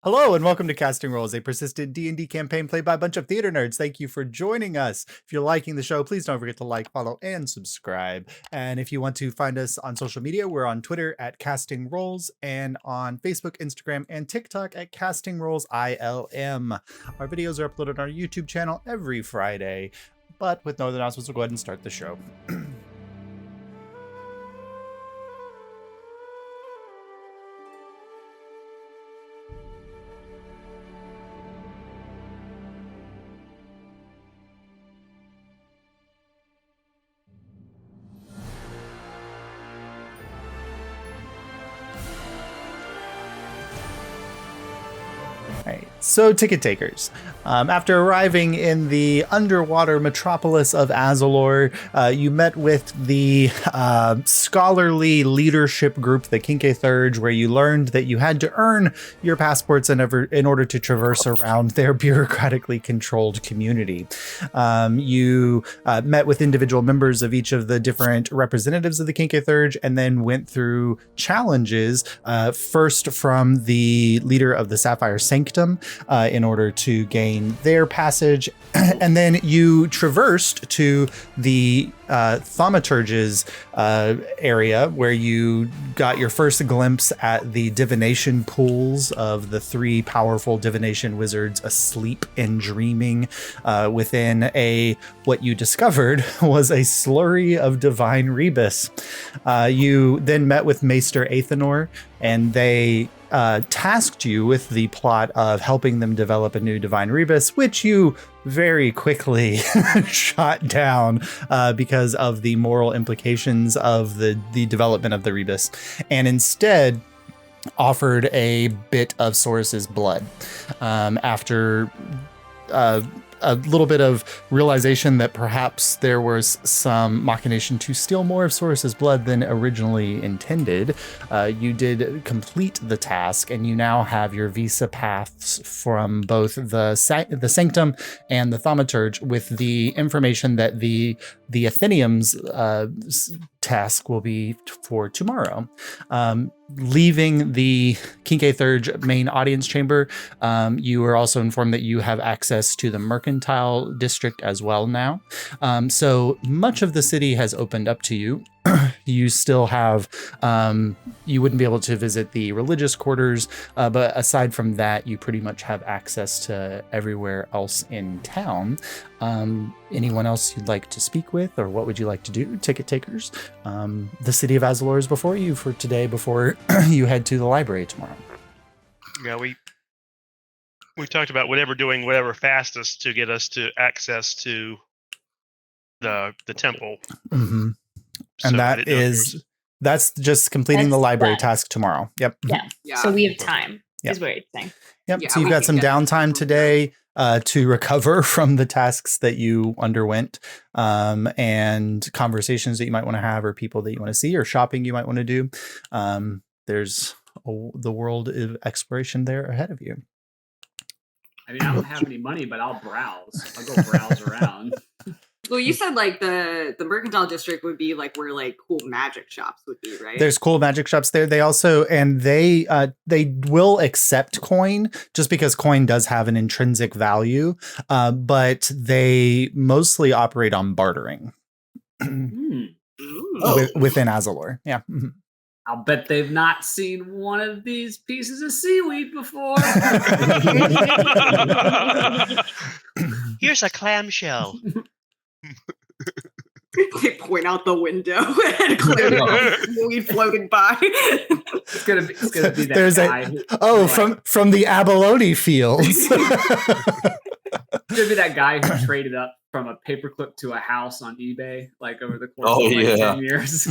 Hello and welcome to Casting Roles, a persistent D&D campaign played by a bunch of theater nerds. Thank you for joining us. If you're liking the show, please don't forget to like, follow, and subscribe. And if you want to find us on social media, we're on Twitter at Casting Roles and on Facebook, Instagram, and TikTok at Casting Roles ILM. Our videos are uploaded on our YouTube channel every Friday. But with no other announcements, we'll go ahead and start the show. So, ticket takers, after arriving in the underwater metropolis of Azulore, you met with the scholarly leadership group, the Kinke Thurge, where you learned that you had to earn your passports in order to traverse around their bureaucratically controlled community. You met with individual members of each of the different representatives of the Kinke Thurge, and then went through challenges, first from the leader of the Sapphire Sanctum, in order to gain their passage. And then you traversed to the thaumaturge's area, where you got your first glimpse at the divination pools of the three powerful divination wizards asleep and dreaming within what you discovered was a slurry of divine rebus. You then met with Maester Athenor, and they tasked you with the plot of helping them develop a new divine rebus, which you very quickly shot down because of the moral implications of the development of the rebus, and instead offered a bit of Saurus's blood after a little bit of realization that perhaps there was some machination to steal more of Saurus's blood than originally intended. You did complete the task, and you now have your visa paths from both the Sanctum and the Thaumaturge, with the information that the Athenium's task will be for tomorrow. Leaving the Kinke Thurge main audience chamber, you are also informed that you have access to the mercantile district as well now. So much of the city has opened up to you. You still have, you wouldn't be able to visit the religious quarters, but aside from that, you pretty much have access to everywhere else in town. Anyone else you'd like to speak with, or what would you like to do, ticket takers? The city of Azulore is before you for today, before you head to the library tomorrow. Yeah, we talked about doing whatever fastest to get us to access to the temple. Mm-hmm. And so that's just completing the library task tomorrow. Yep. Yeah. So we have time, is what you're saying. Yep. Yeah, so you've got some downtime today to recover from the tasks that you underwent, and conversations that you might want to have, or people that you want to see, or shopping you might want to do. There's the world of exploration there ahead of you. I mean, I don't have any money, but I'll browse. I'll go browse around. Well, you said like the mercantile district would be like where like cool magic shops would be, right? There's cool magic shops there. They also, and they will accept coin, just because coin does have an intrinsic value, but they mostly operate on bartering within Azulore. Yeah. Mm-hmm. I'll bet they've not seen one of these pieces of seaweed before. Here's a clamshell. They point out the window and clearly weed floating by. It's gonna be that guy. From the abalone fields. It's gonna be that guy who traded up from a paperclip to a house on eBay, like over the course of 10 years.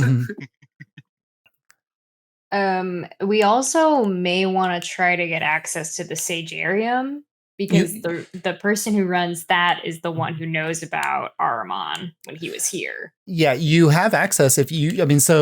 We also may want to try to get access to the Sagarium, because the person who runs that is the one who knows about Ahriman when he was here. Yeah, you have access so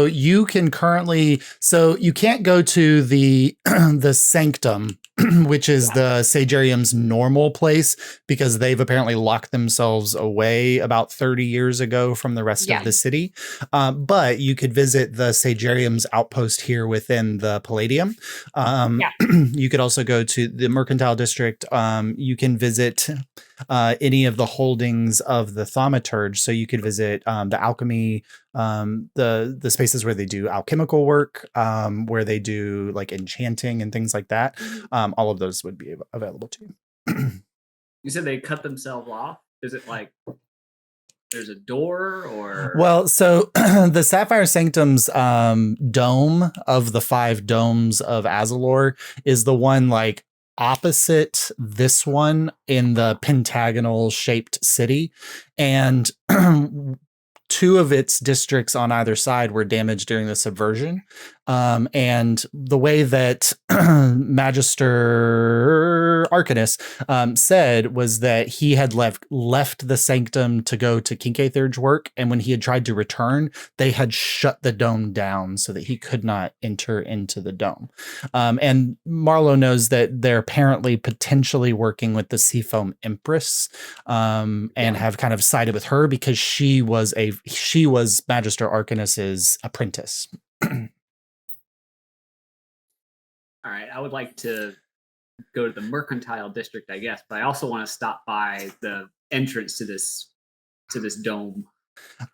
you can currently, you can't go to the the Sanctum which is the Sagarium's normal place, because they've apparently locked themselves away about 30 years ago from the rest of the city. But you could visit the Sagarium's outpost here within the Palladium. You could also go to the Mercantile District. You can visit any of the holdings of the Thaumaturge. So you could visit the alchemy, the spaces where they do alchemical work, where they do like enchanting and things like that. All of those would be available to you. You said they cut themselves off? Is it like there's a door or? Well, so the Sapphire Sanctum's dome of the 5 domes of Azulore is the one like opposite this one in the pentagonal shaped city, and 2 of its districts on either side were damaged during the subversion. And the way that Magister Arcanus said was that he had left the sanctum to go to Kincaid's work, and when he had tried to return, they had shut the dome down so that he could not enter into the dome. And Marlowe knows that they're apparently potentially working with the Seafoam Empress, and have kind of sided with her because she was Magister Arcanus's apprentice. All right, I would like to go to the Mercantile District, I guess, but I also want to stop by the entrance to this dome.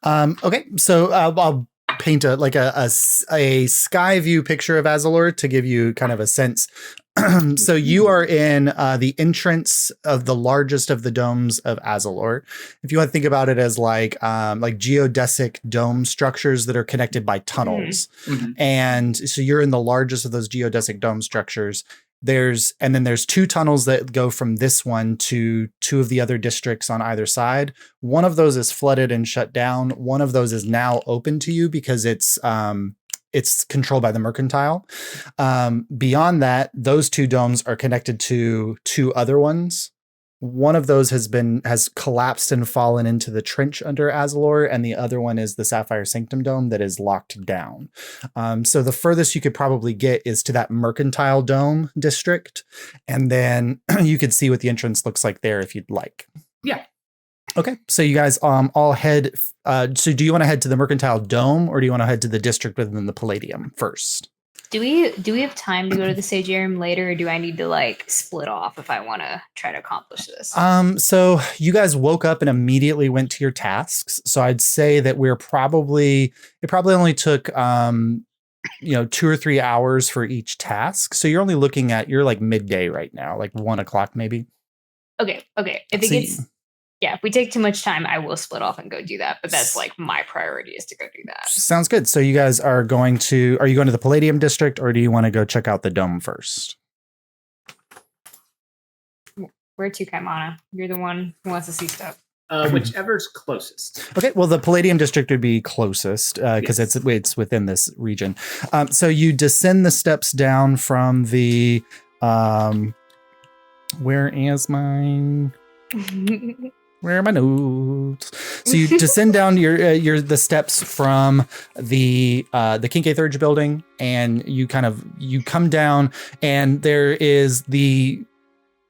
Okay, so I'll paint a sky view picture of Azulore to give you kind of a sense. So you are in the entrance of the largest of the domes of Azulore. If you want to think about it as like geodesic dome structures that are connected by tunnels. And so you're in the largest of those geodesic dome structures. There's 2 tunnels that go from this one to 2 of the other districts on either side. One of those is flooded and shut down. One of those is now open to you because it's controlled by the Mercantile. Beyond that, those 2 domes are connected to 2 other ones. One of those has collapsed and fallen into the trench under Azulore, and the other one is the Sapphire Sanctum Dome that is locked down. So the furthest you could probably get is to that Mercantile Dome district, and then you could see what the entrance looks like there if you'd like. Yeah. Okay, so you guys all head. So do you want to head to the Mercantile Dome, or do you want to head to the district within the Palladium first? Do we have time to go to the Sagarium later, or do I need to like split off if I want to try to accomplish this? So you guys woke up and immediately went to your tasks. So I'd say that it probably only took 2 or 3 hours for each task. So you're only looking at like midday right now, like 1 o'clock maybe. Okay. If we take too much time, I will split off and go do that. But that's like my priority is to go do that. Sounds good. So you guys are you going to the Palladium District, or do you want to go check out the dome first? Where to, Kaimana? You're the one who wants to see stuff. Whichever's closest. Okay, well, the Palladium District would be closest because it's within this region. So you descend the steps down from the where is mine? Where are my notes? So you descend down the steps from the Kincaid Thurge building, and you come down, and there is the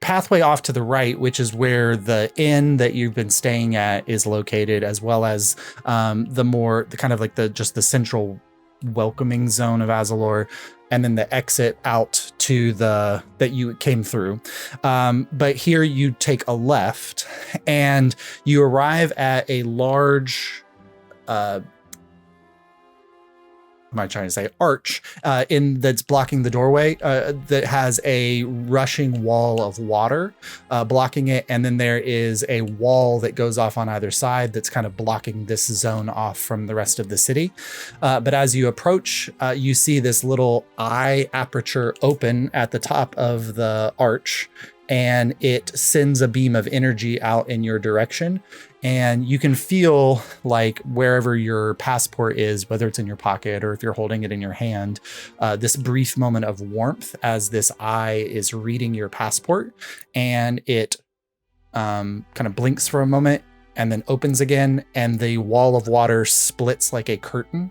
pathway off to the right, which is where the inn that you've been staying at is located, as well as the central welcoming zone of Azulore, and then the exit out to that you came through. But here you take a left, and you arrive at a large arch that's blocking the doorway that has a rushing wall of water blocking it, and then there is a wall that goes off on either side that's kind of blocking this zone off from the rest of the city. But as you approach, you see this little eye aperture open at the top of the arch, and it sends a beam of energy out in your direction. And you can feel like wherever your passport is, whether it's in your pocket or if you're holding it in your hand, this brief moment of warmth as this eye is reading your passport, and it kind of blinks for a moment, and then opens again, and the wall of water splits like a curtain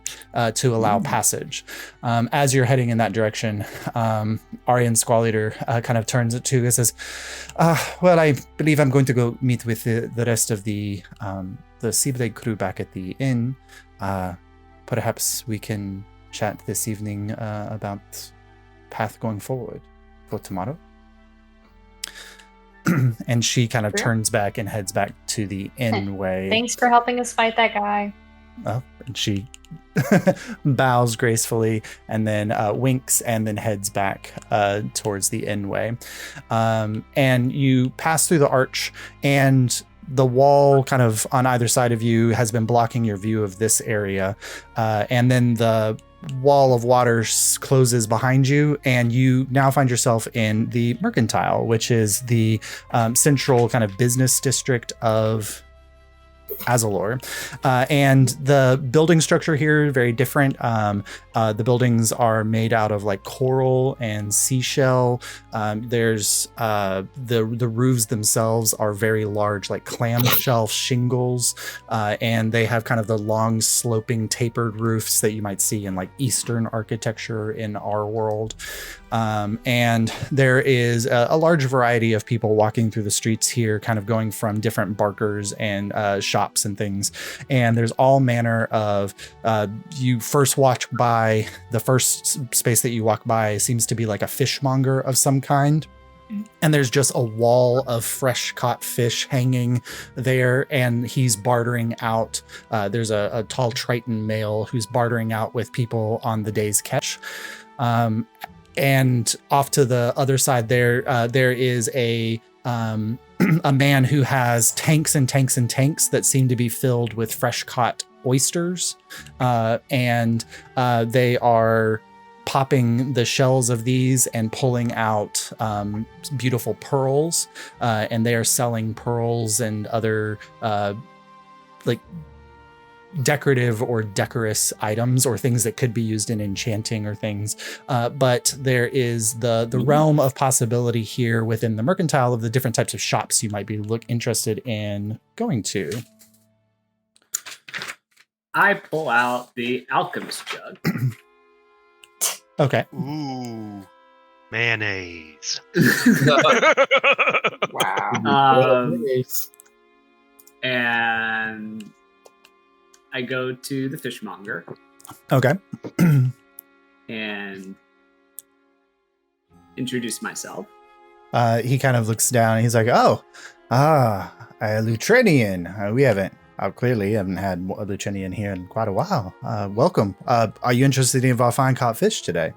to allow passage. As you're heading in that direction, Aryan Squall Eater kind of turns it to you and says, well, I believe I'm going to go meet with the rest of the Seablade crew back at the inn. Perhaps we can chat this evening about path going forward for tomorrow. And she kind of turns back and heads back to the inn way. Thanks for helping us fight that guy. Oh, and she bows gracefully and then winks and then heads back towards the inn way. And you pass through the arch, and the wall kind of on either side of you has been blocking your view of this area. And then the wall of water closes behind you, and you now find yourself in the Mercantile, which is the central kind of business district of Azulore. And the building structure here is very different. The buildings are made out of like coral and seashell. There's the roofs themselves are very large, like clamshell shingles, and they have kind of the long sloping tapered roofs that you might see in like Eastern architecture in our world. And there is a large variety of people walking through the streets here, kind of going from different barkers and shops and things. And there's all manner of, you first walk by, the first space that you walk by seems to be like a fishmonger of some kind. And there's just a wall of fresh caught fish hanging there, and he's bartering out. There's a tall Triton male who's bartering out with people on the day's catch. And off to the other side there is a man who has tanks and tanks and tanks that seem to be filled with fresh caught oysters. And they are popping the shells of these and pulling out beautiful pearls. And they are selling pearls and other like decorative or decorous items or things that could be used in enchanting or things. But there is the realm of possibility here within the Mercantile of the different types of shops you might be interested in going to. I pull out the alchemist jug. Okay. Ooh, mayonnaise. Wow. And I go to the fishmonger Okay. and introduce myself. He kind of looks down and he's like, a Lutrinian. We clearly haven't had a Lutrinian here in quite a while. Welcome. Are you interested in our fine caught fish today?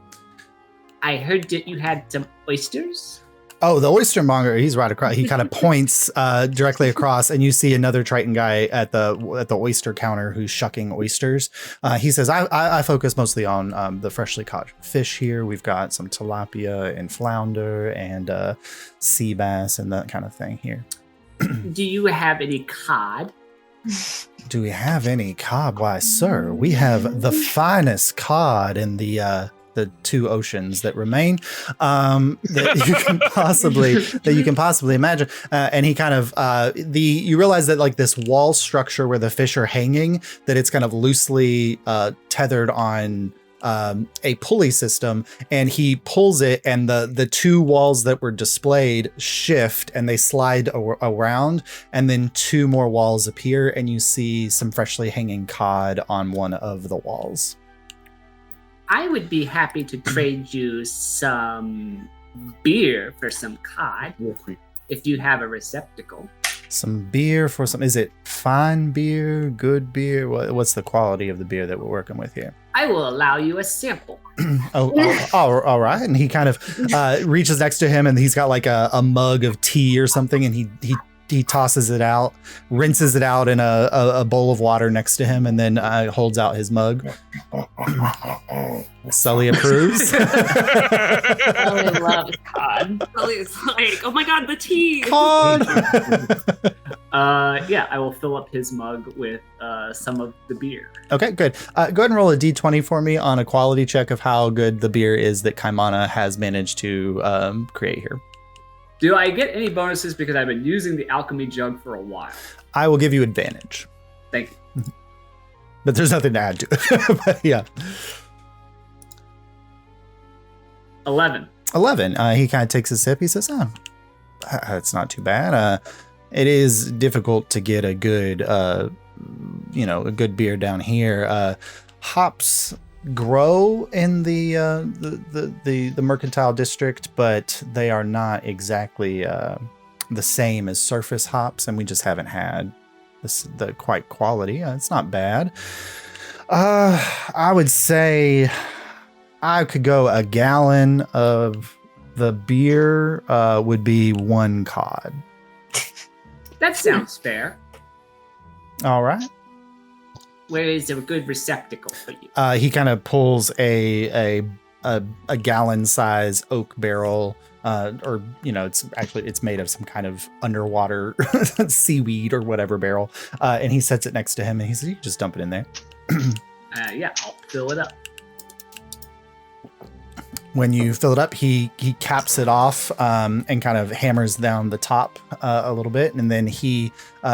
I heard that you had some oysters. Oh, the oystermonger, he's right across. He kind of points directly across, and you see another Triton guy at the oyster counter who's shucking oysters. He says, I focus mostly on the freshly caught fish here. We've got some tilapia and flounder and sea bass and that kind of thing here. Do you have any cod? Do we have any cod? Why, sir, we have the finest cod in the two oceans that remain that you can possibly imagine. And he kind of you realize that like this wall structure where the fish are hanging, that it's kind of loosely tethered on a pulley system, and he pulls it, and the two walls that were displayed shift and they slide around, and then two more walls appear, and you see some freshly hanging cod on one of the walls. I would be happy to trade you some beer for some cod if you have a receptacle. Some beer for some. Is it fine beer, good beer? What's the quality of the beer that we're working with here? I will allow you a sample. All right. And he kind of reaches next to him, and he's got like a mug of tea or something, and he tosses it out, rinses it out in a bowl of water next to him, and then holds out his mug. Sully approves. Sully loves cod. Sully's like, oh my god, the tea! Cod! Yeah, I will fill up his mug with some of the beer. Okay, good. Go ahead and roll a d20 for me on a quality check of how good the beer is that Kaimana has managed to create here. Do I get any bonuses because I've been using the alchemy jug for a while? I will give you advantage, Thank you. but there's nothing to add to it. But yeah. 11. 11. He kind of takes a sip. He says, "Oh, that's not too bad. It is difficult to get a good, a good beer down here. Hops grow in the mercantile district, but they are not exactly the same as surface hops, and we just haven't had the quite quality. It's not bad. I would say I could go a gallon of the beer would be 1 cod. That sounds fair. All right. Where is a good receptacle for you? He kind of pulls a gallon size oak barrel, it's made of some kind of underwater seaweed or whatever barrel, and he sets it next to him, and he says, "You can just dump it in there." Yeah, I'll fill it up. When you fill it up, he caps it off and kind of hammers down the top a little bit, and then he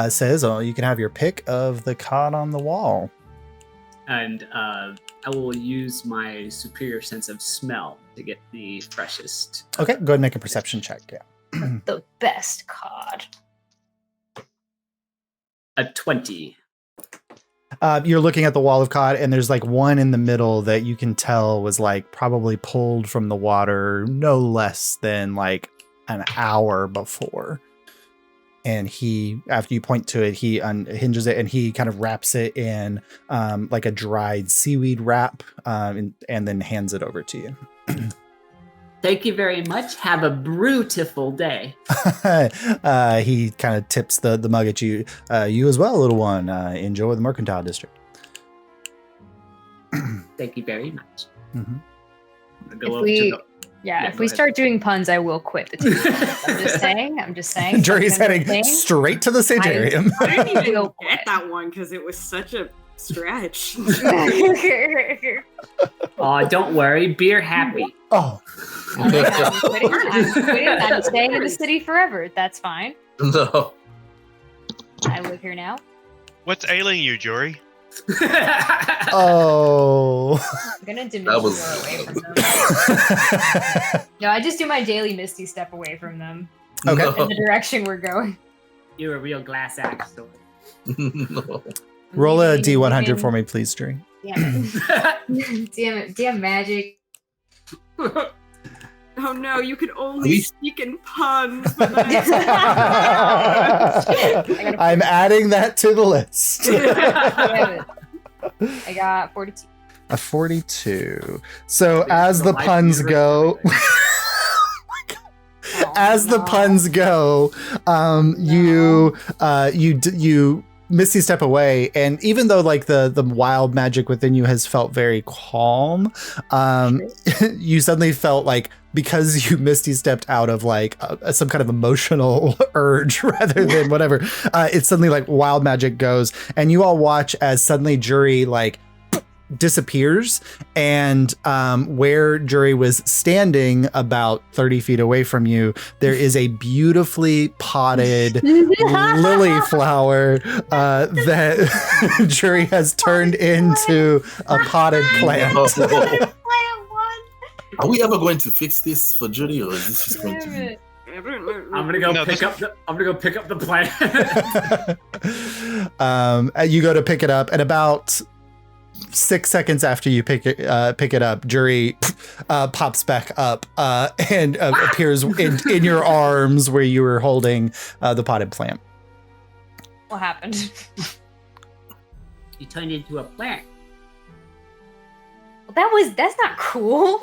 says, "Oh, you can have your pick of the cod on the wall." And I will use my superior sense of smell to get the freshest. Okay, go ahead and make a perception check. Yeah. The best cod. A 20. You're looking at the wall of cod, and there's like one in the middle that you can tell was like probably pulled from the water no less than like an hour before. And he, after you point to it, he unhinges it and he kind of wraps it in like a dried seaweed wrap, and then hands it over to you. Thank you very much. Have a beautiful day. He kind of tips the mug at you. You as well, little one. Enjoy the mercantile district. Thank you very much. Mm-hmm. If we start doing puns, I will quit the team. I'm just saying. Jury's heading straight to the Sagarium. I didn't even get that one because it was such a stretch. Oh, don't worry. Beer happy. Oh. I'm quitting. I'm staying in the city forever. That's fine. No. I live here now. What's ailing you, Jory? Oh. I'm gonna diminish your away from them. No, I just do my daily Misty Step away from them. Okay. In the direction we're going. You're a real glass axe. No. Roll a D100 for me, please, Jury. Damn it. Damn it. Damn magic. Oh no, you can only We- speak in puns. I'm adding that to the list. Damn it. I got 42. A 42. So as the puns go, you Misty step away, and even though like the wild magic within you has felt very calm, you suddenly felt like, because you Misty stepped out of like some kind of emotional urge rather than whatever, it's suddenly like wild magic goes, and you all watch as suddenly Jury like disappears, and where Jury was standing about 30 feet away from you, there is a beautifully potted lily flower that Jury has turned into a potted plant. Are we ever going to fix this for Judy, or is this just going to be? I'm gonna go pick up the plant. You go to pick it up, and about 6 seconds after you pick it up, Jury pops back up and appears in your arms where you were holding the potted plant. What happened? You turned into a plant. Well, that's not cool.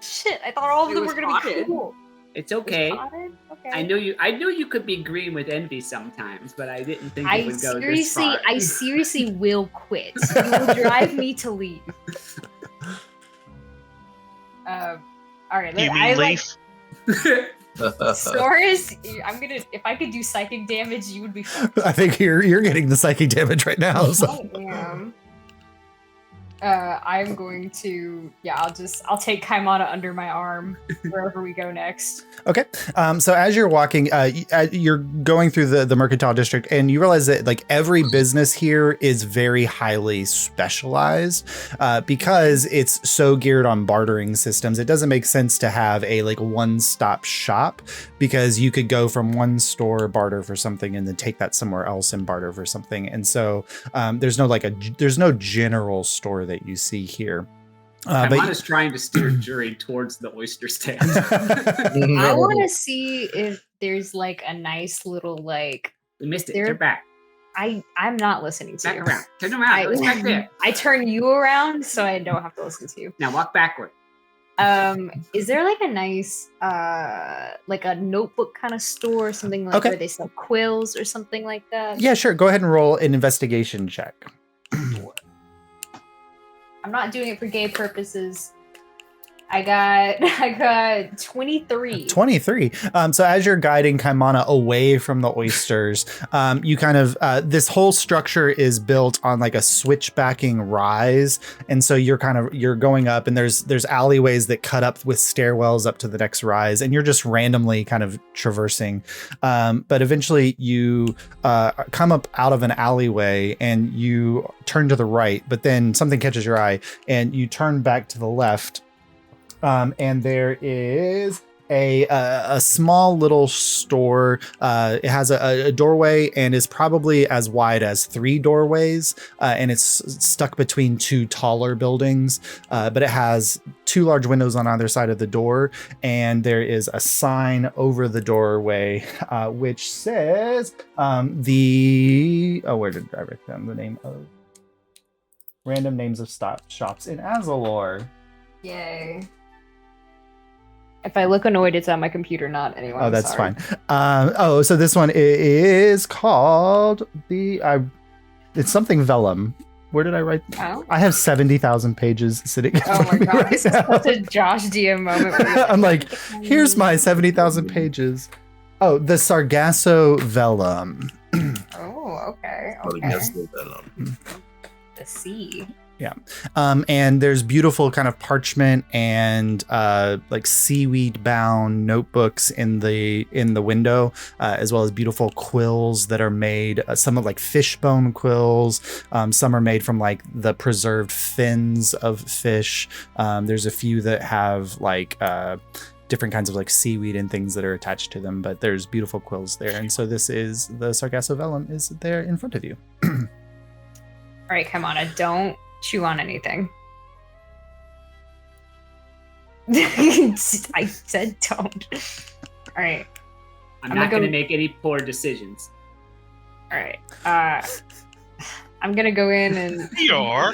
Shit, I thought all of It them was were gonna be potted. cool. It's okay. Okay. I knew you could be green with envy sometimes, but I didn't think it would go this far. I seriously will quit. You will drive me to leave. All right. You mean leaf? Soris, if I could do psychic damage, you would be fine. I think you're getting the psychic damage right now. So. I am. I'm going to, I'll take Kaimana under my arm wherever we go next. Okay. So as you're walking, you're going through the mercantile district, and you realize that like every business here is very highly specialized because it's so geared on bartering systems. It doesn't make sense to have a like one-stop shop because you could go from one store, barter for something, and then take that somewhere else and barter for something. And so there's no general store that you see here. Kaimana is trying to steer Jury towards the oyster stand. I want to see if there's like a nice little like. We missed it. Turn back. I'm not listening to Back you. around. Turn around. It's back there. I turn you around so I don't have to listen to you. Now walk backward. Is there like a nice like a notebook kind of store or something like where they sell quills or something like that? Yeah, sure. Go ahead and roll an investigation check. I'm not doing it for gay purposes. I got 23. 23. So as you're guiding Kaimana away from the oysters, you kind of this whole structure is built on like a switchbacking rise, and so you're going up, and there's alleyways that cut up with stairwells up to the next rise, and you're just randomly kind of traversing. But eventually you come up out of an alleyway and you turn to the right, but then something catches your eye and you turn back to the left. And there is a small little store. It has a doorway and is probably as wide as 3 doorways. And it's stuck between 2 taller buildings. But it has 2 large windows on either side of the door. And there is a sign over the doorway, which says where did I write down the name of random names of shops in Azulore? Yay. If I look annoyed, it's on my computer, not anyone. Oh, that's fine. So this one is called it's something Vellum. Where did I write? Oh. I have 70,000 pages sitting. Oh my god, this is such a Josh DM moment. I'm like, here's my 70,000 pages. Oh, the Sargasso Vellum. Oh, okay. The sea. Yeah. And there's beautiful kind of parchment and like seaweed bound notebooks in the window, as well as beautiful quills that are made, some of like fishbone quills. Some are made from like the preserved fins of fish. There's a few that have like different kinds of like seaweed and things that are attached to them, but there's beautiful quills there. And so this is the Sargasso Vellum is there in front of you. All right, Kaimana, don't chew on anything. I said don't. All right. I'm not going to make any poor decisions. All right. I'm going to go in and... You are.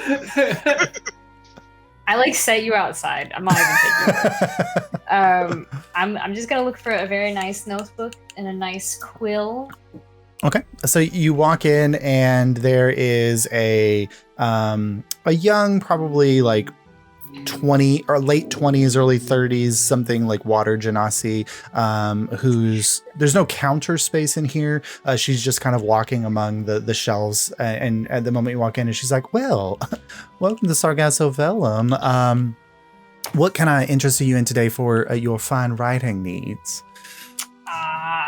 I like set you outside. I'm not even taking it. I'm just going to look for a very nice notebook and a nice quill. Okay, so you walk in and there is a young, probably like 20 or late 20s, early 30s, something like water genasi, there's no counter space in here. She's just kind of walking among the shelves, and at the moment you walk in, and she's like, "Well, welcome to Sargasso Vellum. What can I interest you in today for your fine writing needs?"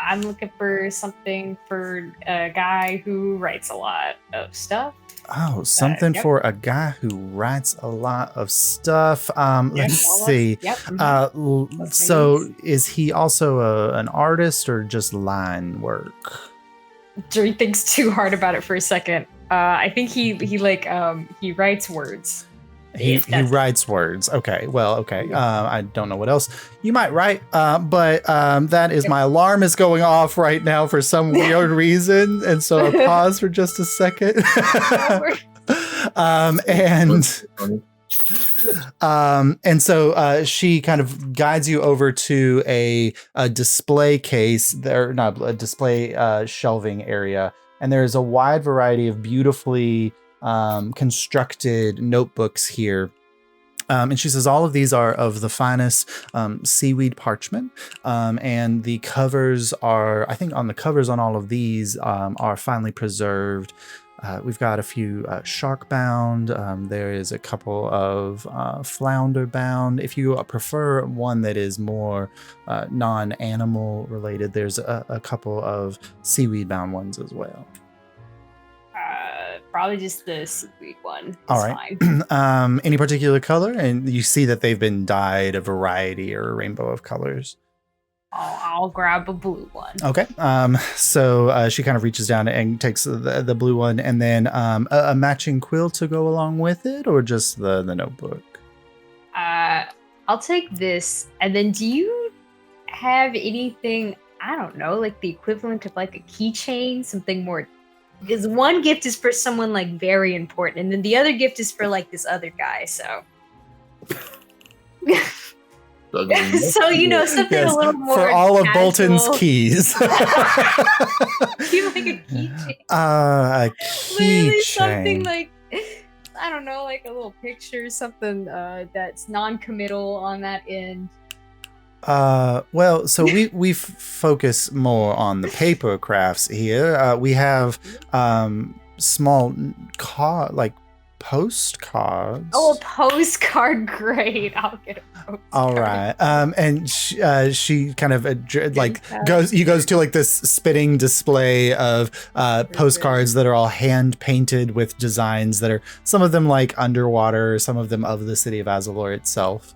I'm looking for something for a guy who writes a lot of stuff. Oh, something for a guy who writes a lot of stuff. Let's see. Yep. So is he also an artist or just line work? Jerry thinks too hard about it for a second. I think he writes words. He writes words. Okay. Well, okay. I don't know what else you might write, but that is my alarm is going off right now for some weird reason, and so I pause for just a second. And so she kind of guides you over to a display case there, not a display shelving area, and there is a wide variety of beautifully constructed notebooks here. And she says all of these are of the finest seaweed parchment. And the covers are, I think on the covers on all of these are finely preserved we've got a few shark bound. There is a couple of flounder bound. If you prefer one that is more non-animal related, there's a couple of seaweed bound ones as well. Probably just the seaweed one. All right. Fine. Any particular color? And you see that they've been dyed a variety or a rainbow of colors. I'll grab a blue one. Okay. So she kind of reaches down and takes the blue one, and then a matching quill to go along with it, or just the notebook? I'll take this. And then do you have anything, I don't know, like the equivalent of like a keychain, something more? Because one gift is for someone like very important, and then the other gift is for like this other guy. So, so you know, something a little more for all of casual. Bolton's keys. Do you like a keychain? A Literally keychain. something like, I don't know, like a little picture, something that's non-committal on that end. Well, so we focus more on the paper crafts here. We have small postcards. Oh, a postcard, great. I'll get a postcard. All right. And she kind of goes to like this spitting display of postcards that are all hand painted with designs that are some of them like underwater, some of them of the city of Azulore itself.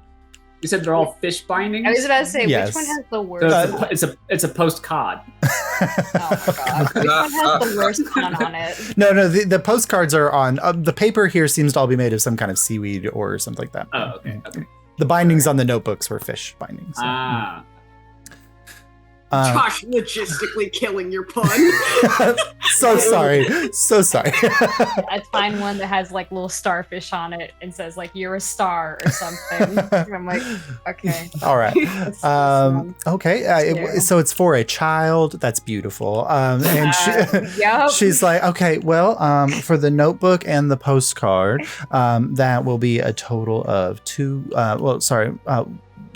You said they're all fish bindings? I was about to say, Yes. which one has the worst? It's a postcard. Oh my god. Which one has the worst pun on it? No, the postcards are on the paper here seems to all be made of some kind of seaweed or something like that. Oh, okay. The bindings on the notebooks were fish bindings. So. Ah. Josh logistically killing your pun. So sorry. I find one that has like little starfish on it and says like "you're a star" or something. And I'm like, okay. All right. Okay. Yeah. So it's for a child. That's beautiful. And Yep. she's like, okay, well, for the notebook and the postcard, that will be a total of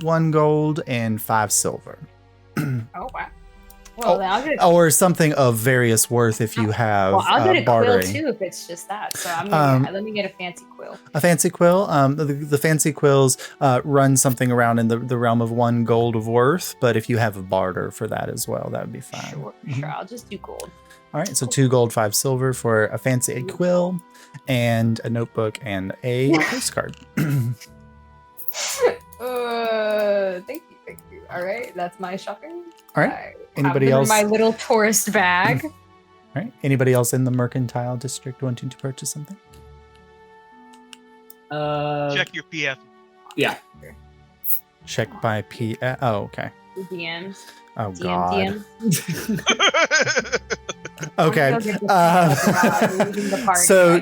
1 gold and 5 silver. Oh wow. Well, then I'll get Or something of various worth if you have I'll get a bartering. quill too if it's just that. So I'm gonna let me get a fancy quill. A fancy quill. The fancy quills run something around in the realm of 1 gold of worth, but if you have a barter for that as well, that would be fine. Sure. I'll just do gold. All right, so 2 gold, 5 silver for a fancy quill and a notebook and a postcard. Thank you. All right, that's my shopping. All right. Anybody else? My little tourist bag. All right. Anybody else in the mercantile district wanting to purchase something? Check your PF. Yeah. Check by P. Oh, okay. DMs. Oh DM, God. DM. Okay. So,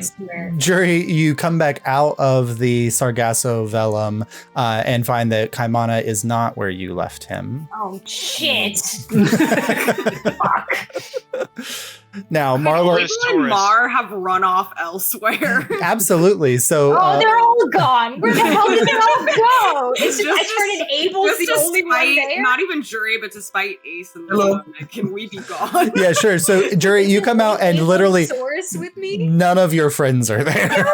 Jury, you come back out of the Sargasso Vellum and find that Kaimana is not where you left him. Oh shit! Fuck. Now, Marlo. Abel and Mar have run off elsewhere. Absolutely. So. They're all gone. Where the hell did they all go? It's just I turned in Abel's the only one there. Not even Jury, but to spite Ace and the can we be gone? Yeah, sure. So, Jury, you come out and literally with me? none of your friends are there.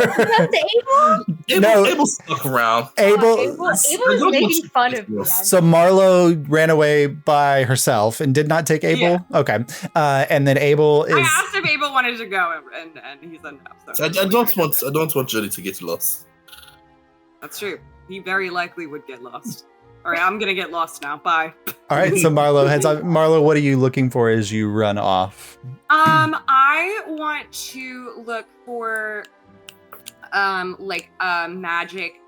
Abel stuck around. Abel was making fun of me. So Marlo ran away by herself and did not take Abel. Yeah. Okay, and then Abel is. I asked if Abel wanted to go, and he said no. So. I don't want Jody to get lost. That's true. He very likely would get lost. All right, I'm gonna get lost now. Bye. All right, so Marlo heads on. Marlo, what are you looking for as you run off? I want to look for like a magic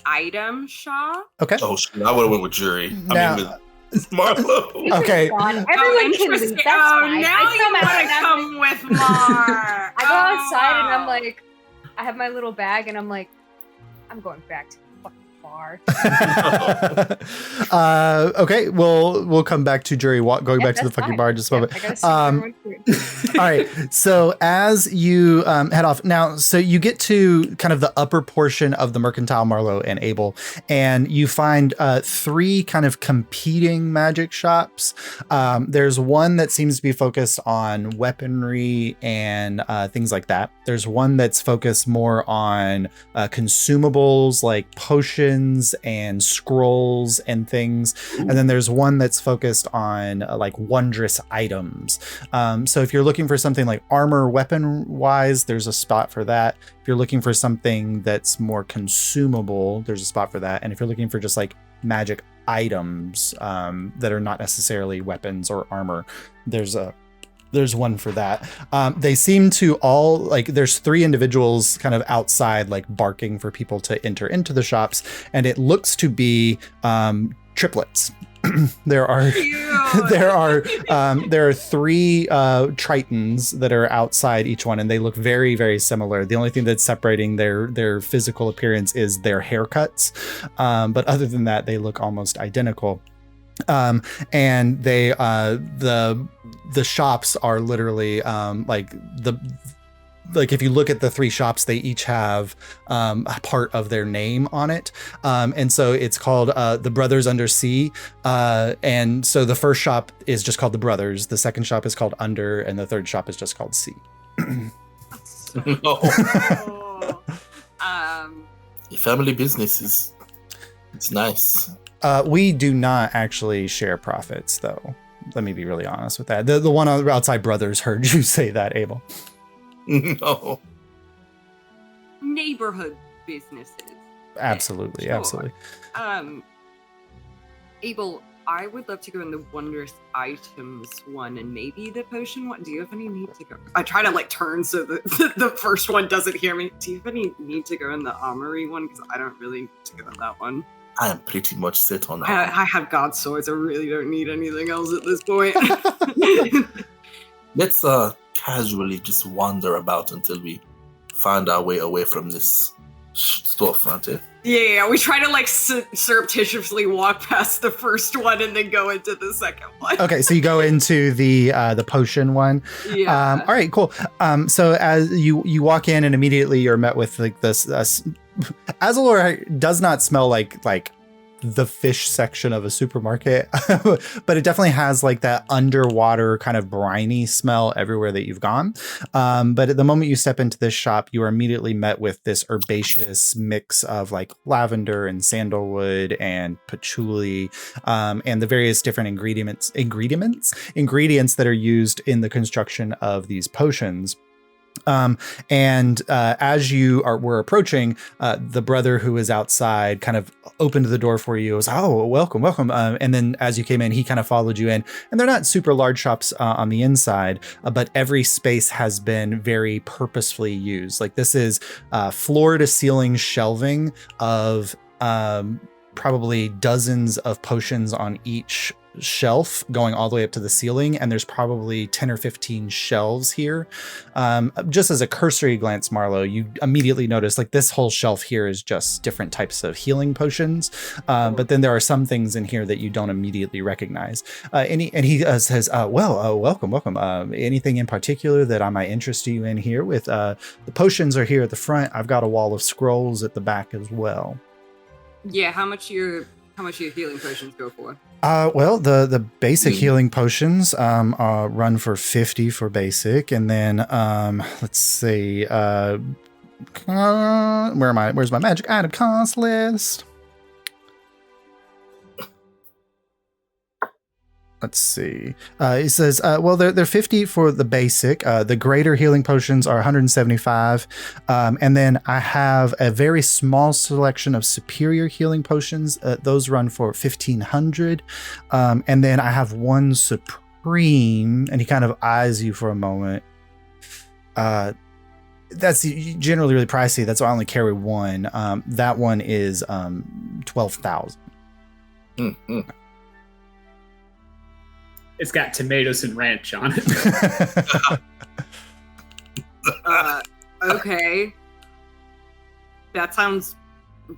item shop. Okay. Oh shit, I would have went with Jury. Now, with Marlo. Okay. Everyone can leave. That's fine. Now you want to come with Mar. I go outside and I'm like, I have my little bag and I'm like, I'm going back to the fucking bar. Okay, we'll come back to Jury going back to the fucking bar in just a moment. All right. So as you head off now, so you get to kind of the upper portion of the Mercantile, Marlowe and Abel, and you find 3 kind of competing magic shops. There's one that seems to be focused on weaponry and things like that. There's one that's focused more on consumables like potions and scrolls and things. And then there's one that's focused on like wondrous items. So if you're looking for something like armor weapon wise, there's a spot for that. If you're looking for something that's more consumable, there's a spot for that. And if you're looking for just like magic items that are not necessarily weapons or armor, there's one for that. They seem to all like there's 3 individuals kind of outside like barking for people to enter into the shops, and it looks to be triplets. There are 3 Tritons that are outside each one, and they look very, very similar. The only thing that's separating their physical appearance is their haircuts, but other than that, they look almost identical. And they the shops are literally like if you look at the 3 shops, they each have a part of their name on it. And so it's called the Brothers Under Sea. And so the first shop is just called the Brothers. The second shop is called Under, and the third shop is just called Sea. Your family business it's nice. We do not actually share profits, though. Let me be really honest with that. The one outside Brothers heard you say that, Abel. No. Neighborhood businesses. Absolutely, Sure. absolutely. Abel, I would love to go in the wondrous items one and maybe the potion one. Do you have any need to go? I try to like turn so the first one doesn't hear me. Do you have any need to go in the armory one? Because I don't really need to go in that one. I am pretty much set on that. I have god swords. I really don't need anything else at this point. Let's casually just wander about until we find our way away from this storefront. Yeah, we try to like surreptitiously walk past the first one and then go into the second one. Okay, so you go into the potion one. Yeah. All right, cool. So as you walk in, and immediately you're met with like this. Azulore does not smell like the fish section of a supermarket, but it definitely has like that underwater kind of briny smell everywhere that you've gone. But at the moment you step into this shop, you are immediately met with this herbaceous mix of like lavender and sandalwood and patchouli, and the various different ingredients that are used in the construction of these potions. As you were approaching, the brother who was outside kind of opened the door for you. It was, oh, welcome. And then as you came in, he kind of followed you in. And they're not super large shops on the inside, but every space has been very purposefully used. Like this is floor to ceiling shelving of probably dozens of potions on each shelf going all the way up to the ceiling, and there's probably 10 or 15 shelves here. Just as a cursory glance, Marlowe, you immediately notice like this whole shelf here is just different types of healing potions, but then there are some things in here that you don't immediately recognize. And he says, welcome. Anything in particular that I might interest you in here with? The potions are here at the front. I've got a wall of scrolls at the back as well. Yeah, how much your healing potions go for? Well, the basic healing potions run for 50 for basic, and then let's see, where's my magic item cost list? Let's see. It says, well, they're 50 for the basic. The greater healing potions are 175. And then I have a very small selection of superior healing potions. Those run for 1,500. And then I have one supreme, and he kind of eyes you for a moment. That's generally really pricey. That's why I only carry one. That one is 12,000. Mm-hmm. It's got tomatoes and ranch on it. Okay. That sounds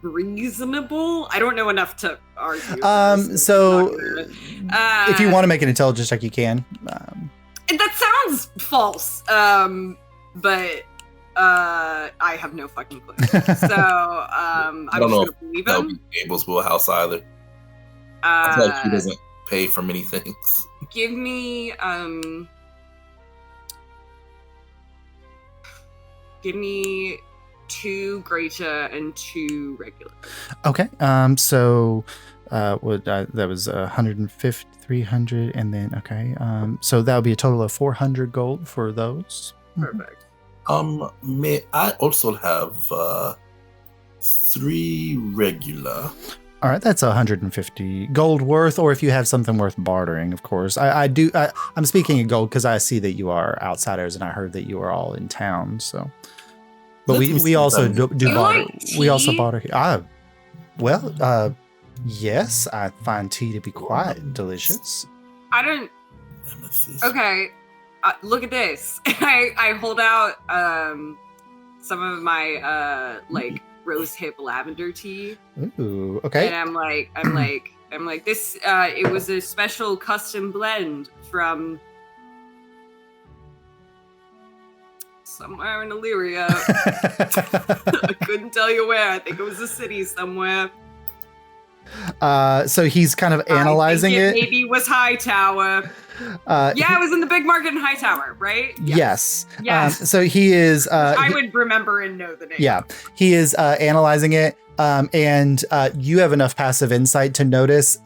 reasonable. I don't know enough to argue. So if you want to make an intelligence check, you can. That sounds false. But I have no fucking clue. So I'm I don't just know gonna believe that would him. be Abel's wheelhouse either. I feel like he doesn't pay for many things. Give me 2 greater and 2 regular. Okay. So that was 150, 300, and then okay. So that would be a total of 400 gold for those. Perfect. May I also have 3 regular? All right, that's 150 gold worth, or if you have something worth bartering, of course. I'm speaking of gold because I see that you are outsiders, and I heard that you are all in town. So, but Let me we see also if do You barter. like We also tea? barter. Yes, I find tea to be quite delicious. I don't. Amethyst. Okay, look at this. I hold out some of my like rose hip lavender tea, Ooh, okay. and I'm like this. It was a special custom blend from somewhere in Alyria. I couldn't tell you where. I think it was a city somewhere. So he's kind of analyzing I think it. maybe was Hightower. Yeah, it was in the big market in Hightower, right? Yes. Yes. So he is. I would remember and know the name. Yeah, he is analyzing it, and you have enough passive insight to notice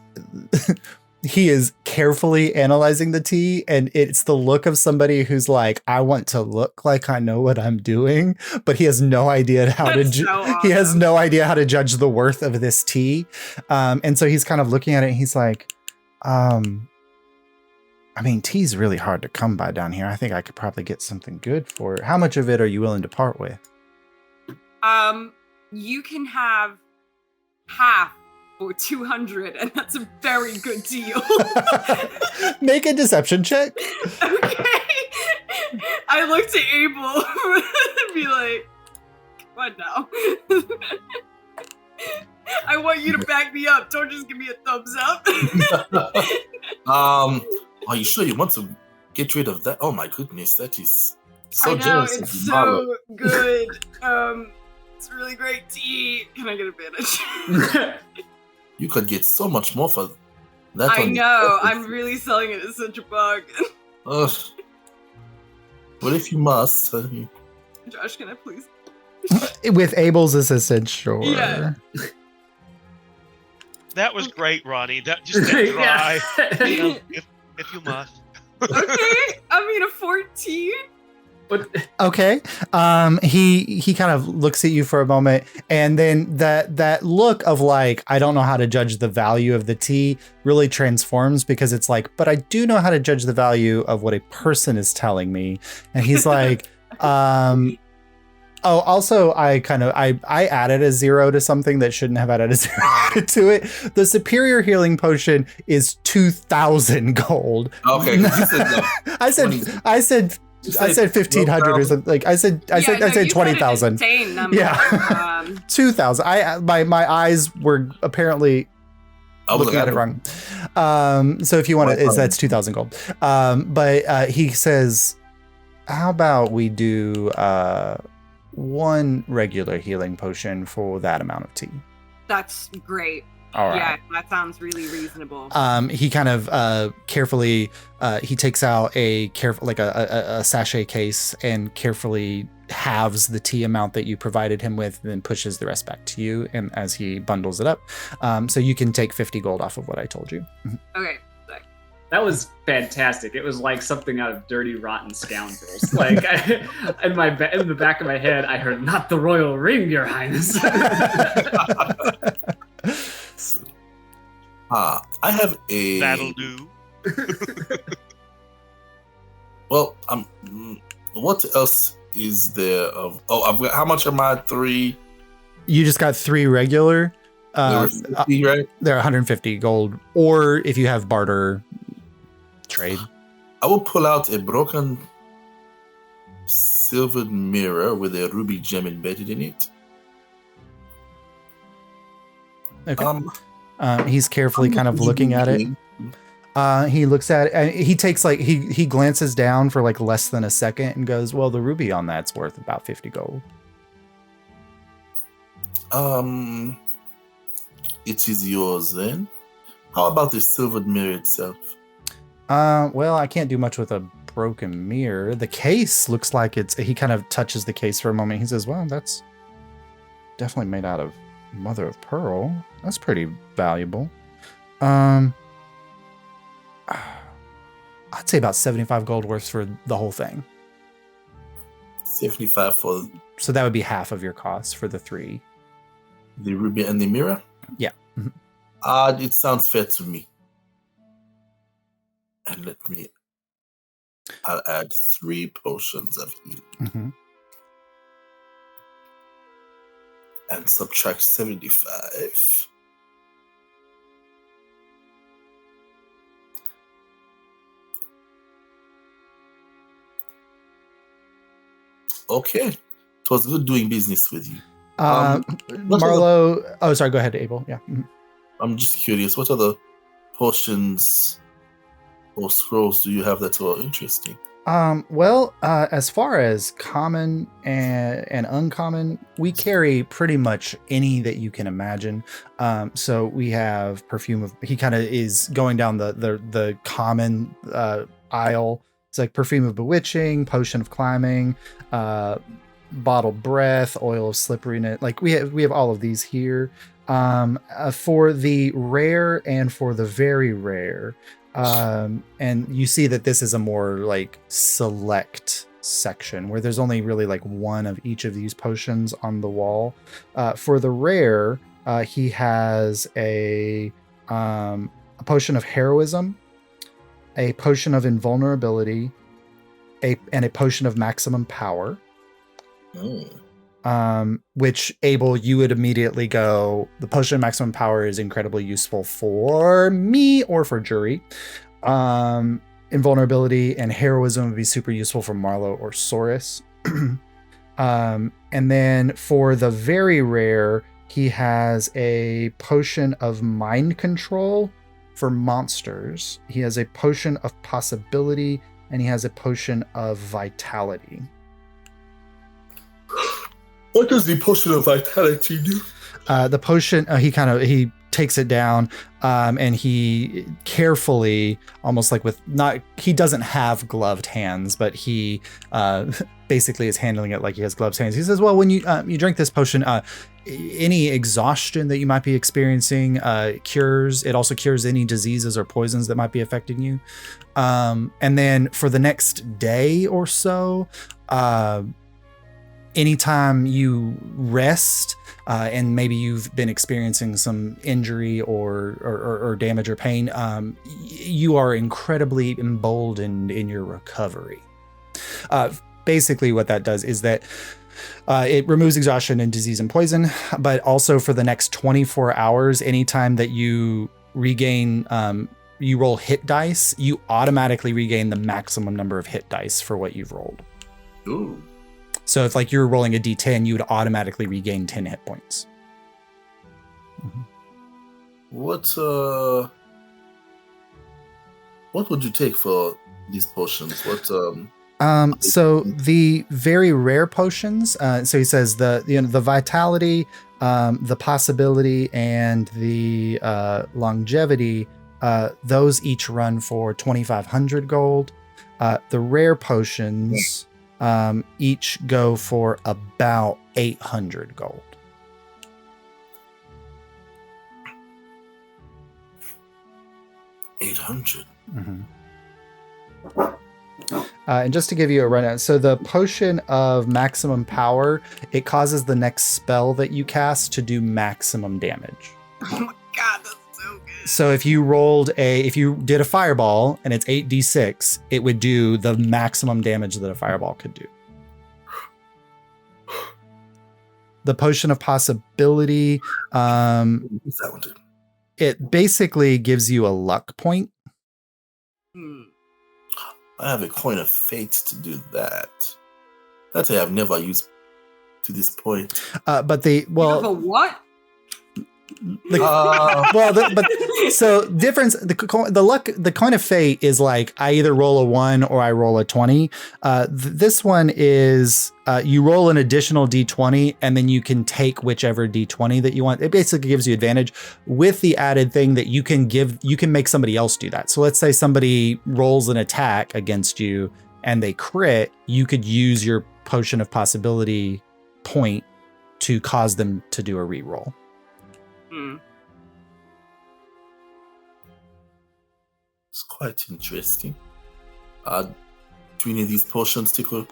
he is carefully analyzing the tea, and it's the look of somebody who's like, I want to look like I know what I'm doing, but he has no idea how That's to so he has awesome. no idea how to judge the worth of this tea. And so he's kind of looking at it and he's like, I mean, tea's really hard to come by down here. I think I could probably get something good for it. How much of it are you willing to part with? You can have half for 200, and that's a very good deal. Make a deception check. Okay. I look to Abel and be like, come on now. I want you to back me up. Don't just give me a thumbs up. Are you sure you want to get rid of that? Oh my goodness, that is so I know, generous of it's you, Marlo. so good. It's really great tea. Can I get advantage? You could get so much more for that. I on know. your- I'm really selling it at such a bargain. Ugh. Well, if you must, Josh, can I please? With Abel's assistance, sure. Yeah. That was great, Ronnie. That just that dry. You know, if you must. Okay. I mean, a 14. Okay. He kind of looks at you for a moment, and then that look of like, I don't know how to judge the value of the tea really transforms, because it's like, but I do know how to judge the value of what a person is telling me. And he's like, oh, also, I added a 0 to something that shouldn't have added a 0 to it. The superior healing potion is 2,000 gold. okay. 'Cause you said no. I said 1,500 or something. Like I said 20,000. Yeah. 2,000. My eyes were apparently I was looking at it wrong. So if you want to, that's 2,000 gold. But he says, how about we do 1 regular healing potion for that amount of tea? That's great. All right. Yeah, that sounds really reasonable. He kind of carefully he takes out a sachet case and carefully halves the tea amount that you provided him with, and then pushes the rest back to you, and as he bundles it up, so you can take 50 gold off of what I told you. Okay. That was fantastic. It was like something out of Dirty Rotten Scoundrels. Like in the back of my head, I heard, "Not the royal ring, Your Highness." I have a. That'll do. Well, what else is there of? Oh, I've got. How much are my 3? You just got 3 regular. There were 50, right? They're 150 gold, or if you have barter trade. I will pull out a broken silvered mirror with a ruby gem embedded in it. Okay. He's carefully kind of looking at it. He looks at it and he takes like he glances down for like less than a second and goes, "Well, the ruby on that's worth about 50 gold." It is yours then. How about the silvered mirror itself? Well, I can't do much with a broken mirror. The case looks like it's. He kind of touches the case for a moment. He says, "Well, that's definitely made out of mother of pearl. That's pretty valuable." I'd say about 75 gold worth for the whole thing. 75 for So that would be half of your cost for the 3. the ruby and the mirror? Yeah. Mhm. It sounds fair to me. And I'll add 3 potions of healing Mm-hmm. and subtract 75. Okay. It was good doing business with you. what are Marlo. Oh, sorry. Go ahead, Abel. Yeah. Mhm. I'm just curious, what other potions or scrolls do you have that are interesting? Well, as far as common and uncommon, we carry pretty much any that you can imagine. So we have perfume of. He kind of is going down the common aisle. It's like perfume of bewitching, potion of climbing, bottled breath, oil of slipperiness. Like we have all of these here. For the rare and for the very rare. And you see that this is a more like select section where there's only really like one of each of these potions on the wall. For the rare, he has a potion of heroism, a potion of invulnerability, and a potion of maximum power. Which Abel, you would immediately go, the potion of maximum power is incredibly useful for me or for Jury. Invulnerability and heroism would be super useful for Marlo or Saurus. And then for the very rare, he has a potion of mind control for monsters. He has a potion of possibility, and he has a potion of vitality. What does the potion of vitality do? The potion, he takes it down, and he carefully, almost like he doesn't have gloved hands, but he basically is handling it like he has gloved hands. He says, well, when you drink this potion, any exhaustion that you might be experiencing cures. It also cures any diseases or poisons that might be affecting you. And then for the next day or so, anytime you rest, and maybe you've been experiencing some injury or damage or pain, you are incredibly emboldened in your recovery. Basically what that does is that it removes exhaustion and disease and poison, but also for the next 24 hours, anytime that you regain, you roll hit dice, you automatically regain the maximum number of hit dice for what you've rolled. Ooh. So if like you're rolling a d10, you would automatically regain 10 hit points. Mm-hmm. What would you take for these potions? So the very rare potions, so he says the vitality, the possibility, and the longevity, those each run for 2,500 gold. The rare potions each go for about 800 gold. $800. Mm-hmm. And just to give you a rundown, so the potion of maximum power, it causes the next spell that you cast to do maximum damage. Oh my god, that's so good. So if you did a fireball and it's 8d6, it would do the maximum damage that a fireball could do. The potion of possibility, What's that one do? it basically gives you a luck point. I have a coin of fate to do that. That I have never used to this point. But You have a what? but So difference, the coin of fate is like I either roll a 1 or I roll a 20. This one is you roll an additional d20 and then you can take whichever d20 that you want. It basically gives you advantage with the added thing that you can make somebody else do that. So let's say somebody rolls an attack against you and they crit, you could use your potion of possibility point to cause them to do a reroll. It's quite interesting. Do any of these potions tickle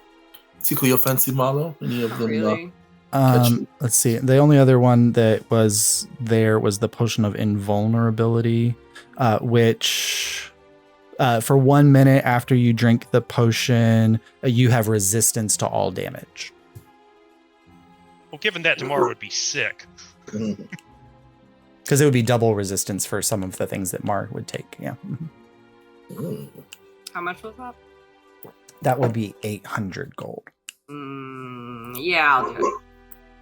your fancy, Marlo? Any of them? Really? Let's see. The only other one that was there was the potion of invulnerability, which for 1 minute after you drink the potion, you have resistance to all damage. Well, giving that tomorrow would be sick. Because it would be double resistance for some of the things that Mar would take. Yeah. How much was that? That would be 800 gold. Yeah, I'll do it.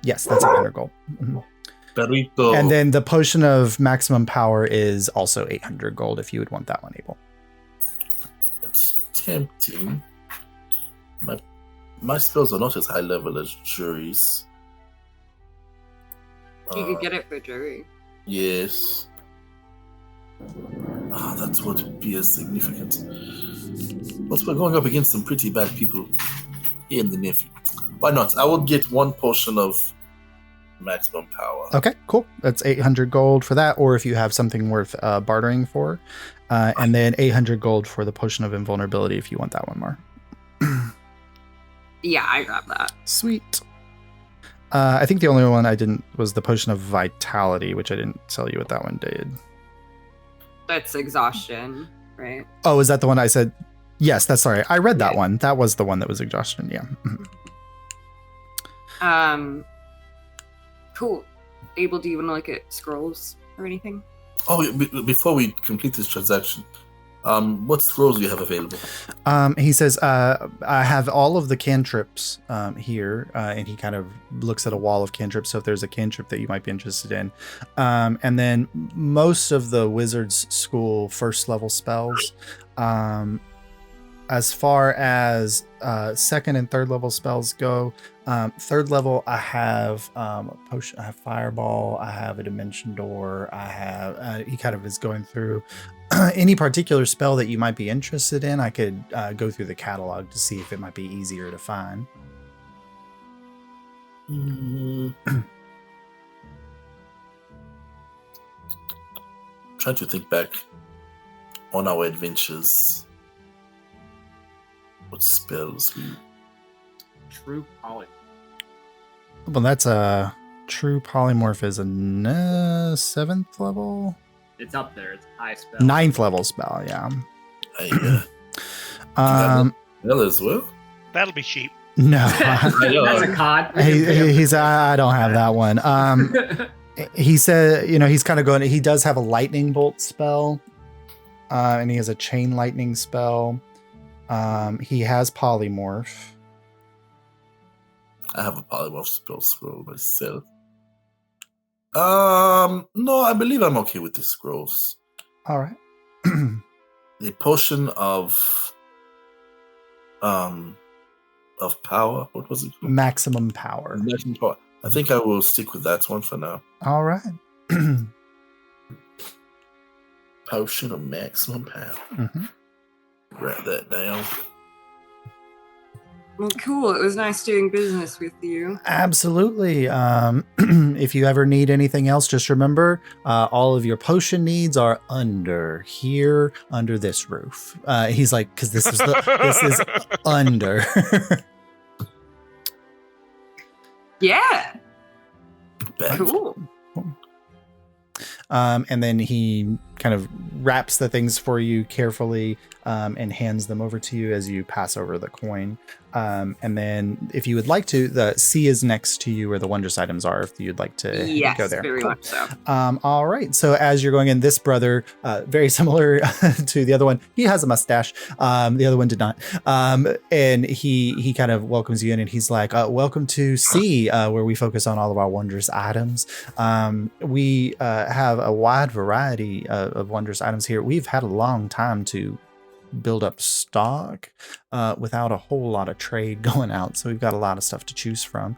Yes, that's 800 gold. Mhm. Perrito. And then the potion of maximum power is also 800 gold if you would want that one, Abel. It's tempting. My spells are not as high level as Jury's. You could get it for Jury. Yes. That's what would be as significant. But we're going up against some pretty bad people here in the near future. Why not? I would get one portion of maximum power. Okay, cool. That's 800 gold for that, or if you have something worth bartering for. And then 800 gold for the potion of invulnerability if you want that one, Mar. Yeah, I grabbed that. Sweet. I think the only one I didn't was the potion of vitality, which I didn't tell you what that one did. That's exhaustion, right? Oh, is that the one I said? Yes, that's sorry. I read that one. That was the one that was exhaustion. Yeah. Cool. Abel, do you want to look at scrolls or anything? Oh, before we complete this transaction, what scrolls do you have available? He says, I have all of the cantrips here, and he kind of looks at a wall of cantrips. So if there's a cantrip that you might be interested in, and then most of the wizard's school first level spells. As far as second and third level spells go, third level I have a potion, I have fireball, I have a dimension door, I have. He kind of is going through any particular spell that you might be interested in. I could go through the catalog to see if it might be easier to find. Trying to think back on our adventures. What spells we... True poly. Well, that's a true polymorph is a 7th level? It's up there. It's a high spell. 9th level spell, yeah. Well, as well. That'll be cheap. No. That's a cod. He's I don't have that one. He said, he's kind of going, he does have a lightning bolt spell, and he has a chain lightning spell. He has polymorph. I have a polymorph spell scroll myself. No, I believe I'm okay with the scrolls. All right. The potion of power. What was it called? Maximum power. Maximum power. I think I will stick with that one for now. All right. Potion of maximum power. Mm-hmm. Write that down. Well, cool. It was nice doing business with you. Absolutely. If you ever need anything else, just remember all of your potion needs are under this roof. He's like, because this is under. Yeah. Back. Cool. And then he kind of wraps the things for you carefully and hands them over to you as you pass over the coin. And then if you would like to, the C is next to you where the wondrous items are, if you'd like to go there. Very much so. All right. So as you're going in, this brother, very similar to the other one, he has a mustache. The other one did not. And he kind of welcomes you in and he's like, welcome to C, where we focus on all of our wondrous items. We have a wide variety of wondrous items here. We've had a long time to build up stock without a whole lot of trade going out, so we've got a lot of stuff to choose from.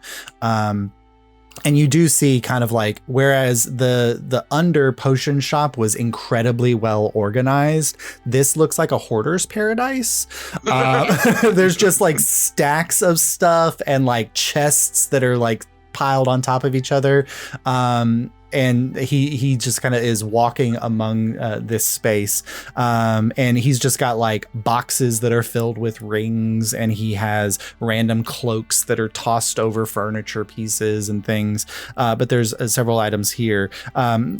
And you do see kind of like, whereas the under potion shop was incredibly well organized, this looks like a hoarder's paradise. There's just like stacks of stuff and like chests that are like piled on top of each other. And he just kind of is walking among this space. And he's just got like boxes that are filled with rings, and he has random cloaks that are tossed over furniture pieces and things. But there's several items here.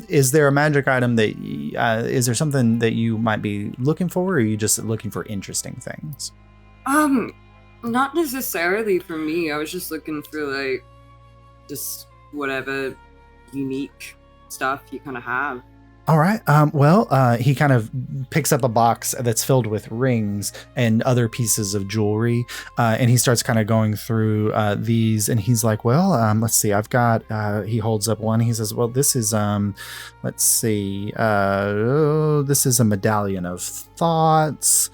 Is there a magic item that, is there something that you might be looking for, or are you just looking for interesting things? Not necessarily for me. I was just looking for like, just whatever unique stuff you kind of have. All right. He kind of picks up a box that's filled with rings and other pieces of jewelry, and he starts kind of going through these, and he's like, well, let's see, I've got, he holds up one. He says, well, this is, let's see, this is a medallion of thoughts.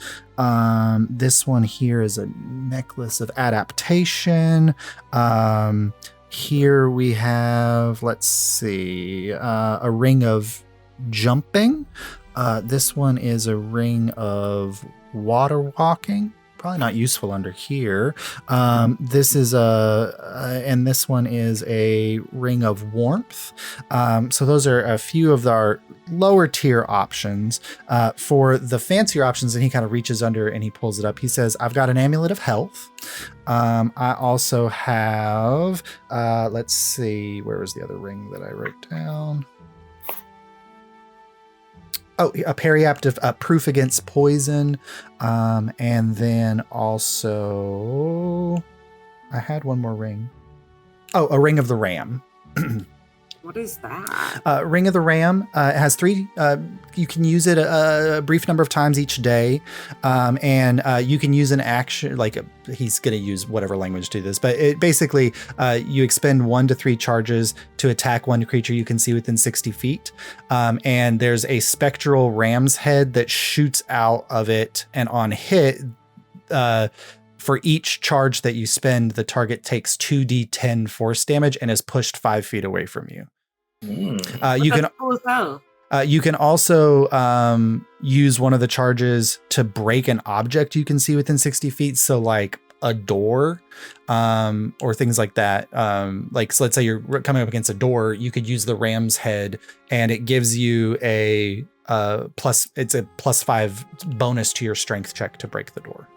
This one here is a necklace of adaptation. Here we have, let's see, a ring of jumping. This one is a ring of water walking. Probably not useful under here. This is and this one is a ring of warmth. So those are a few of our lower tier options. For the fancier options, and he kind of reaches under and he pulls it up. He says, I've got an amulet of health. I also have, let's see, where was the other ring that I wrote down? Oh, a periaptive proof against poison. And then also, I had one more ring. Oh, a ring of the ram. What is that? Ring of the Ram. It has 3. You can use it a brief number of times each day, and you can use an action. Like he's going to use whatever language to do this, but it basically you expend 1 to 3 charges to attack one creature you can see within 60 feet, and there's a spectral ram's head that shoots out of it, and on hit. For each charge that you spend, the target takes 2d10 force damage and is pushed 5 feet away from you. You can cool as hell. You can also use one of the charges to break an object you can see within 60 feet. So like a door, or things like that. Like, so let's say you're coming up against a door, you could use the ram's head, and it gives you a +5 bonus to your strength check to break the door.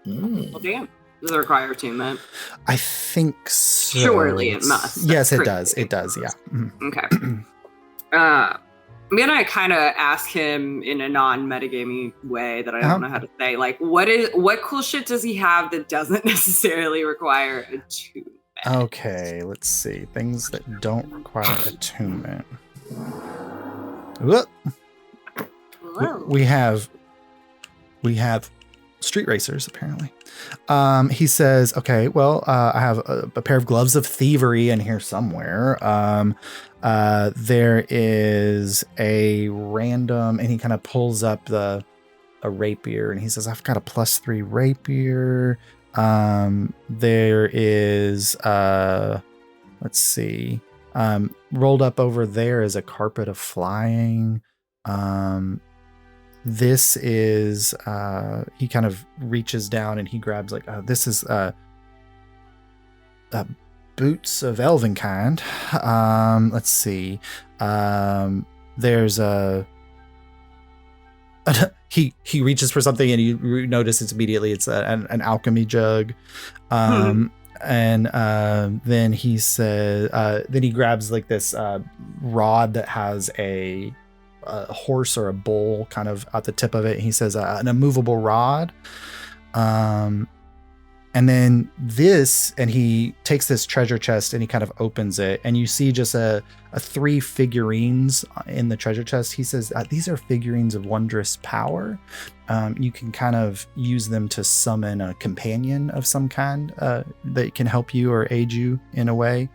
Well, damn. Does it require attunement? I think so. Surely it must. Yes, it does. It does, yeah. Okay. I'm gonna kind of ask him in a non-metagamey way that I don't know how to say. Like, what cool shit does he have that doesn't necessarily require attunement? Okay, let's see. Things that don't require attunement. Whoop. We have street racers, apparently. He says, okay, well, I have a pair of gloves of thievery in here somewhere. There is a random, and he kind of pulls up a rapier, and he says, I've got a +3 rapier. There is, let's see, rolled up over there is a carpet of flying. This is, he kind of reaches down and he grabs like, this is boots of elven kind. Let's see. There's a, he reaches for something and you notice it's immediately, it's an alchemy jug. And then he says, then he grabs like this rod that has a horse or a bull kind of at the tip of it. He says an immovable rod. And then this, and he takes this treasure chest and he kind of opens it, and you see just a 3 figurines in the treasure chest. He says these are figurines of wondrous power. You can kind of use them to summon a companion of some kind that can help you or aid you in a way.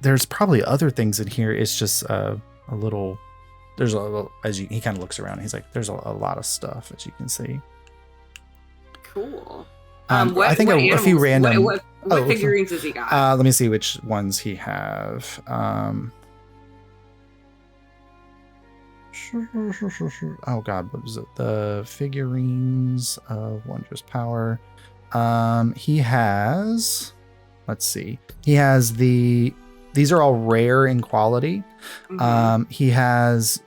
there's probably other things in here. It's just a little. There's a little, he kind of looks around. He's like, there's a lot of stuff, as you can see. Cool. I think a few random. What figurines does he got? Let me see which ones he have. Oh God, what was it? The figurines of Wondrous Power. He has. Let's see. He has these are all rare in quality. Mhm. He has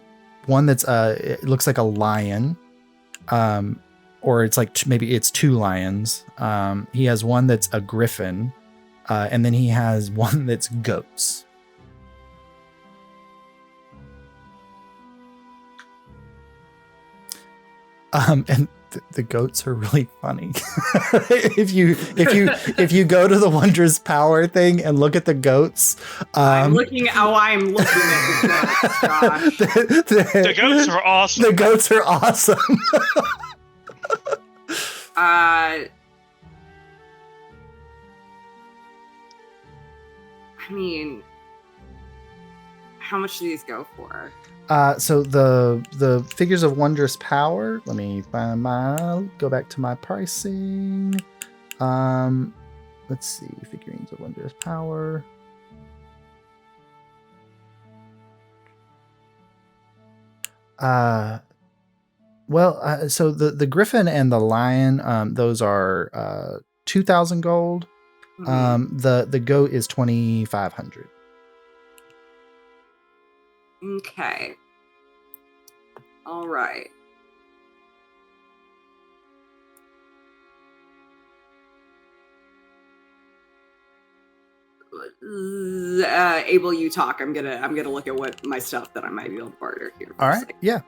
one that's it looks like a lion. Or it's like maybe it's two lions. He has one that's a griffin, and then he has one that's goats. And the goats are really funny. if you go to the Wondrous Power thing and look at the goats, I'm looking at the goats, Josh. The goats are awesome. The goats are awesome. I mean, how much do these go for? So the figures of Wondrous Power. Let me go back to my pricing. Let's see, figurines of Wondrous Power. So the griffin and the lion, those are 2,000 gold. The goat is 2,500. Okay. All right. Abel, you talk. I'm gonna look at what my stuff that I might be able to barter here. All right. Yeah.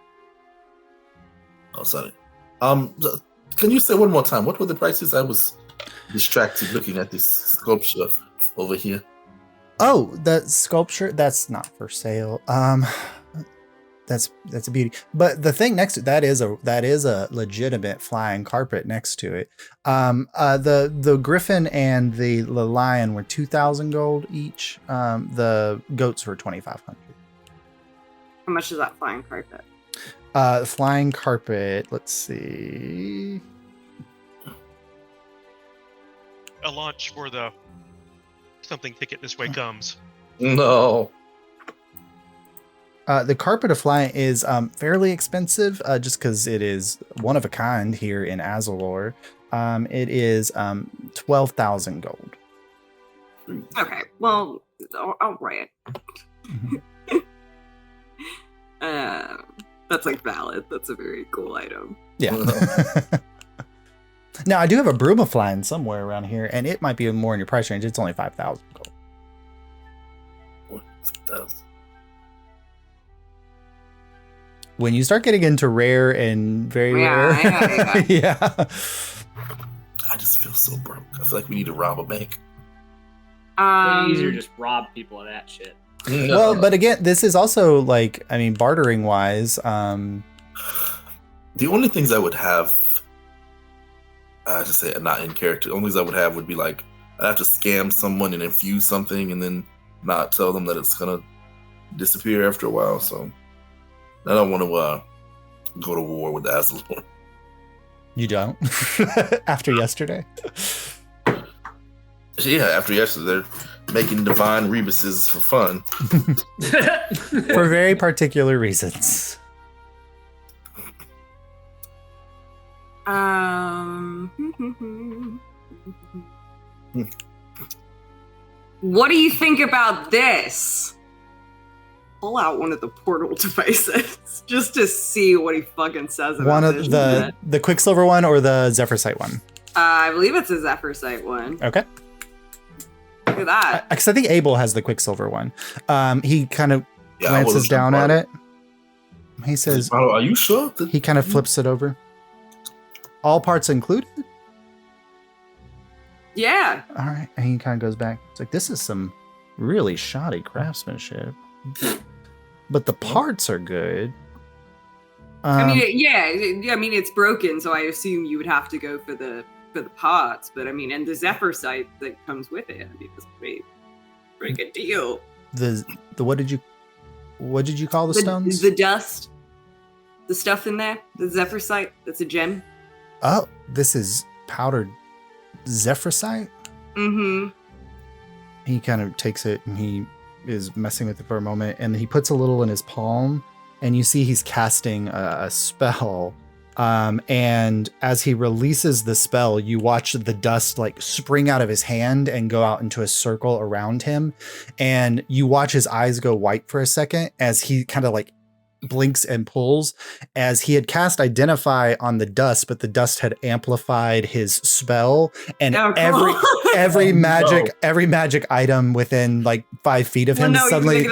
Oh, sorry. Can you say one more time? What were the prices? I was distracted looking at this sculpture over here. Oh, the sculpture, that's not for sale. That's a beauty. But the thing next to that is a legitimate flying carpet next to it. The griffin and the lion were 2,000 gold each. The goats were 2,500. How much is that flying carpet? Flying carpet, let's see. A launch for the something ticket this way comes. No. The carpet of flying is fairly expensive, just because it is one of a kind here in Azulore. It is 12,000 gold. Okay, well, I'll write it. That's like valid. That's a very cool item. Yeah. Now I do have a Brumaflying somewhere around here, and it might be more in your price range. It's only 5,000 gold. 5,000. When you start getting into rare and very rare, Yeah. I just feel so broke. I feel like we need to rob a bank. Easier to just rob people of that shit. No. Well, but again, this is also like, I mean, bartering wise. The only things I would have, I just say not in character. The only things I would have would be like I'd have to scam someone and infuse something, and then not tell them that it's gonna disappear after a while. So I don't want to go to war with Azulore. You don't? After yesterday? Yeah, after yesterday, they're making divine rebuses for fun. For very particular reasons. What do you think about this? Pull out one of the portal devices just to see what he fucking says about One of this the Quicksilver one or the Zephyr Sight one? I believe it's a Zephyr Sight one. Okay. Look at that. Because I think Abel has the Quicksilver one. He kind of Yeah, glances down at it. He says, "Are you sure?" he kind of flips it over. All parts included? Yeah. All right. And he kind of goes back. It's like, this is some really shoddy craftsmanship. But the parts are good. I mean, I mean, it's broken, so I assume you would have to go for the parts. But I mean, and the Zephyr Sight that comes with it, I mean, it's pretty good deal. the what did you call the stones? The dust, the stuff in there, the Zephyrsite. That's a gem. Oh, this is powdered Zephyrsite. Mm-hmm. He kind of takes it and he is messing with it for a moment, and he puts a little in his palm, and you see he's casting a spell. And as he releases the spell, you watch the dust like spring out of his hand and go out into a circle around him. And you watch his eyes go white for a second as he kind of like blinks and pulls, as he had cast Identify on the dust, but the dust had amplified his spell, and every magic item within like 5 feet of him suddenly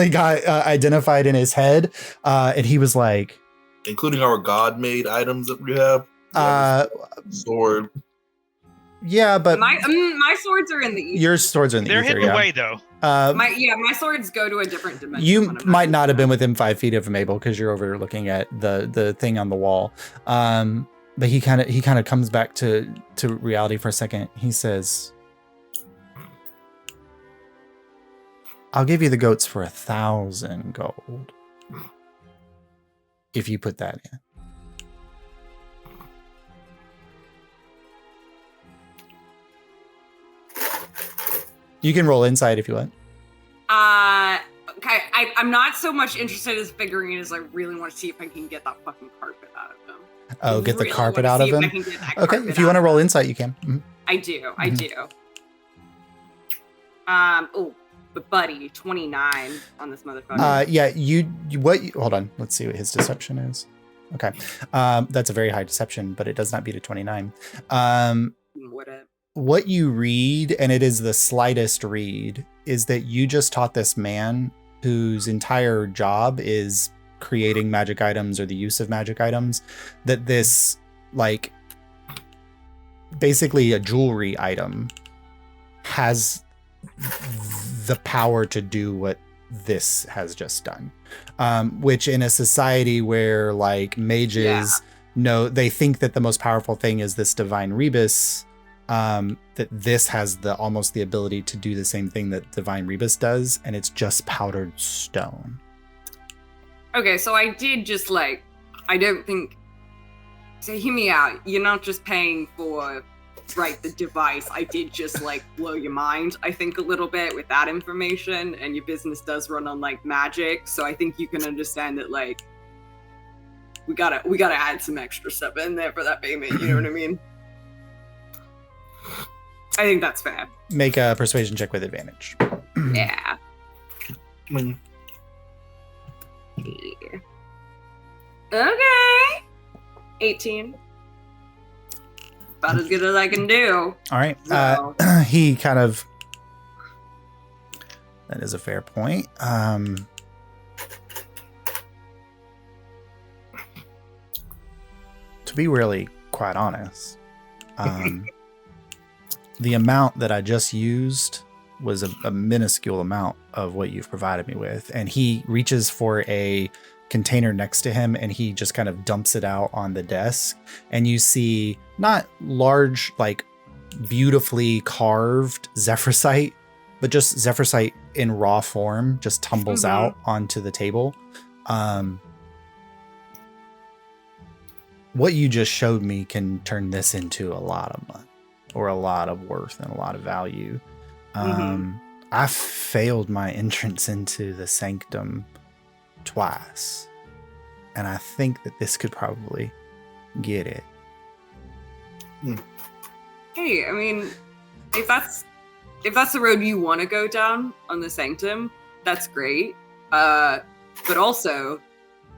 got identified in his head, and he was like, including our god-made items that we have. Sword. Yeah, but my swords are in the ether. Your swords are in the They're ether, hidden away though. My swords go to a different dimension. You might not have been within 5 feet of him, Abel, because you're overlooking at the thing on the wall. But he kind of comes back to reality for a second. He says, "I'll give you the goats for 1,000 gold if you put that in." You can roll insight if you want. Okay. I'm not so much interested as figuring it as I really want to see if I can get that fucking carpet out of them. Oh, get the carpet out of them? Okay, if you want to roll insight, you can. Mm-hmm. I do. But buddy, 29 on this motherfucker. Yeah, hold on. Let's see what his deception is. Okay. That's a very high deception, but it does not beat a 29. What you read, and it is the slightest read, is that you just taught this man whose entire job is creating magic items or the use of magic items, that this, like, basically a jewelry item has the power to do what this has just done. Which in a society where, like, mages they think that the most powerful thing is this divine rebus, that this has almost the ability to do the same thing that divine rebus does, and it's just powdered stone. Okay, so I did just I don't think, so hear me out, you're not just paying for the device. I did just blow your mind, I think, a little bit with that information, and your business does run on magic, so I think you can understand that we gotta add some extra stuff in there for that payment, you know what I mean? I think that's fair. Make a persuasion check with advantage. Yeah. Okay. 18. About as good as I can do. All right. So. He kind of... That is a fair point. To be really quite honest, the amount that I just used was a minuscule amount of what you've provided me with. And he reaches for a container next to him and he just kind of dumps it out on the desk. And you see not large, beautifully carved Zephyrsite, but just Zephyrsite in raw form just tumbles out onto the table. What you just showed me can turn this into a lot of money, or a lot of worth and a lot of value. I failed my entrance into the sanctum twice, and I think that this could probably get it. Hey, I mean, if that's the road you want to go down on the sanctum, that's great. But also,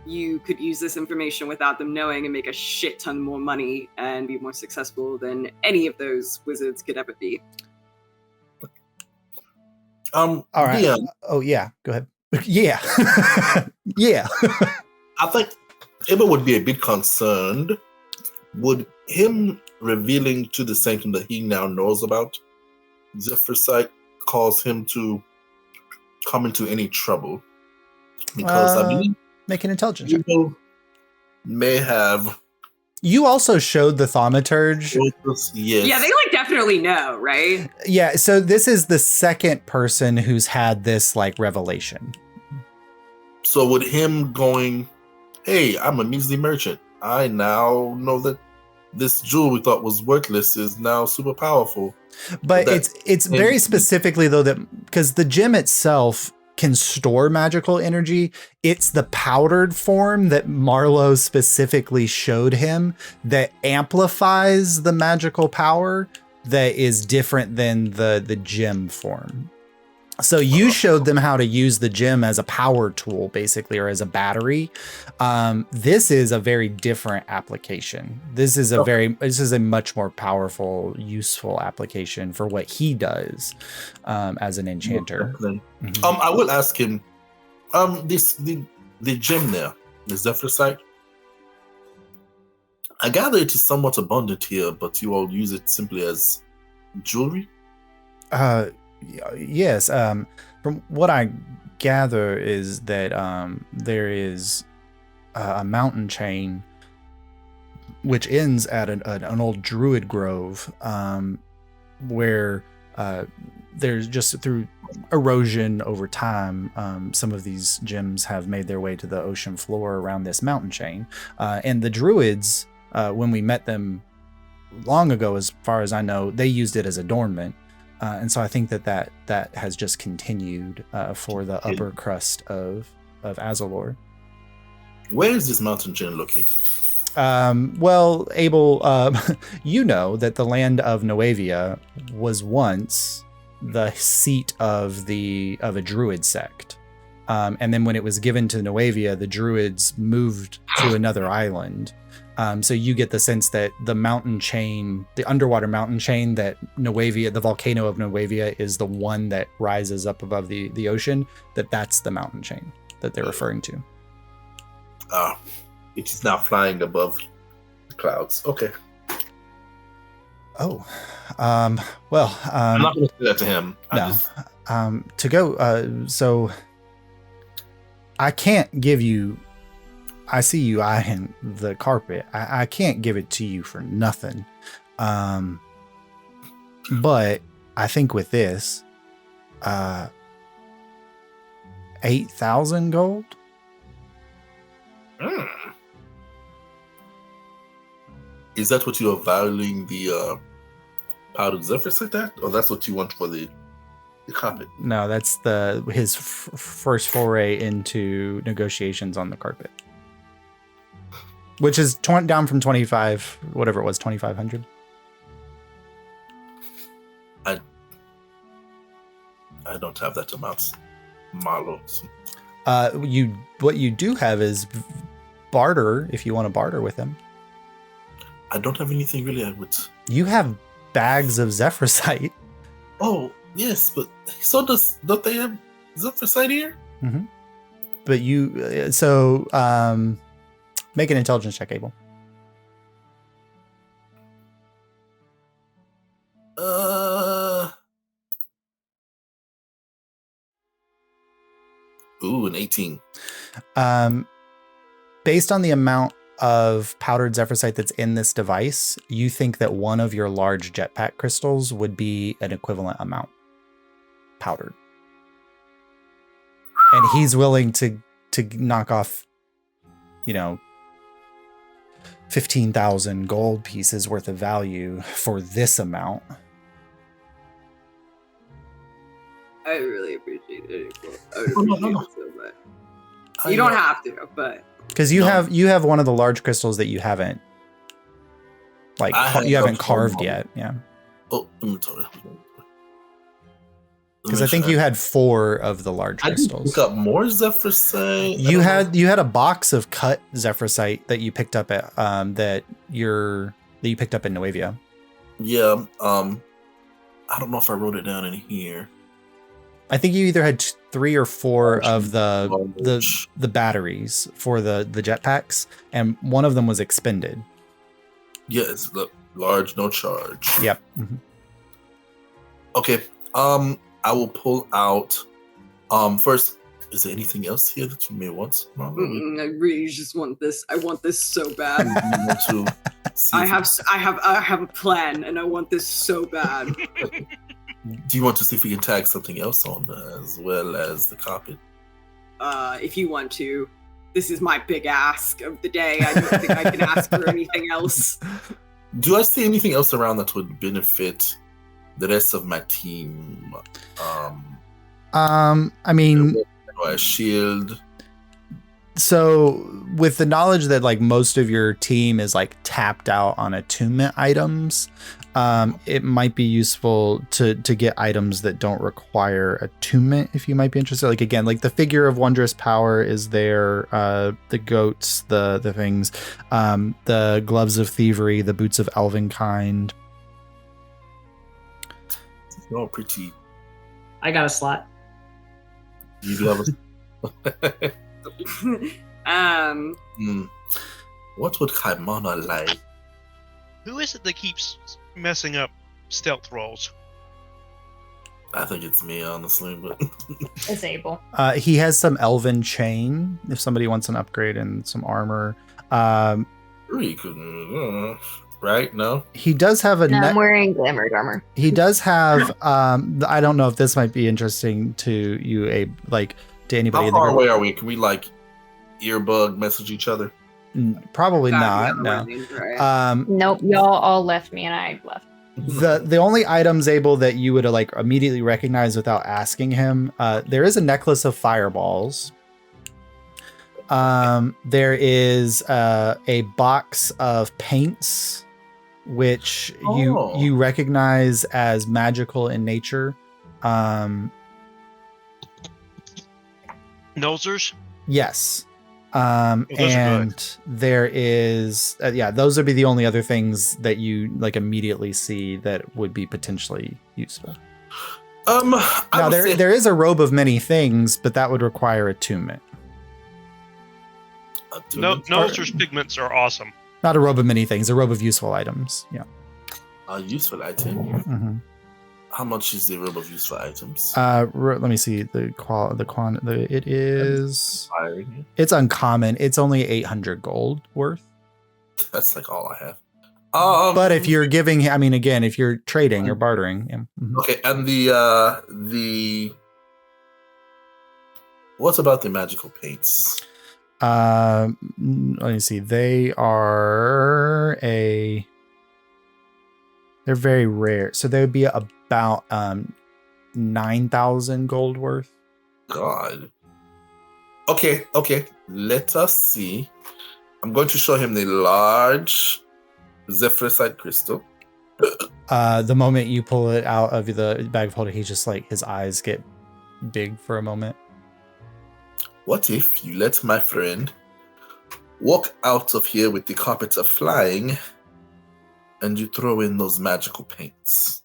you could use this information without them knowing and make a shit ton more money and be more successful than any of those wizards could ever be. All right. Yeah. Oh yeah. Go ahead. Yeah. Yeah. I think Abel would be a bit concerned. Would him revealing to the sanctum that he now knows about Zephyrsite cause him to come into any trouble? Because I believe make an intelligence check. Abel may have. You also showed the thaumaturge. Yes. Yeah, they definitely know, right? Yeah, so this is the second person who's had this like revelation. So with him going, hey, I'm a measly merchant. I now know that this jewel we thought was worthless is now super powerful. But it's very specifically though that because the gem itself can store magical energy, it's the powdered form that Marlowe specifically showed him that amplifies the magical power that is different than the gem form. So you showed them how to use the gem as a power tool, basically, or as a battery. This is a very different application. This is a much more powerful, useful application for what he does as an enchanter. Mm-hmm. I will ask him, the gem there, the Zephyrsite. I gather it is somewhat abundant here, but you all use it simply as jewelry. Yes. From what I gather is that there is a mountain chain which ends at an old druid grove where there's just through erosion over time, some of these gems have made their way to the ocean floor around this mountain chain. And the druids, when we met them long ago, as far as I know, they used it as adornment. And so I think that has just continued for the upper crust of Azulore. Where is this mountain chain located? Well, Abel, you know that the land of Nuevia was once the seat of a druid sect. And then when it was given to Nuevia, the druids moved to another island. So you get the sense that the mountain chain, the underwater mountain chain that Nuevia, the volcano of Nuevia, is the one that rises up above the ocean, that's the mountain chain that they're referring to. It is now flying above the clouds. Okay. Oh, well, I'm not going to say that to him. To go, so I can't give you, I see you eyeing the carpet. I can't give it to you for nothing. But I think with this, 8,000 gold. Is that what you are valuing the powdered zephyrs like that, or that's what you want for the carpet? No, that's his first foray into negotiations on the carpet, which is down from 25, whatever it was, 2,500. I don't have that amount, Marlowe. What you do have is barter, if you want to barter with him. I don't have anything really. You have bags of Zephyrsite. Oh yes, but don't they have Zephyrsite here? Mm-hmm. But make an intelligence check, Abel. An 18. Based on the amount of powdered Zephyrsite that's in this device, you think that one of your large jetpack crystals would be an equivalent amount powdered. And he's willing to knock off, 15,000 gold pieces worth of value for this amount. I really appreciate it. I would appreciate it so much. You don't have to, but because you have one of the large crystals that you haven't carved yet. Yeah. Oh, inventory. Because I think you had 4 of the large crystals. Pick up more Zephyrsite. You had a box of cut Zephyrsite that you picked up at that you picked up in Nuevia. Yeah. I don't know if I wrote it down in here. I think you either had 3 or 4 of the batteries for the jetpacks, and one of them was expended. Yes, the large, no charge. Yep. Mm-hmm. Okay. I will pull out. First, is there anything else here that you may want? I really just want this. I want this so bad. See I if have a plan, and I want this so bad. do you want to see if we can tag something else on as well as the carpet? If you want to. This is my big ask of the day. I don't think I can ask for anything else. Do I see anything else around that would benefit the rest of my team? I mean, A shield. so with the knowledge that like most of your team is like tapped out on attunement items, it might be useful to get items that don't require attunement if you might be interested. Like again, like the figure of wondrous power is there, the goats, the things, the gloves of thievery, the boots of elvenkind. Oh, pretty. I got a slot. You do have a. What would Kaimana like? Who is it that keeps messing up stealth rolls? I think it's me, honestly, but It's Abel. He has some elven chain if somebody wants an upgrade and some armor. we couldn't. Right? No. He does have a No, net. I'm wearing glamoured armor. He does have. I don't know if this might be interesting to you, Abe. Like to anybody. How in the far group. away are we? Can we like earbug message each other? Probably That'd not. be No. otherwise, right? Nope, y'all all left me and I left. The only items able that you would like immediately recognize without asking him, there is a necklace of fireballs. There is a box of paints, which Oh. you recognize as magical in nature. Nosers? Yes. those are And there is, those would be the only other things that you like immediately see that would be potentially useful. I Now would say- there is a robe of many things, but that would require attunement. No, Nosers pigments are awesome. Not a robe of many things, a robe of useful items. Yeah. A useful item. Mm-hmm. How much is the robe of useful items? Let me see it is. Firing. It's uncommon. It's only 800 gold worth. That's like all I have. But if you're giving, I mean, again, if you're trading or bartering, yeah. Mhm. Okay, and the what about the magical paints? Let me see. They're very rare, so they would be about 9,000 gold worth. God. Okay. Let us see. I'm going to show him the large Zephrysite crystal. The moment you pull it out of the bag of holding, he's just like, his eyes get big for a moment. What if you let my friend walk out of here with the carpets of flying and you throw in those magical paints?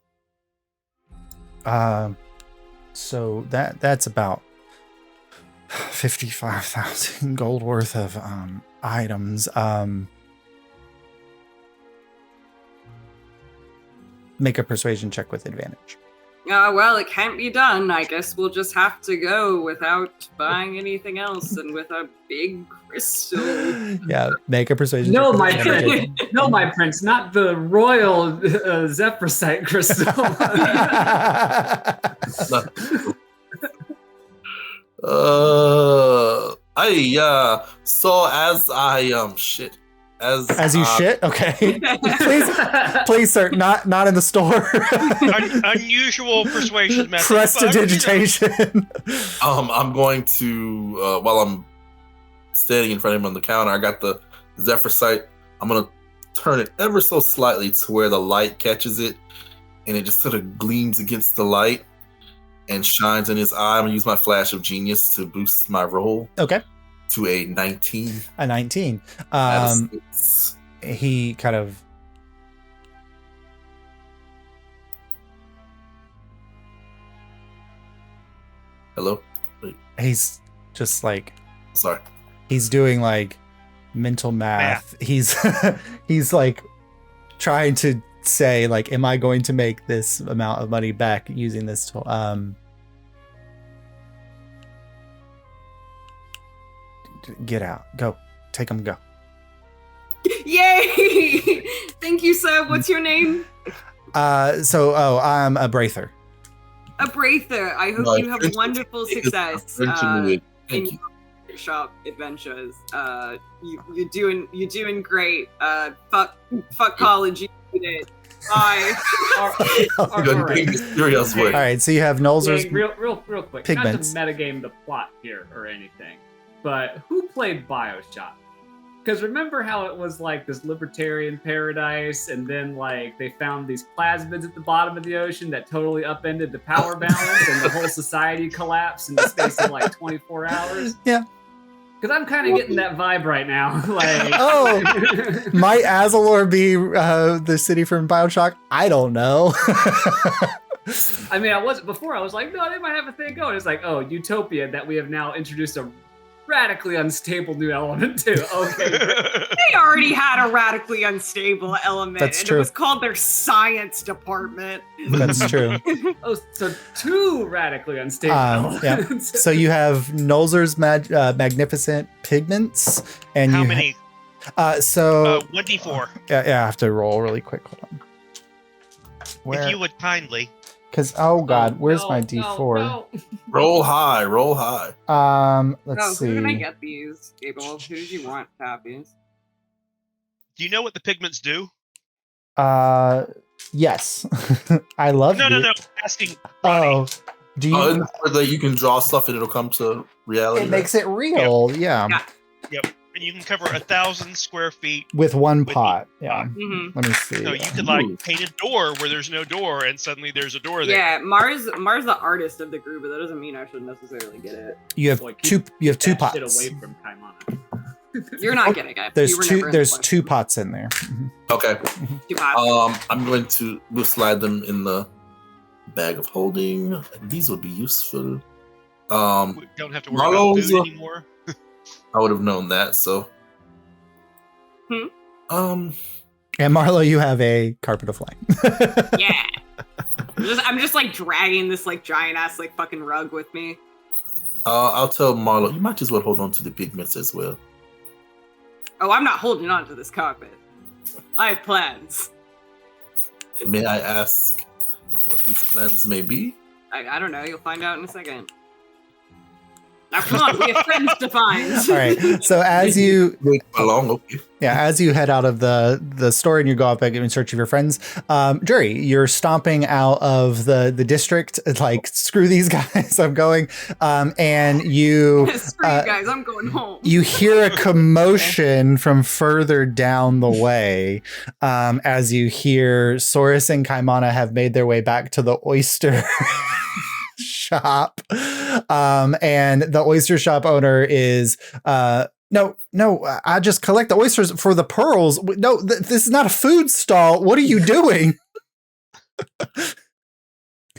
So that's about 55,000 gold worth of items. Make a persuasion check with advantage. Well, it can't be done. I guess we'll just have to go without buying anything else and with a big crystal. Yeah, make a persuasion No, check. with my advantage. prince. No, my prince, not the royal Zephrysite crystal. So as I As you shit, okay. Please, sir, not in the store. Unusual persuasion method. Prestidigitation. I'm going to while I'm standing in front of him on the counter, I got the Zephrysite. I'm gonna turn it ever so slightly to where the light catches it, and it just sort of gleams against the light and shines in his eye. I'm gonna use my flash of genius to boost my roll Okay. to a 19. A 19. He kind of Hello? Wait, he's just like sorry. he's doing like mental math. He's he's like trying to say like, am I going to make this amount of money back using this tool? Get out. Go. Take him. Go. Yay! Thank you, sir. What's your name? I'm a Braither. A Braither. I hope you have wonderful success Thank in you. your shop adventures. You're doing great. Fuck college. You did it. Bye. All right. Mysterious way. All right, so you have Nolzur's Real quick. pigments. Not to metagame the plot here or anything, but who played Bioshock? Because remember how it was like this libertarian paradise, and then like they found these plasmids at the bottom of the ocean that totally upended the power balance, and the whole society collapsed in the space of like 24 hours. Yeah. Because I'm kind of getting that vibe right now. Like, Oh, might Azulore be the city from Bioshock? I don't know. I mean, I was like, no, they might have a thing going. It's like, oh, Utopia, that we have now introduced a radically unstable new element to. Okay. They already had a radically unstable element. That's and true. It was called their science department. That's true. Oh, so two radically unstable Yeah. elements. So you have Nolzur's magnificent pigments, and How you many? 1d4. 1d4. Yeah, I have to roll really quick. Hold on. If you would kindly. Because where's my d4? No. Roll high, roll high. Let's see. Who can I get these, Abel? Who do you want to have these? Do you know what the pigments do? Yes. I love No. Asking. Ronnie. Oh, do you? That you can draw stuff and it'll come to reality. It makes it real. Yeah. Yep. And you can cover 1,000 square feet. With one With pot. Yeah. Mm-hmm. Let me see. So you could like paint a door where there's no door, and suddenly there's a door there. Yeah, Mars the artist of the group, but that doesn't mean I should necessarily get it. You have Boy, two. You have two That shit pots. away from Kaimana. You're not getting it. There's You were two. never in There's the two question. pots in there. Mhm. Okay. 2 pots. I'm going to slide them in the bag of holding. These would be useful. We don't have to worry about Marlowe's, food anymore. I would have known that. So. Hmm? And Marlo, you have a carpet of flame. Yeah. I'm just like dragging this like giant ass like fucking rug with me. I'll tell Marlo, you might as well hold on to the pigments as well. Oh, I'm not holding on to this carpet. I have plans. May I ask what these plans may be? I don't know. You'll find out in a second. Now, come on, we have friends to find. All right. So as you Wait along, okay. as you head out of the store and you go up in search of your friends, Jury, you're stomping out of the district. It's like, screw these guys, I'm going. And you Screw you guys, I'm going home. you hear a commotion from further down the way, as you hear Soris and Kaimana have made their way back to the oyster shop. And the oyster shop owner is no, I just collect the oysters for the pearls. No, this is not a food stall. What are you doing?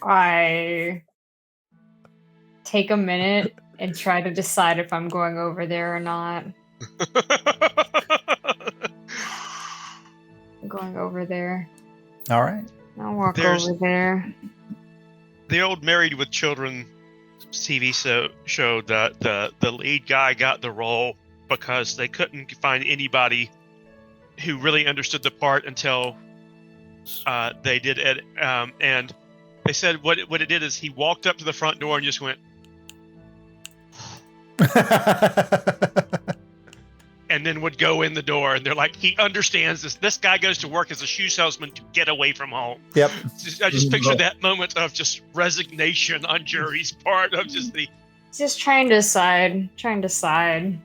I take a minute and try to decide if I'm going over there or not. I'm going over there. All right. I'll walk There's- over there. The old Married with Children TV show that the lead guy got the role because they couldn't find anybody who really understood the part until they did it. And they said what it did is he walked up to the front door and just went, and then would go in the door. And they're like, he understands this. This guy goes to work as a shoe salesman to get away from home. Yep. I just picture that moment of just resignation on Jury's part of just the. Just trying to decide.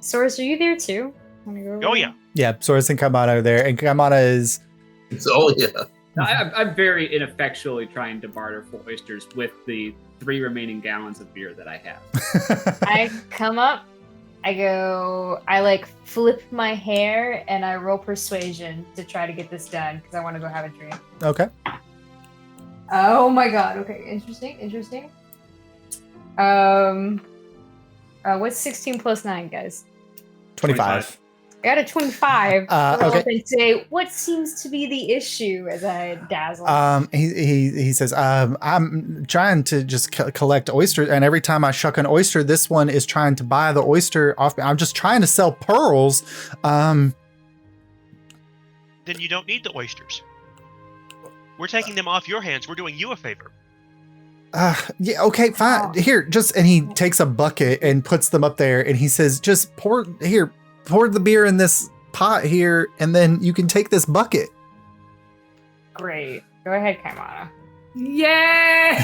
Source, are you there too? Wanna go over Oh there? yeah. Yeah. Soris and Kaimana are there, and Kaimana is. Oh yeah. I'm very ineffectually trying to barter for oysters with the 3 remaining gallons of beer that I have. I come up, I like flip my hair and I roll persuasion to try to get this done because I want to go have a drink. Okay. Oh my god, okay, interesting. What's 16 plus 9, guys? 25. I got a 25. I'll okay. up and say, what seems to be the issue as I dazzle? He says, I'm trying to just collect oysters, and every time I shuck an oyster, this one is trying to buy the oyster off me. I'm just trying to sell pearls. then you don't need the oysters. We're taking them off your hands. We're doing you a favor. Yeah, okay, fine. Here, and he takes a bucket and puts them up there, and he says, just pour the beer in this pot here, and then you can take this bucket. Great. Go ahead, Kaimana. Yay!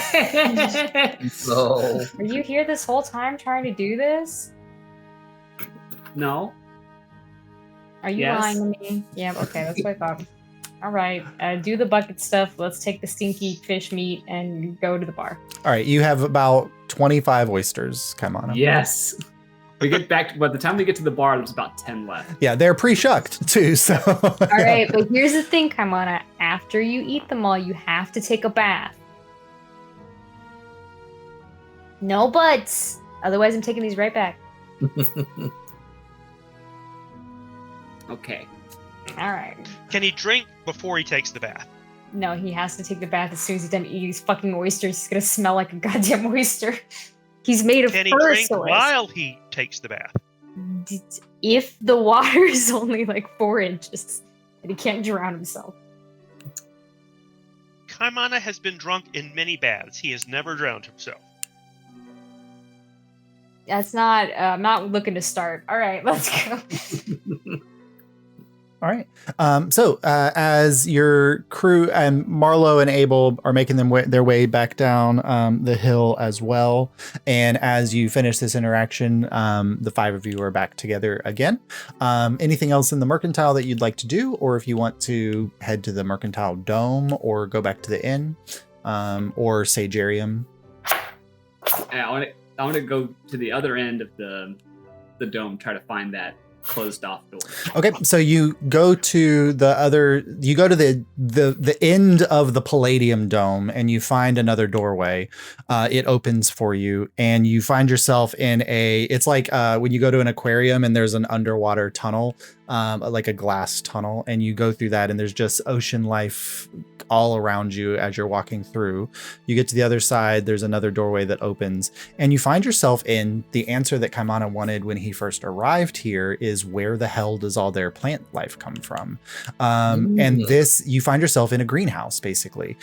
So Were you here this whole time trying to do this? No. Are you Yes. lying to me? Yeah, okay, that's what I thought. All right, do the bucket stuff. Let's take the stinky fish meat and go to the bar. All right, you have about 25 oysters, Kaimana. Yes. We get back. By the time we get to the bar, there's about 10 left. Yeah, they're pre-shucked too, so. All right, but here's the thing, Kaimana. After you eat them all, you have to take a bath. No buts. Otherwise, I'm taking these right back. Okay. All right. Can he drink before he takes the bath? No, he has to take the bath as soon as he's done eating these fucking oysters. He's gonna smell like a goddamn oyster. He's made of Can he fur drink source. while he takes the bath? If the water is only like 4 inches, and he can't drown himself. Kaimana has been drunk in many baths. He has never drowned himself. That's not. I'm not looking to start. All right, let's go. All right. So as your crew and Marlo and Abel are making their way back down the hill as well, and as you finish this interaction, the 5 of you are back together again. Anything else in the mercantile that you'd like to do, or if you want to head to the mercantile dome or go back to the inn or Sagarium? I want to go to the other end of the dome, try to find that closed off door. Okay, so you go to the end of the Palladium Dome, and you find another doorway. It opens for you, and you find yourself in it's like when you go to an aquarium and there's an underwater tunnel, like a glass tunnel, and you go through that, and there's just ocean life all around you as you're walking through. You get to the other side, there's another doorway that opens, and you find yourself in the answer that Kaimana wanted when he first arrived here is, where the hell does all their plant life come from? And you find yourself in a greenhouse, basically.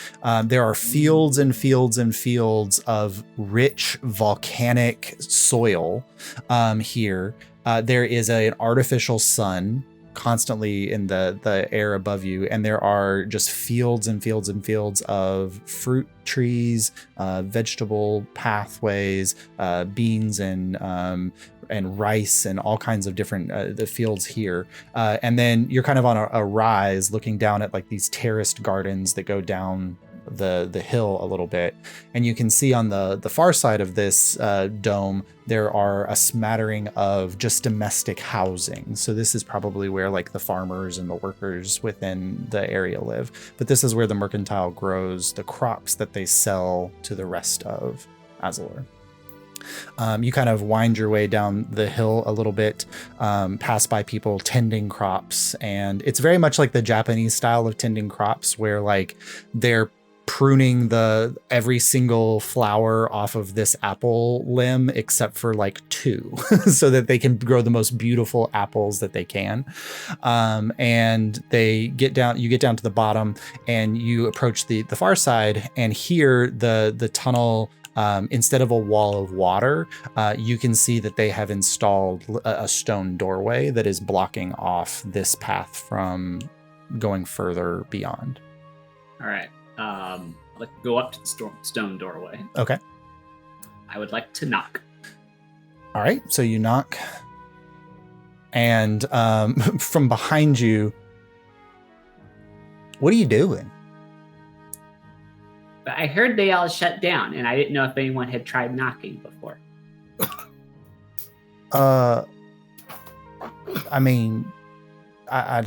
There are fields and fields and fields of rich volcanic soil here. There is an artificial sun constantly in the air above you, and there are just fields and fields and fields of fruit trees, vegetable pathways, beans and rice and all kinds of different the fields here. And then you're kind of on a rise looking down at like these terraced gardens that go down the hill a little bit, and you can see on the far side of this dome there are a smattering of just domestic housing. So this is probably where like the farmers and the workers within the area live, but this is where the mercantile grows the crops that they sell to the rest of Azulore. You kind of wind your way down the hill a little bit, pass by people tending crops, and it's very much like the Japanese style of tending crops, where like they're pruning every single flower off of this apple limb except for like 2 so that they can grow the most beautiful apples that they can. And you get down to the bottom, and you approach the far side, and here the tunnel, instead of a wall of water, you can see that they have installed a stone doorway that is blocking off this path from going further beyond. All right. I'd like to go up to the stone doorway. Okay. I would like to knock. All right. So you knock, and from behind you, what are you doing? I heard they all shut down, and I didn't know if anyone had tried knocking before. I mean, I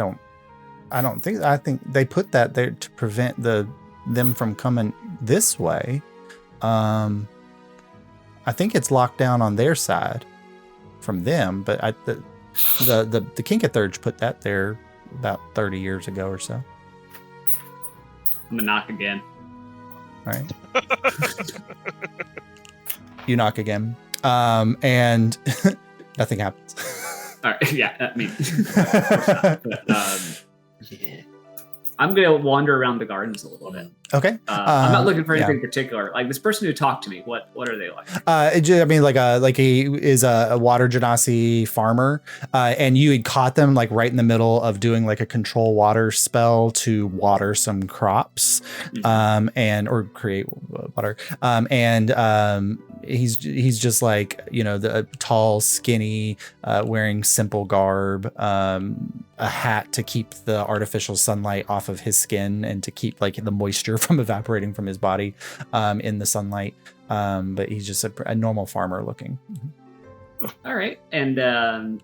think they put that there to prevent them from coming this way. I think it's locked down on their side from them, but the Kinkethurge put that there about 30 years ago or so. I'm gonna knock again. All right. You knock again, and nothing happens. All right. Yeah. I mean. I'm gonna wander around the gardens a little bit. Okay. I'm not looking for yeah. anything particular. Like this person who talked to me, what are they like? I mean, like he is a water genasi farmer, and you had caught them like right in the middle of doing like a control water spell to water some crops, and or create water, and he's just like, you know, the tall, skinny, wearing simple garb, a hat to keep the artificial sunlight off of his skin and to keep like the moisture from evaporating from his body in the sunlight. But he's just a normal farmer looking. All right, and I'm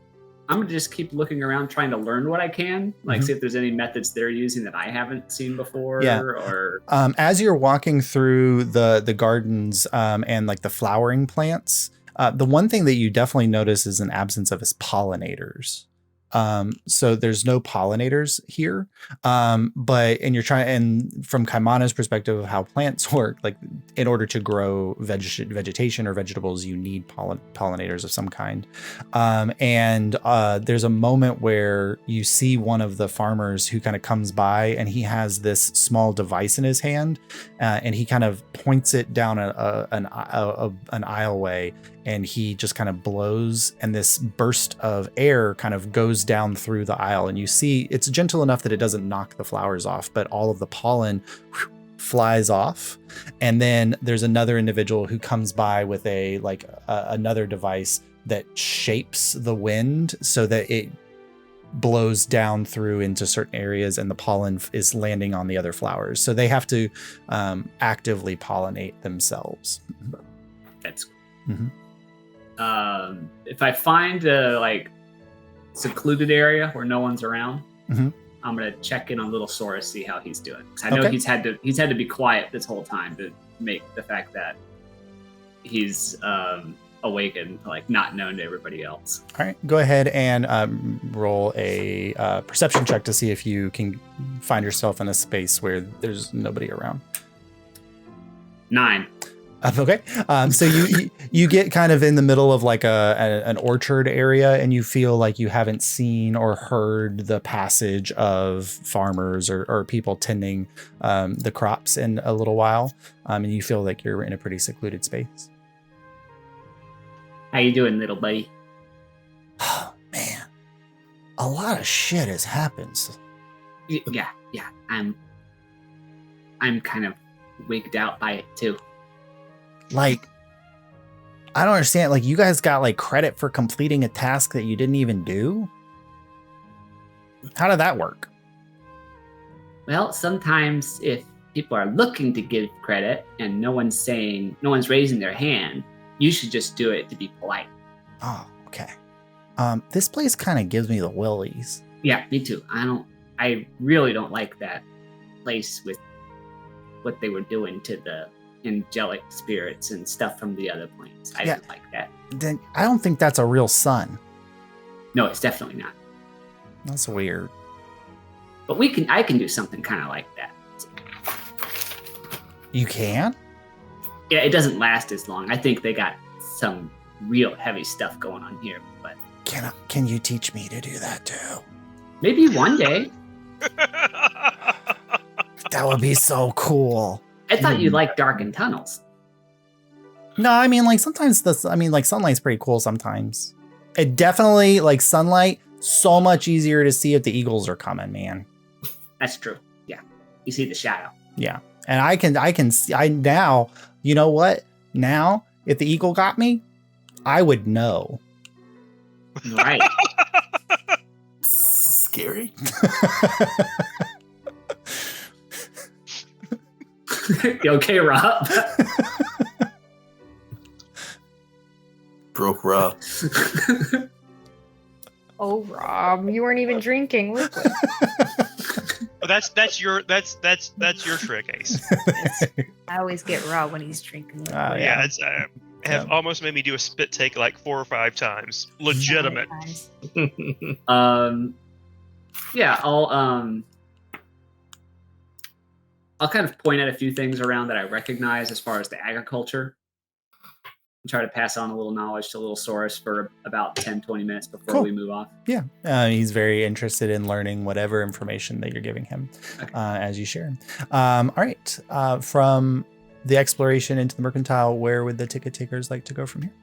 gonna just keep looking around, trying to learn what I can, like see if there's any methods they're using that I haven't seen before. Yeah. Or as you're walking through the gardens and like the flowering plants, the one thing that you definitely notice is an absence of his pollinators. So there's no pollinators here. And you're trying, and from Kaimana's perspective of how plants work, like in order to grow vegetation or vegetables, you need pollinators of some kind. And there's a moment where you see one of the farmers who kind of comes by and he has this small device in his hand, and he kind of points it down an aisleway, and he just kind of blows, and this burst of air kind of goes down through the aisle, and you see it's gentle enough that it doesn't knock the flowers off, but all of the pollen flies off. And then there's another individual who comes by with another device that shapes the wind so that it blows down through into certain areas, and the pollen is landing on the other flowers. So they have to actively pollinate themselves. that's Mhm. If I find a like secluded area where no one's around, Mhm. I'm gonna check in on Little Sora, see how he's doing. 'Cause I know Okay. he's had to be quiet this whole time to make the fact that he's awakened, like not known to everybody else. All right, go ahead and roll a perception check to see if you can find yourself in a space where there's nobody around. 9. Okay, so you get kind of in the middle of like an orchard area, and you feel like you haven't seen or heard the passage of farmers or people tending the crops in a little while, and you feel like you're in a pretty secluded space. How you doing, little buddy? Oh man, a lot of shit has happened. Yeah. I'm kind of wigged out by it too. Like, I don't understand. Like, you guys got like credit for completing a task that you didn't even do? How did that work? Well, sometimes if people are looking to give credit and no one's raising their hand, you should just do it to be polite. Oh, okay. This place kind of gives me the willies. Yeah, me too. I really don't like that place with what they were doing to the angelic spirits and stuff from the other planes. I didn't like that. Then I don't think that's a real sun. No, it's definitely not. That's weird. But I can do something kind of like that. You can? Yeah, it doesn't last as long. I think they got some real heavy stuff going on here, but Can you teach me to do that too? maybe one day. That would be so cool. I thought you liked darkened tunnels. No, I mean, like sometimes sunlight's pretty cool sometimes. It definitely, like sunlight, so much easier to see if the eagles are coming, man. That's true. Yeah. You see the shadow. Yeah. And I now, you know what? Now, if the eagle got me, I would know. Right. Scary. You okay, Rob? Broke Rob. Oh, Rob, you weren't even drinking liquid. That's your trick, Ace. I always get Rob when he's drinking liquid. Yeah, it's almost made me do a spit take like 4 or 5 times. Legitimate. Yeah, I'll kind of point at a few things around that I recognize as far as the agriculture. try to pass on a little knowledge to little Saurus for about 10-20 minutes before we move off. Yeah, he's very interested in learning whatever information that you're giving him as you share. All right, from the exploration into the mercantile, where would the ticket takers like to go from here?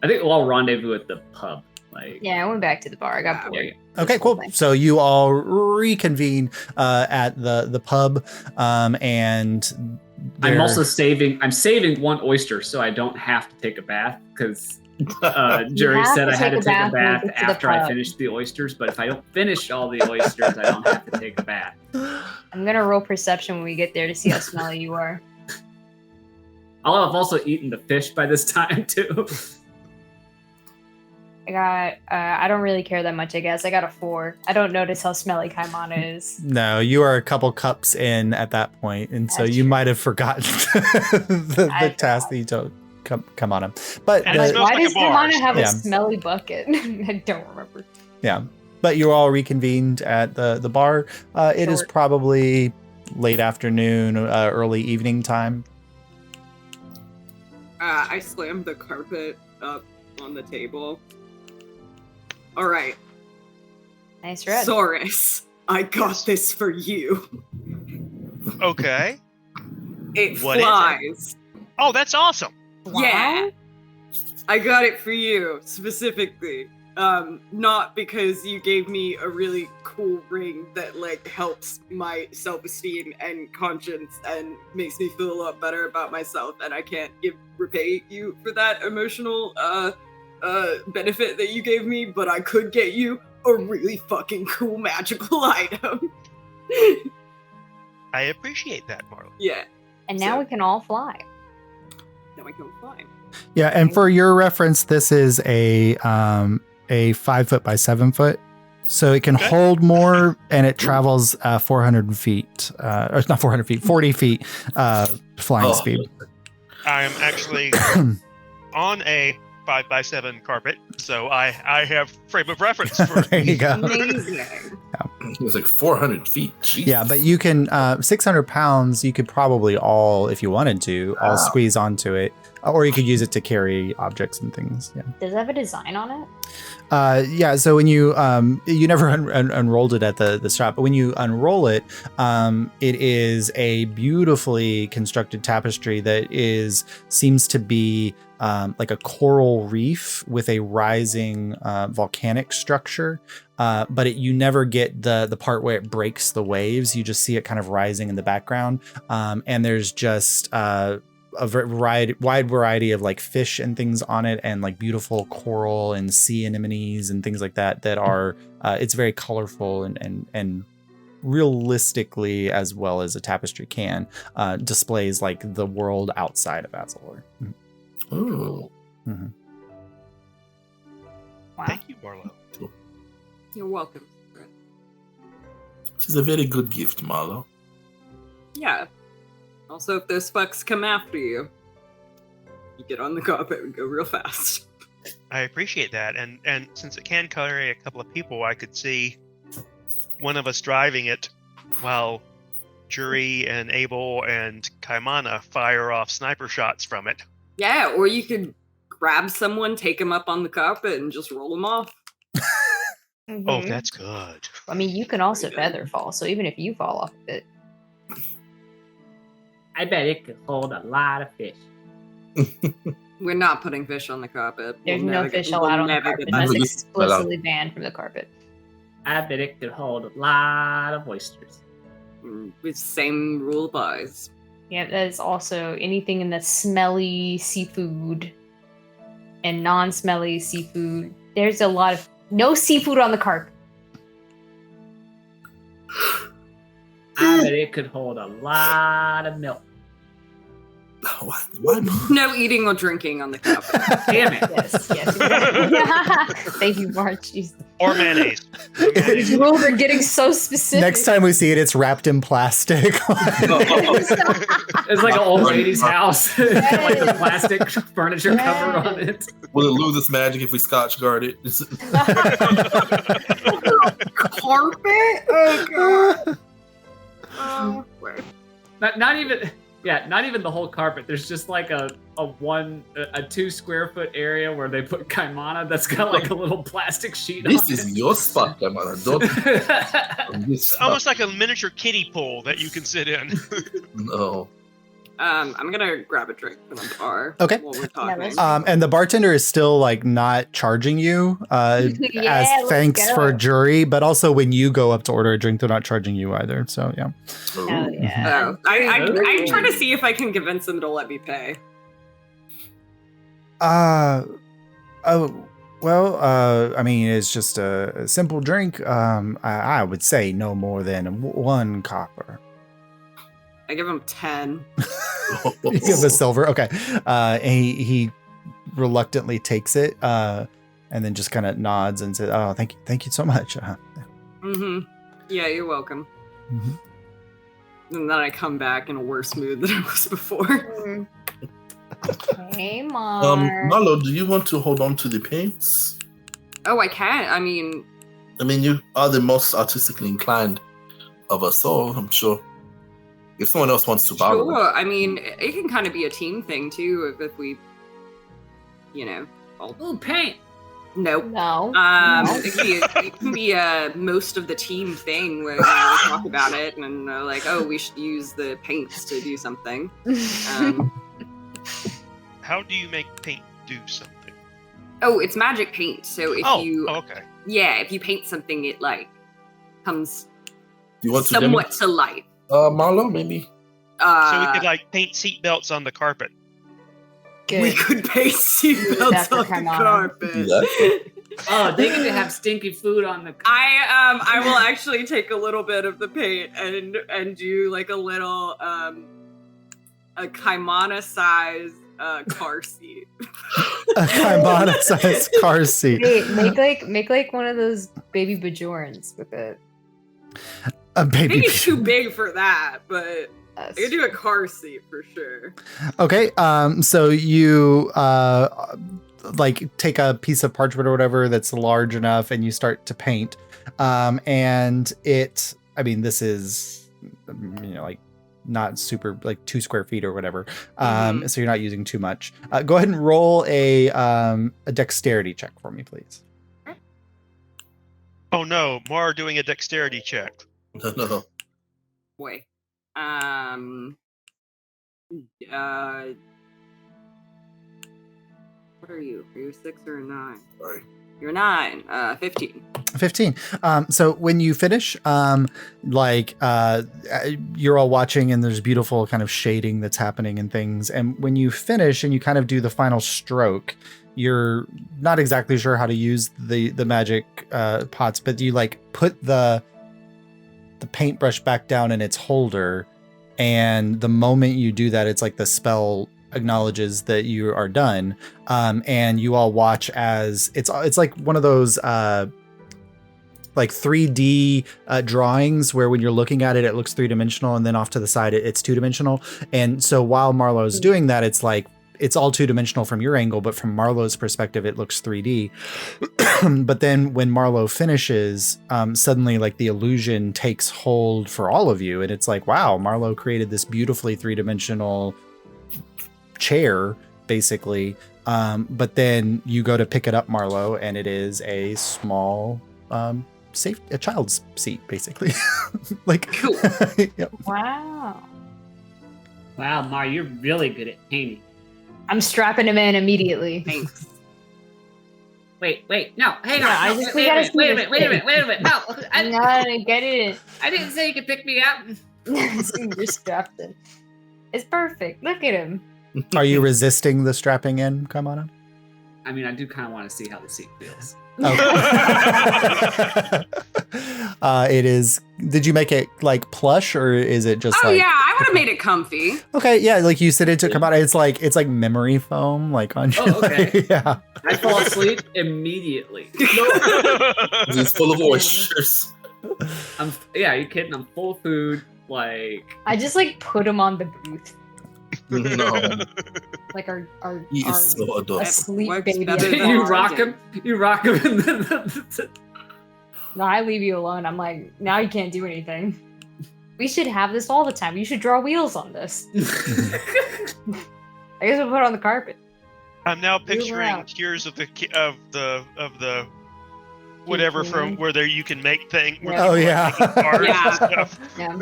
I think we'll all rendezvous at the pub. I went back to the bar. I got bored. Okay, cool. So you all reconvene at the pub, and I'm saving one oyster so I don't have to take a bath, because Jury said I had to take a bath after I finished the oysters, but if I don't finish all the oysters, I don't have to take a bath. I'm gonna roll perception when we get there to see how smelly you are. I'll have also eaten the fish by this time too. I got, I don't really care that much, I guess. I got a 4. I don't notice how smelly Kaimana is. No, you are a couple cups in at that point, and so you might have forgotten the task that you told come on him. But And why does like Kaimana have a smelly bucket? I don't remember. Yeah, but you all reconvened at the bar. It is probably late afternoon, early evening time. I slammed the carpet up on the table. All right. Nice red. Saurus, I got this for you. Okay. It What is it? flies. Oh, that's awesome. Yeah. I got it for you, specifically. Not because you gave me a really cool ring that, like, helps my self-esteem and conscience and makes me feel a lot better about myself, and I can't repay you for that emotional, benefit that you gave me, but I could get you a really fucking cool magical item. I appreciate that, Marlo. Yeah. And now we can all fly. Now I can fly. Yeah, and for your reference, this is a 5 foot by 7 foot, so it can hold more, and it travels 400 feet, or not 400 feet, 40 feet flying speed. I am actually on a 5x7 carpet, so I have frame of reference for There you go. Amazing. It was like 400 feet. Jeez. Yeah, but you can 600 pounds. You could probably all, if you wanted to, all squeeze onto it, or you could use it to carry objects and things. Yeah. Does it have a design on it? Yeah. So when you you never unrolled it at the shop, but when you unroll it, it is a beautifully constructed tapestry that seems to be like a coral reef with a rising volcanic structure. But you never get the part where it breaks the waves. You just see it kind of rising in the background. And there's just a wide variety of like fish and things on it, and like beautiful coral and sea anemones and things like that are it's very colorful and realistically, as well as a tapestry can, displays like the world outside of Azulore. Ooh. Mm-hmm. Wow. Thank you, Marlo. You're welcome. She's a very good gift, Marlo. Yeah. Also, if those fucks come after you, you get on the carpet and go real fast. I appreciate that, and since it can carry a couple of people, I could see one of us driving it while Jury and Abel and Kaimana fire off sniper shots from it. Yeah, or you could grab someone, take them up on the carpet, and just roll them off. Mhm. Oh, that's good. I mean, you can also feather fall, so even if you fall off of it. I bet it could hold a lot of fish. We're not putting fish on the carpet. There's We'll no never fish we'll allowed on the never carpet. get That's that. explicitly banned from the carpet. I bet it could hold a lot of oysters. The same rule applies. Yeah, that is also anything in the smelly seafood and non-smelly seafood. There's a lot of no seafood on the carpet. I bet it could hold a lot of milk. Why? No eating or drinking on the carpet. Damn it. Yes, yes. Thank you, March. Jeez. Or mayonnaise. These rules are getting so specific. Next time we see it, it's wrapped in plastic. It's like an old lady's house. Like the plastic furniture cover on it. Will it lose its magic if we Scotch guard it? Carpet? Oh god. Oh, wait. Not even Yeah, not even the whole carpet. There's just like a 2 square foot area where they put Kaimana that's got like a little plastic sheet on it. This is your spot, Kamana. Don't. It's almost like a miniature kiddie pool that you can sit in. No. I'm gonna grab a drink from the bar. Okay. While we're talking. And the bartender is still like not charging you as thanks for jury, but also when you go up to order a drink, they're not charging you either. So yeah. Hell yeah. I'm trying to see if I can convince them to let me pay. I mean, it's just a simple drink. I would say no more than 1 copper. I give him 10. You give the silver. Okay. And he reluctantly takes it, and then just kind of nods and says, "Oh, thank you so much." Mm-hmm. Yeah, you're welcome. Mm-hmm. And then I come back in a worse mood than I was before. Hey, Mom. Marlo, do you want to hold on to the paints? Oh, I can. I mean, you are the most artistically inclined of us all, I'm sure. If someone else wants to borrow them. sure. I mean, it can kind of be a team thing too. If we, Ooh, paint. Nope. No. It can be a most of the team thing where we talk about it and like, oh, we should use the paints to do something. How do you make paint do something? Oh, it's magic paint. So if okay. if you paint something, it like comes You want to somewhat to life. Marlo, maybe? So we could like paint seatbelts on the carpet. Good. We could paint seatbelts on the carpet. Oh, they get to have stinky food on the. I will actually take a little bit of the paint and do like a little a Kaimana size car seat. A Kaimana size car seat. Hey, make like one of those baby Bajorans with it. A baby. Maybe it's too big for that, but I could do a car seat for sure. Okay. So you like take a piece of parchment or whatever that's large enough, and you start to paint. And it. I mean, this is like not super like 2 square feet or whatever. So you're not using too much. Go ahead and roll a dexterity check for me, please. Oh no, Mar doing a dexterity check. No. Boy. What are you? Are you a 6 or a 9? Sorry. You're 9. 15. 15. So when you finish, you're all watching and there's beautiful kind of shading that's happening and things. And when you finish and you kind of do the final stroke, you're not exactly sure how to use the magic pots, but you like put the paintbrush back down in its holder. And the moment you do that, it's like the spell acknowledges that you are done. And you all watch as it's like one of those like 3D drawings where when you're looking at it, it looks 3-dimensional, and then off to the side it's 2-dimensional. And so while Marlo's doing that, it's like it's all 2-dimensional from your angle, but from Marlo's perspective, it looks 3D. But then when Marlo finishes, suddenly like the illusion takes hold for all of you, and it's like, wow, Marlo created this beautifully 3-dimensional chair, basically. But then you go to pick it up, Marlo, and it is a small a child's seat, basically. Like, Cool. Yep. Wow. Wow, Mar, you're really good at painting. I'm strapping him in immediately. Thanks. Wait, no, hang on. I No, just- wait we gotta a see minute. No, I'm gonna get it. I didn't say you could pick me up. You're strapped in. It's perfect. Look at him. Are you resisting the strapping in? Come on. I mean, I do kind of want to see how the seat feels. It is. Did you make it like plush, or is it just Oh like? yeah, I would have made it comfy. Okay, yeah, like you sit into Kamada. It's like memory foam, like on. Oh, okay. Yeah. I fall asleep immediately. It's full of oysters. Yeah, you kidding? I'm full of food. Like I just like put him on the booth, No. like our He is so adorable. asleep Works baby. better than you ours. rock him, and then No, I leave you alone. I'm like, now you can't do anything. We should have this all the time. You should draw wheels on this. I guess we'll put it on the carpet. I'm now Move picturing around. tiers of the whatever from where there you can make things. Yeah. Oh, yeah. Yeah. Stuff. Yeah.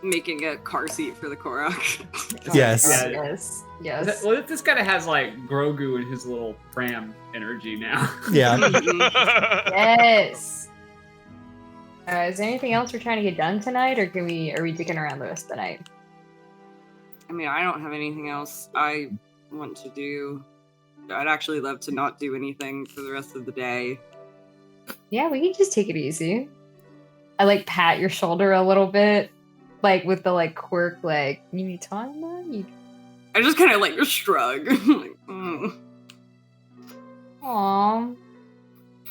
Making a car seat for the Korok. Yes. Yeah. Yes. Yes. Well, this kind of has like Grogu and his little pram energy now. Yeah. Yes. Is there anything else we're trying to get done tonight, or are we digging around the rest of the night? I mean, I don't have anything else I want to do. I'd actually love to not do anything for the rest of the day. Yeah, we can just take it easy. I like pat your shoulder a little bit, like with the like quirk, like you need time, man. You... I just kind of like shrug. Like, Aww.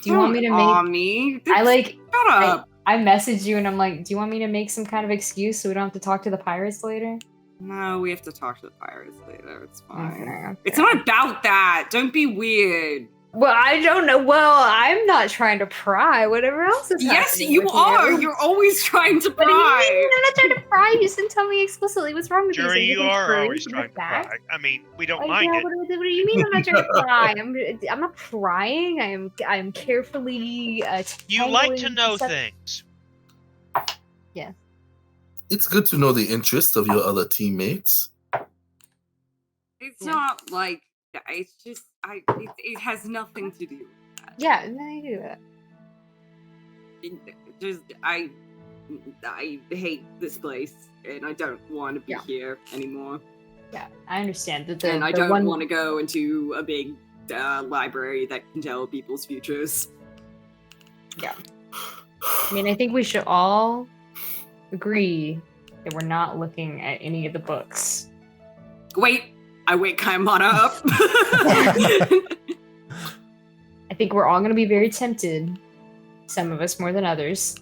Do you want me to Aw, make? me? I like. Shut up. I messaged you and I'm like, do you want me to make some kind of excuse so we don't have to talk to the pirates later? No, we have to talk to the pirates later. It's fine. Okay. It's not about that. Don't be weird. Well, I don't know. Well, I'm not trying to pry. Whatever else is Yes, happening you with are. You. You're always trying to What do you mean? pry. I'm not trying to pry. You just didn't tell me explicitly what's wrong with Jury, you. you are always trying to pry. I mean, we don't mind it. What do you mean? I'm not trying to pry. I'm not prying. I'm carefully. You like to tangling know stuff. things. It's good to know the interests of your other teammates. It's Yeah. not like that. It's just it has nothing to do with that. Yeah, no, I do that. I hate this place and I don't want to be Yeah. here anymore. Yeah, I understand that. And I the don't one want to go into a big library that can tell people's futures. I mean, I think we should all agree that we're not looking at any of the books. Wait, I wake Kaimana up. I think we're all going to be very tempted. Some of us more than others.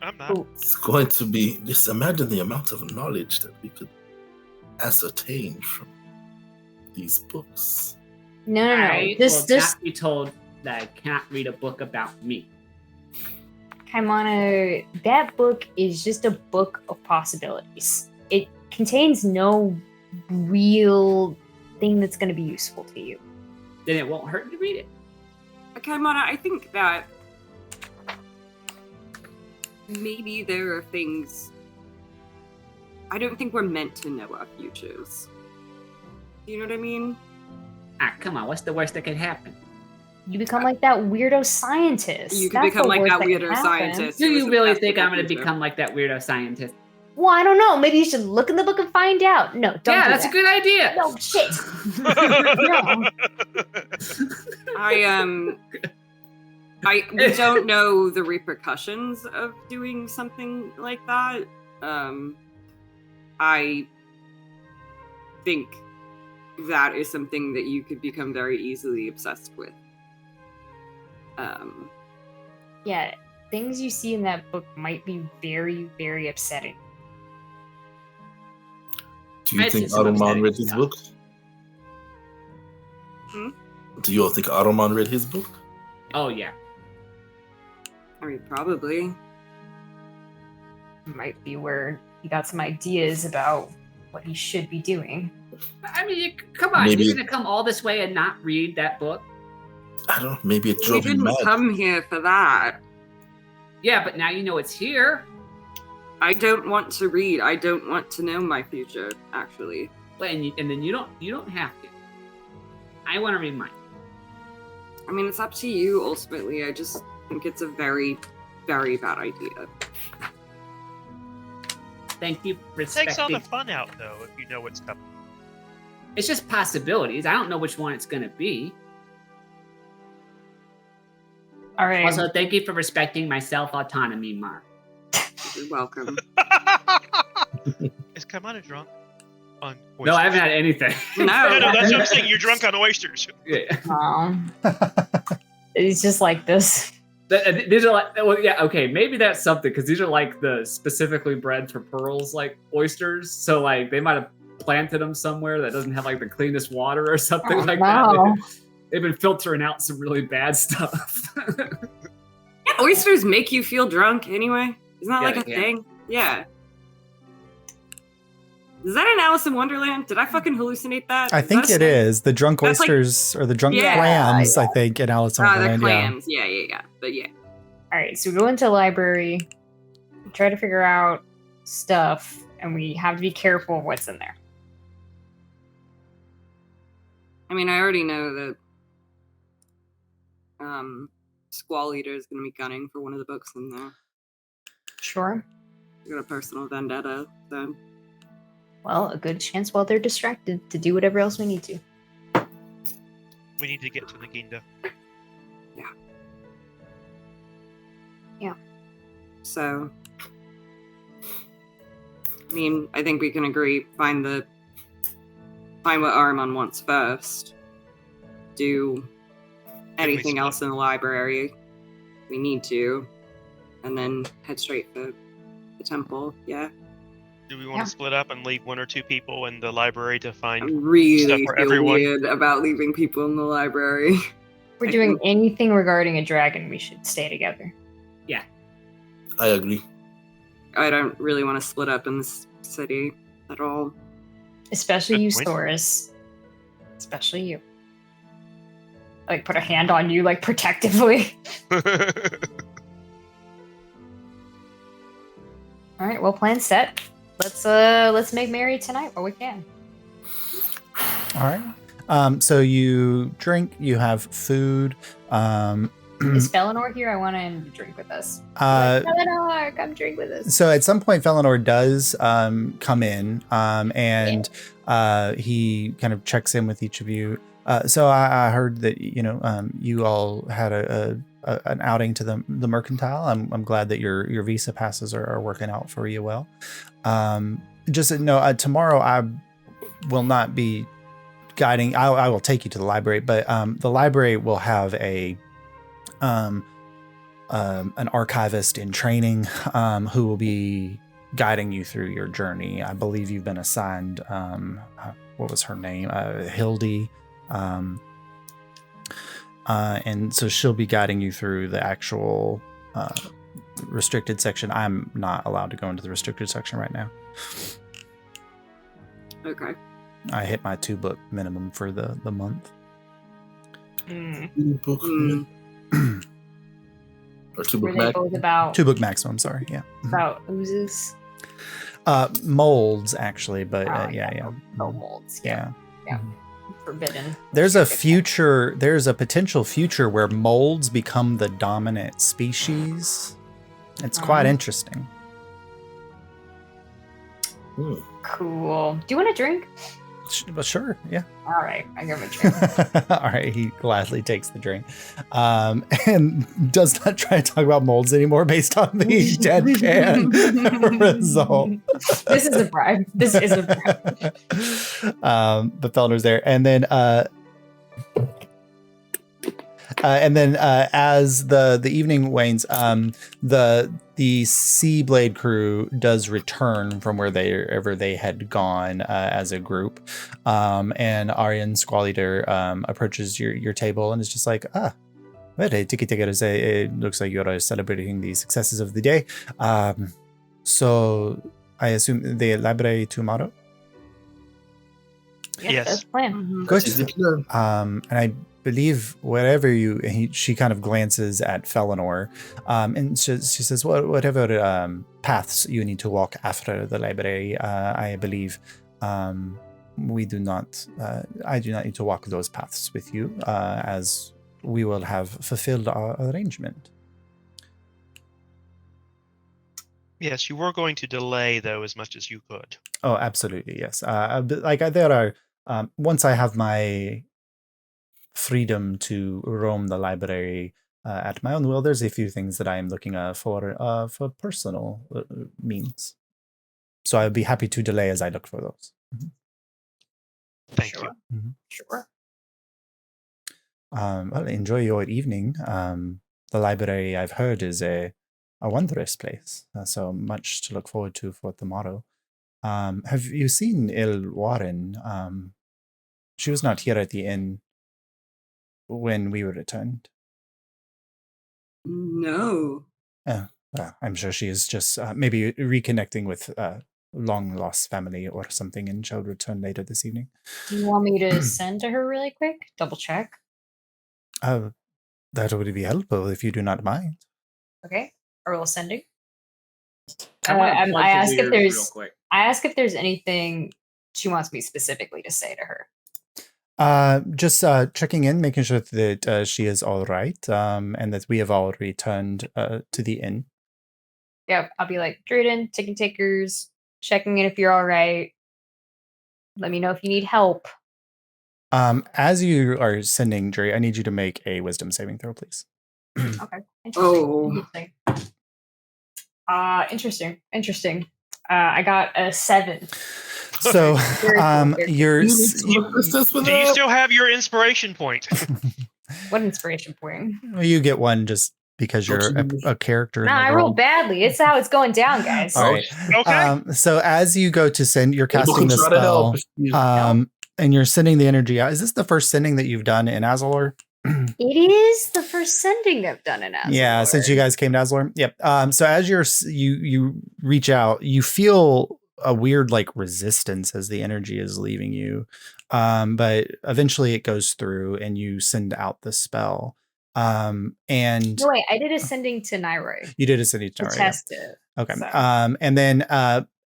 I'm not. Ooh. It's going to be, just imagine the amount of knowledge that we could ascertain from these books. No. I Just will not be told that I can't read a book about me. Kaimana, that book is just a book of possibilities. It contains no real thing that's going to be useful to you. Then it won't hurt to read it. Kaimana, I think that maybe there are things. I don't think we're meant to know our futures. Do you know what I mean? Ah, come on, what's the worst that could happen? You become like that weirdo scientist. You can That's become the like worst that can weirdo happen. scientist. Do who you is really obsessed think with I'm going to future. become like that weirdo scientist? Well, I don't know. Maybe you should look in the book and find out. No, don't Yeah, do that's that. a good idea. No, shit. No. We don't know the repercussions of doing something like that. I think that is something that you could become very easily obsessed with. Yeah, things you see in that book might be very, very upsetting. Do you I've think seen some Automon upsetting read his stuff. book? Hmm? Do you all think Automon read his book? Oh, yeah. I mean, probably. Might be where he got some ideas about what he should be doing. I mean, come on. Maybe- You're going to come all this way and not read that book? I don't know. Maybe it We drove him didn't mad. come here for that. Yeah, but now you know it's here. I don't want to read. I don't want to know my future, actually. Well, and then you don't have to. I want to read mine. I mean, it's up to you, ultimately. I just think it's a very, very bad idea. Thank you for It takes all respecting. the fun out, though, if you know what's coming. It's just possibilities. I don't know which one it's going to be. All right. Also, thank you for respecting my self-autonomy, Mark. You're welcome. Is Kaimana drunk on oysters? No, I haven't had anything. No. No, that's what I'm saying. You're drunk on oysters. Yeah. It's just like this. These are like, well, yeah, okay, maybe that's something because these are like the specifically bred for pearls, like oysters. So like they might have planted them somewhere that doesn't have like the cleanest water or something Oh, like no. that. They've been filtering out some really bad stuff. Yeah, oysters make you feel drunk anyway. Isn't that Yeah, like a they can. thing? Yeah. Is that in Alice in Wonderland? Did I fucking hallucinate that? I Is think that a it thing? is. The drunk That's like- oysters or the drunk Yeah, clams, I think, in Alice in Ah, the Wonderland. Yeah. clams. Yeah. But yeah. All right, so we go into the library, try to figure out stuff, and we have to be careful of what's in there. I mean, I already know that Squall Eater is going to be gunning for one of the books in there. Sure. I got a personal vendetta, so. Well, a good chance while they're distracted to do whatever else we need to. We need to get to Naginda. So, I mean, I think we can agree, find what Ahriman wants first. Do anything else in the library we need to, and then head straight for the temple. Yeah. Do we want to split up and leave one or two people in the library to find I really stuff for feel everyone? weird about leaving people in the library. If we're doing anything regarding a dragon, we should stay together. I agree. I don't really want to split up in this city at all. Especially Good you, point. Storis. Especially you. Like, put a hand on you, like, protectively. All right, well, plan set. Let's make merry tonight while we can. All right. So you drink, you have food. Is Felinor here? I want him to drink with us. Felinor, come drink with us. So at some point, Felinor does come in, and he kind of checks in with each of you. So I heard that you all had an outing to the mercantile. I'm glad that your visa passes are working out for you well. Just know tomorrow I will not be guiding. I will take you to the library, but the library will have an archivist in training who will be guiding you through your journey. I believe you've been assigned what was her name, Hildy, and so she'll be guiding you through the actual restricted section. I'm not allowed to go into the restricted section right now. Okay. I hit my 2-book minimum for the month. Or 2 Were book they back. both about 2-book maximum, sorry. Yeah. about oozes? Molds actually, but yeah. No molds. Yeah. Forbidden. There's a potential future where molds become the dominant species. It's quite interesting. Cool. Do you want a drink? Sure, yeah. All right, I give him a drink. All right, he gladly takes the drink, and does not try to talk about molds anymore based on the dead can result. This is a bribe. But Felner's there, and then as the evening wanes, the Sea Blade crew does return from wherever they had gone as a group, and Aryan Squall Eater approaches your table and is just like, well, it looks like you're celebrating the successes of the day. So I assume the library tomorrow. Yes. That's the plan. Good. And I believe wherever she kind of glances at Felinor, and she says, whatever paths you need to walk after the library, I believe we do not, I do not need to walk those paths with you, as we will have fulfilled our arrangement. Yes, you were going to delay, though, as much as you could. Oh, absolutely, yes. There are, once I have my freedom to roam the library at my own will, there's a few things that I am looking for personal means. So I'd be happy to delay as I look for those. Thank you. Mm-hmm. Sure. Well, enjoy your evening. The library, I've heard, is a wondrous place. So much to look forward to for tomorrow. Have you seen Il Warren? She was not here at the inn when we were returned. No. I'm sure she is just maybe reconnecting with long lost family or something, and she'll return later this evening. Do you want me to send to her really quick? Double check. That would be helpful if you do not mind. Okay. Are we sending? I ask if there's real quick. I ask if there's anything she wants me specifically to say to her. Just checking in, making sure that she is all right, and that we have all returned to the inn. Yeah, I'll be like, Druden, ticket takers, checking in if you're all right. Let me know if you need help. As you are sending Dre, I need you to make a wisdom saving throw, please. Okay. Interesting. Interesting. I got a 7. So, Do you still have your inspiration point? What inspiration point? You get one just because you're a character. Nah, I rolled badly. It's how it's going down, guys. All right. Okay. So as you go to send, you're casting the spell, and you're sending the energy out. Is this the first sending that you've done in Azulore? It is the first sending I've done in Azulore. Yeah, since you guys came to Azulore. Yep. So as you reach out, you feel a weird like resistance as the energy is leaving you. But eventually it goes through and you send out the spell. And no, wait, I did a sending to Nairoy. You did a sending to Nairoy. Test it. Okay. So. And then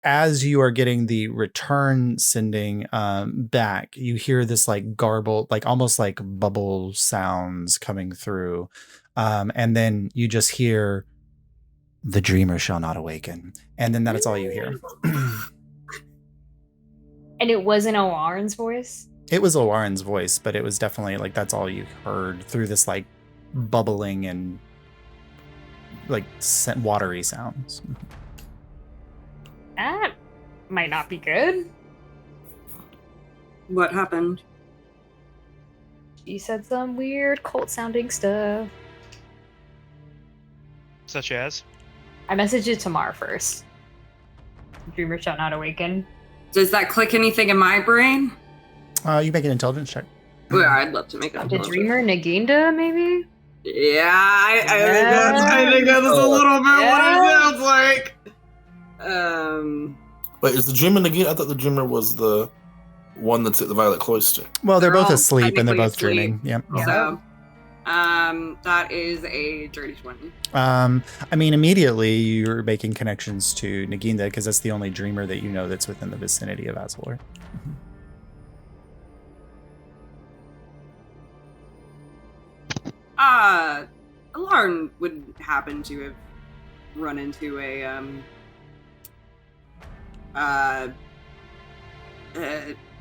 as you are getting the return sending back, you hear this like garbled, like almost like bubble sounds coming through. And then you just hear, "The dreamer shall not awaken." And then that is all you hear. And it wasn't Owarin's voice? It was Owarin's voice, but it was definitely like that's all you heard through this like bubbling and like watery sounds. That might not be good. What happened? She said some weird cult-sounding stuff. Such as? I messaged it to Mar first. Dreamer shall not awaken. Does that click anything in my brain? You make an intelligence check. Well, I'd love to make that. The Dreamer Naginda, maybe? Yeah, I think that's a little bit what it sounds like. Wait, is the Dreamer again? I thought the Dreamer was the one that's at the Violet Cloister. Well, they're both asleep and they're both dreaming. Yep. Yeah. So, that is a dirty 20. I mean, immediately you're making connections to Naginda because that's the only dreamer that you know that's within the vicinity of Azulore. Alarn would happen to have run into a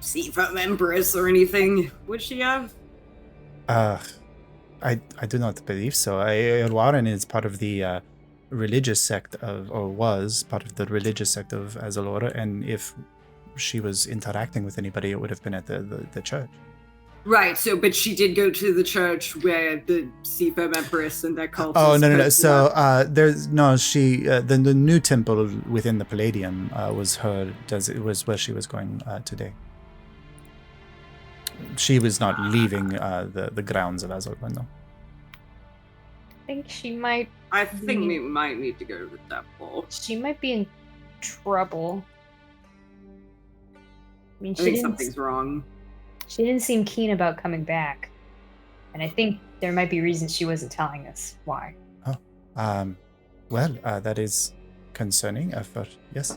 Seafoam Empress or anything, would she have? I do not believe so. Warren is part of the religious sect of, or was part of the religious sect of Azulore, and if she was interacting with anybody, it would have been at the church. Right, so, but she did go to the church where the Seafoam Empress and that cult. Oh, no. So, the new temple within the Palladium was where she was going today. She was not leaving the grounds of Azulore, no. I think she might. I think we might need to go to the temple. She might be in trouble. I mean, I think something's wrong. She didn't seem keen about coming back. And I think there might be reasons she wasn't telling us why. Oh, well, that is concerning. Yes,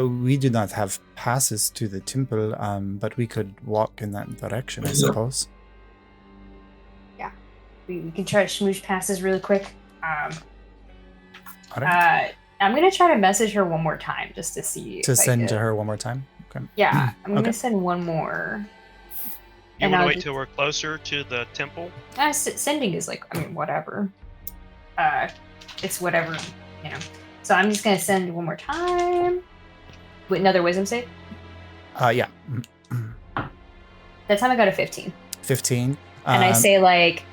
we do not have passes to the temple, but we could walk in that direction, I suppose. Yeah, we can try to smoosh passes really quick. All right. I'm gonna try to message her one more time just to see. To send to her one more time. Okay. Yeah, I'm gonna send one more. You want to wait till we're closer to the temple? Sending is like, I mean, whatever. It's whatever, you know. So I'm just gonna send one more time. With another wisdom save? Yeah. That time I got a 15. 15. And I say, like,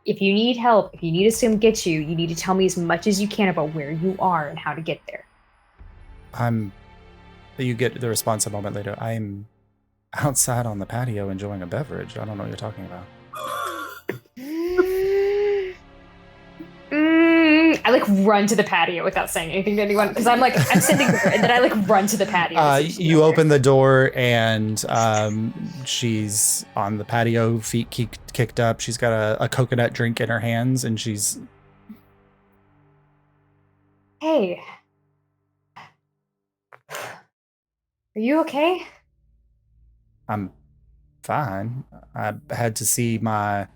if you need help, if you need us to get you, you need to tell me as much as you can about where you are and how to get there. You get the response a moment later. I'm outside on the patio enjoying a beverage. I don't know what you're talking about. I like run to the patio without saying anything to anyone because I'm sitting there and then I like run to the patio. You open the door and she's on the patio, feet kicked up. She's got a coconut drink in her hands and she's... Hey. Are you okay? I'm fine. I had to see my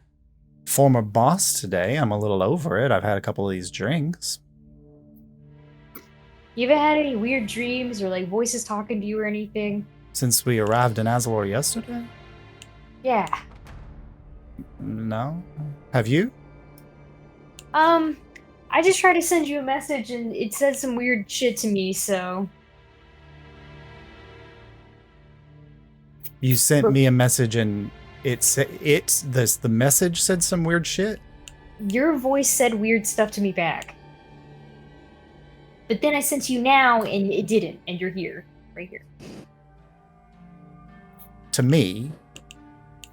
former boss today. I'm a little over it. I've had a couple of these drinks. You ever had any weird dreams or like voices talking to you or anything? Since we arrived in Azulore yesterday? Yeah. No? Have you? I just tried to send you a message and it said some weird shit to me, so... You sent me a message and the message said some weird shit? Your voice said weird stuff to me back. But then I sent you now and it didn't, and you're here. Right here. To me?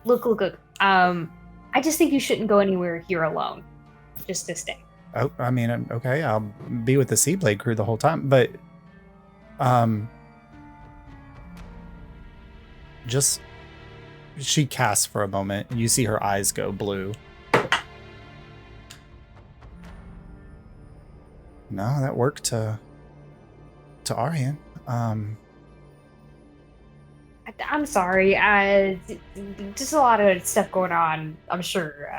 Look. I just think you shouldn't go anywhere here alone. Just to stay. Oh, I mean, okay, I'll be with the Seablade crew the whole time, but... Just... She casts for a moment, and you see her eyes go blue. No, that worked to Arian. I'm sorry. Just a lot of stuff going on. I'm sure.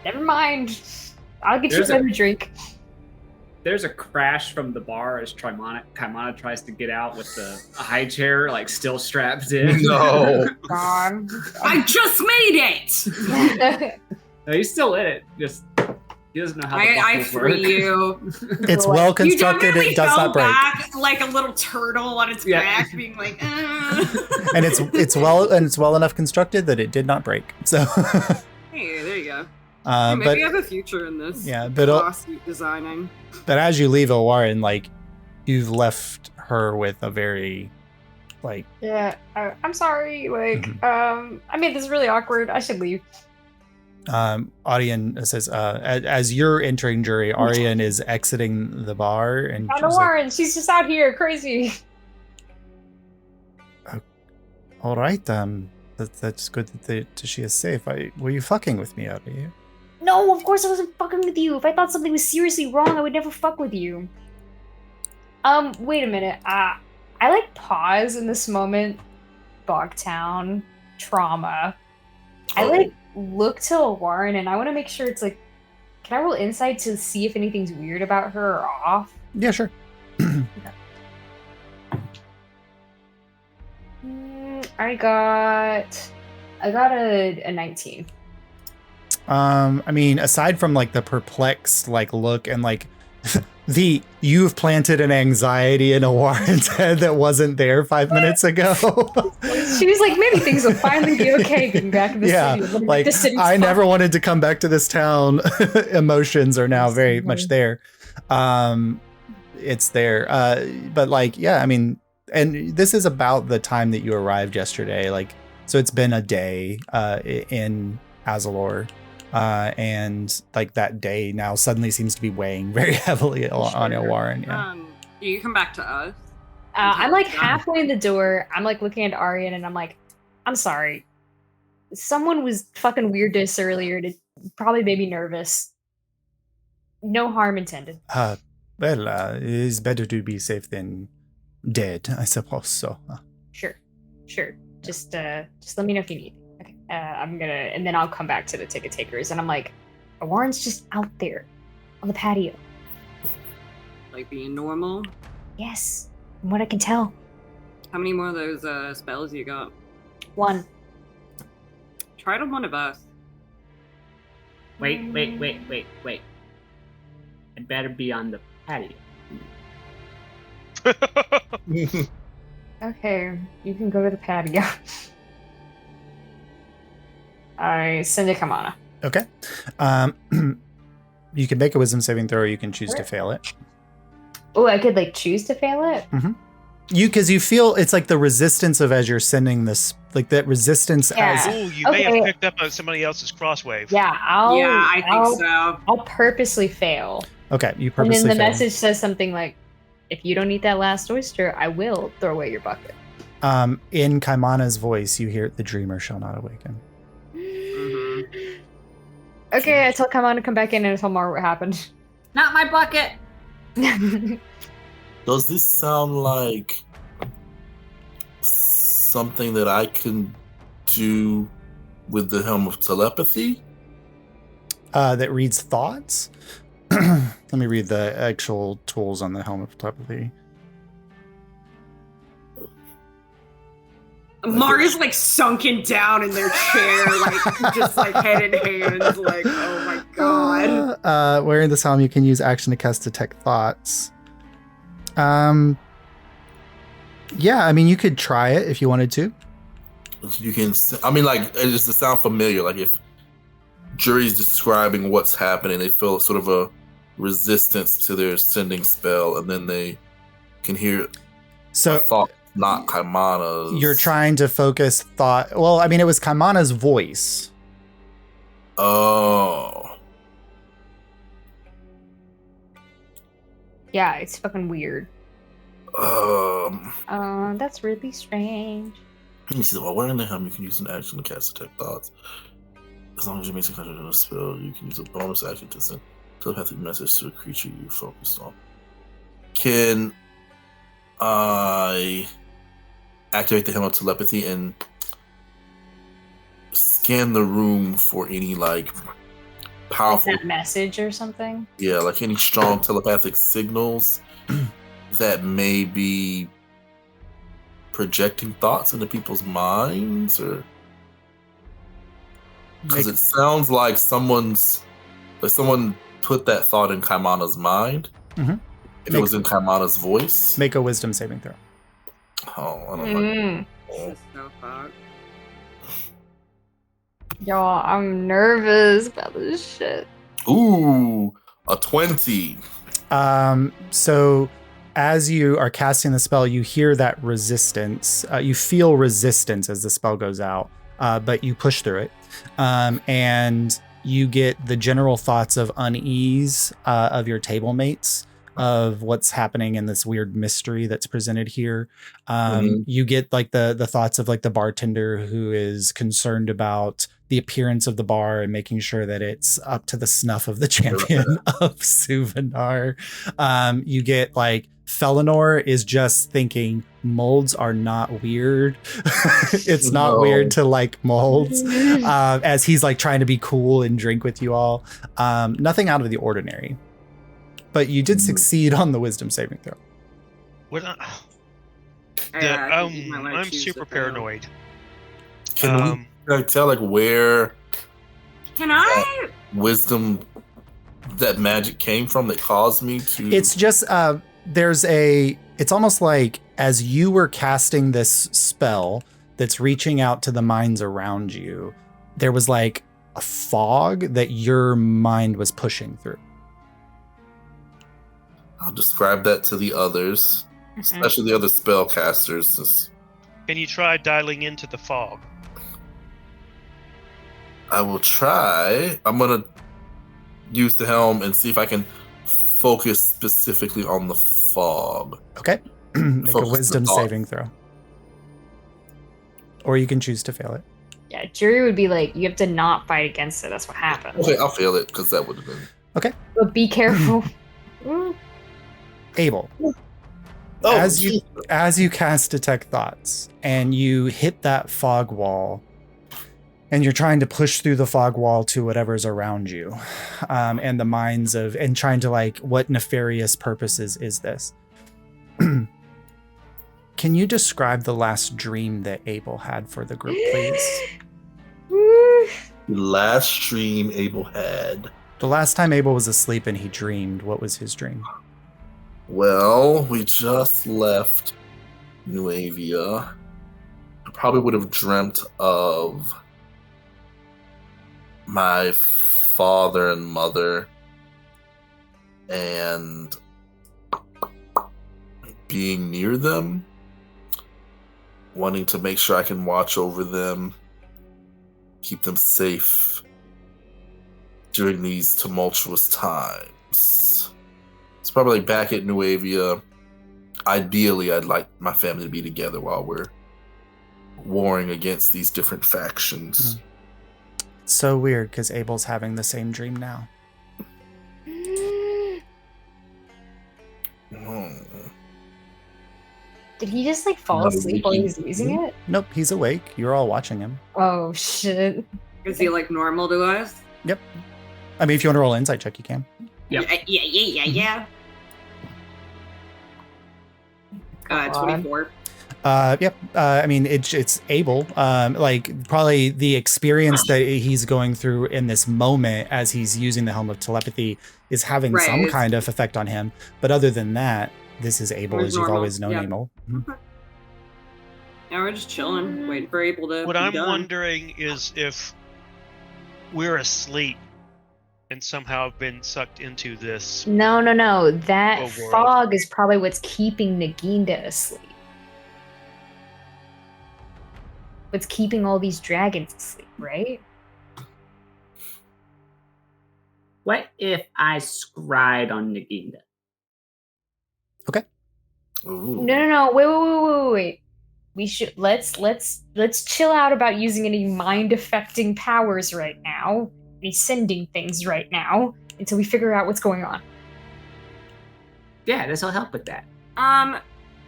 Never mind. I'll get you another drink. There's a crash from the bar as Kaimana tries to get out with the high chair, like still strapped in. No. God. I just made it. No, he's still in it. Just he doesn't know how the I buckles free work. you. It's well constructed, it does not break. Back like a little turtle on its back, being like, And it's well enough constructed that it did not break. So Hey, there you go. Maybe but you have a future in this. yeah, lawsuit designing. But as you leave Warren, like you've left her with a very like Yeah, I'm sorry. Like, I made this really awkward. I should leave. Arian says, as you're entering jury, Arian is exiting the bar and I know Warren. She's just out here crazy. All right, that's good that she is safe. Were you fucking with me, are you? No, of course I wasn't fucking with you. If I thought something was seriously wrong, I would never fuck with you. Wait a minute. I like pause in this moment. Bogtown trauma. I like look to Warren and I want to make sure it's like, can I roll insight to see if anything's weird about her or off? Yeah, sure. I got a 19. I mean, aside from like the perplexed like look and like you've planted an anxiety in a Warren's head that wasn't there 5 minutes ago. She was like, maybe things will finally be okay getting back in the city. Like I never wanted to come back to this town. Emotions are now very much there. It's there. But like, yeah, I mean, and this is about the time that you arrived yesterday. Like, so it's been a day in Azulore. And like that day now suddenly seems to be weighing very heavily on Warren. Yeah. You come back to us. I'm like halfway in the door. I'm like looking at Arian and I'm like, I'm sorry. Someone was fucking weird to us earlier. It probably made me nervous. No harm intended. Well, it is better to be safe than dead, I suppose. So. Sure. Just let me know if you need. Okay. I'm gonna, and then I'll come back to the ticket takers, and I'm like, Warren's just out there on the patio. Like being normal? Yes. From what I can tell. How many more of those spells you got? 1. Try it on one of us. Wait. I'd better be on the patio. Okay, you can go to the patio. I send a Kamana. Okay. You can make a wisdom saving throw, or you can choose to fail it. Oh, I could like choose to fail it? Mm-hmm. because you feel it's like the resistance of as you're sending this, like that resistance as Oh, you may have picked up on somebody else's crosswave. Yeah, I think so. I'll purposely fail. Okay, you And purposely then the fail. message says something like, if you don't eat that last oyster, I will throw away your bucket. In Kaimana's voice, you hear the dreamer shall not awaken. Mhm. Okay, I tell Kaimana to come back in and tell Mar what happened. Not my bucket. Does this sound like something that I can do with the Helm of Telepathy? That reads thoughts. Let me read the actual tools on the Helm of Telepathy. Mari's like sunken down in their chair, like just like head in hands, like, oh my god. Wearing this helm, you can use action to cast detect thoughts. Yeah, I mean, you could try it if you wanted to. You can, I mean, like, does it sound familiar? Like, if Jury's describing what's happening, they feel sort of a resistance to their sending spell, and then they can hear So a thought, not Kaimana's. you're trying to focus thought. Well, I mean, it was Kaimana's voice. Oh. Yeah, it's fucking weird. That's really strange. Let me see. While wearing the helm, you can use an action to cast detect thoughts. As long as you make some kind of spell, you can use a bonus action to send a telepathic message to a creature you focused on. Can I activate the helm of telepathy and scan the room for any like powerful That message or something? Yeah, like any strong telepathic signals that may be projecting thoughts into people's minds, or because it sounds like someone put that thought in Kaimana's mind. Mhm. If it was in Kaimana's voice. Make a wisdom saving throw. Oh, I don't know. This is so fucked. Y'all, I'm nervous about this shit. Ooh, a 20. So as you are casting the spell, you hear that resistance. You feel resistance as the spell goes out, but you push through it. And you get the general thoughts of unease of your table mates, of what's happening in this weird mystery that's presented here. You get like the thoughts of like the bartender who is concerned about the appearance of the bar and making sure that it's up to the snuff of the champion of Suvanar. You get like Felinor is just thinking molds are not weird. It's not weird to like molds, as he's like trying to be cool and drink with you all. Nothing out of the ordinary, but you did succeed on the wisdom saving throw. What? Yeah, I think you might wanna I'm choose super to fail. paranoid. Can I tell like where Can I? wisdom, that magic came from that caused me to? It's just it's almost like as you were casting this spell that's reaching out to the minds around you, there was like a fog that your mind was pushing through. I'll describe that to the others, especially the other spellcasters. Can you try dialing into the fog? I will try. I'm gonna use the helm and see if I can focus specifically on the fog. Okay. Make a Focus wisdom the thought. saving throw. Or you can choose to fail it. Yeah, Jury would be like, you have to not fight against it. That's what happens. Okay, I'll fail it because that would have been. But be careful. Abel. Oh, As you cast detect thoughts and you hit that fog wall and you're trying to push through the fog wall to whatever's around you, and the minds of, and trying to like, what nefarious purposes is this? Can you describe the last dream that Abel had for the group, please? The last stream Abel had. The last time Abel was asleep and he dreamed, what was his dream? Well, we just left Nuavia. I probably would have dreamt of my father and mother and being near them. wanting to make sure I can watch over them, keep them safe during these tumultuous times. It's probably like back at Nuevia. Ideally, I'd like my family to be together while we're warring against these different factions. It's so weird because Abel's having the same dream now. Did he just like fall asleep while he was using it? Nope, he's awake. You're all watching him. Oh shit. Is he like normal to us? Yep. I mean, if you want to roll an insight check, you can. Yep. Yeah. 24. Yep. I mean, it's Abel. Like probably the experience that he's going through in this moment as he's using the Helm of Telepathy is having some kind of effect on him. But other than that, this is Abel as you've always known Abel. Okay. Now we're just chilling, waiting for Abel to. What be I'm done. wondering is if we're asleep and somehow have been sucked into this. No. That Overworld. fog is probably what's keeping Naginda asleep. What's keeping all these dragons asleep, right? What if I scried on Naginda? Ooh. No. Wait. We should let's chill out about using any mind affecting powers right now. Any sending things right now until we figure out what's going on. Yeah, this will help with that.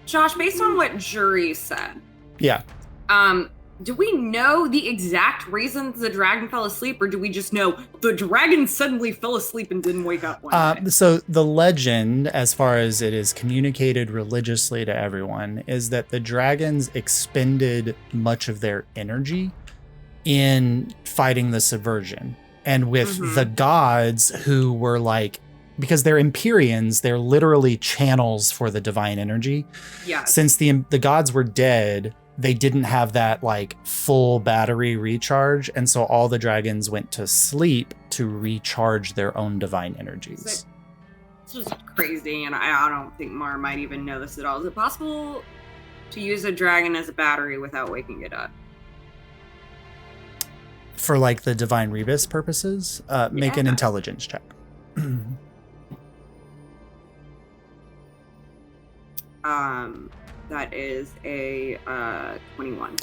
Josh, based on what Jury said, Yeah. do we know the exact reasons the dragon fell asleep, or do we just know the dragon suddenly fell asleep and didn't wake up one day? So the legend, as far as it is communicated religiously to everyone, is that the dragons expended much of their energy in fighting the subversion. And with the gods who were like, because they're Empyreans, they're literally channels for the divine energy. Yeah. Since the gods were dead, they didn't have that like full battery recharge. And so all the dragons went to sleep to recharge their own divine energies. It's just crazy, and I don't think Mar might even know this at all. Is it possible to use a dragon as a battery without waking it up? For like the divine rebus purposes, make an intelligence check. That is a 21.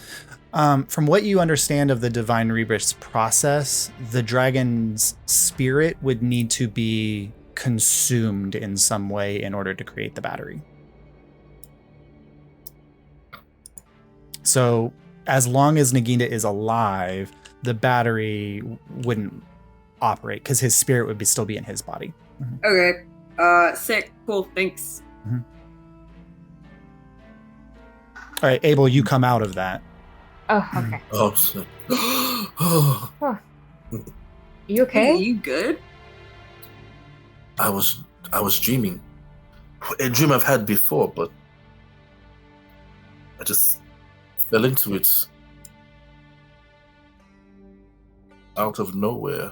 From what you understand of the divine rebus process, the dragon's spirit would need to be consumed in some way in order to create the battery. So as long as Naginda is alive, the battery wouldn't operate because his spirit would still be in his body. Okay. Sick. Cool. Thanks. All right, Abel, you come out of that. Oh, okay. Oh, shit. You okay? Are you good? I was dreaming. A dream I've had before, but I just fell into it out of nowhere.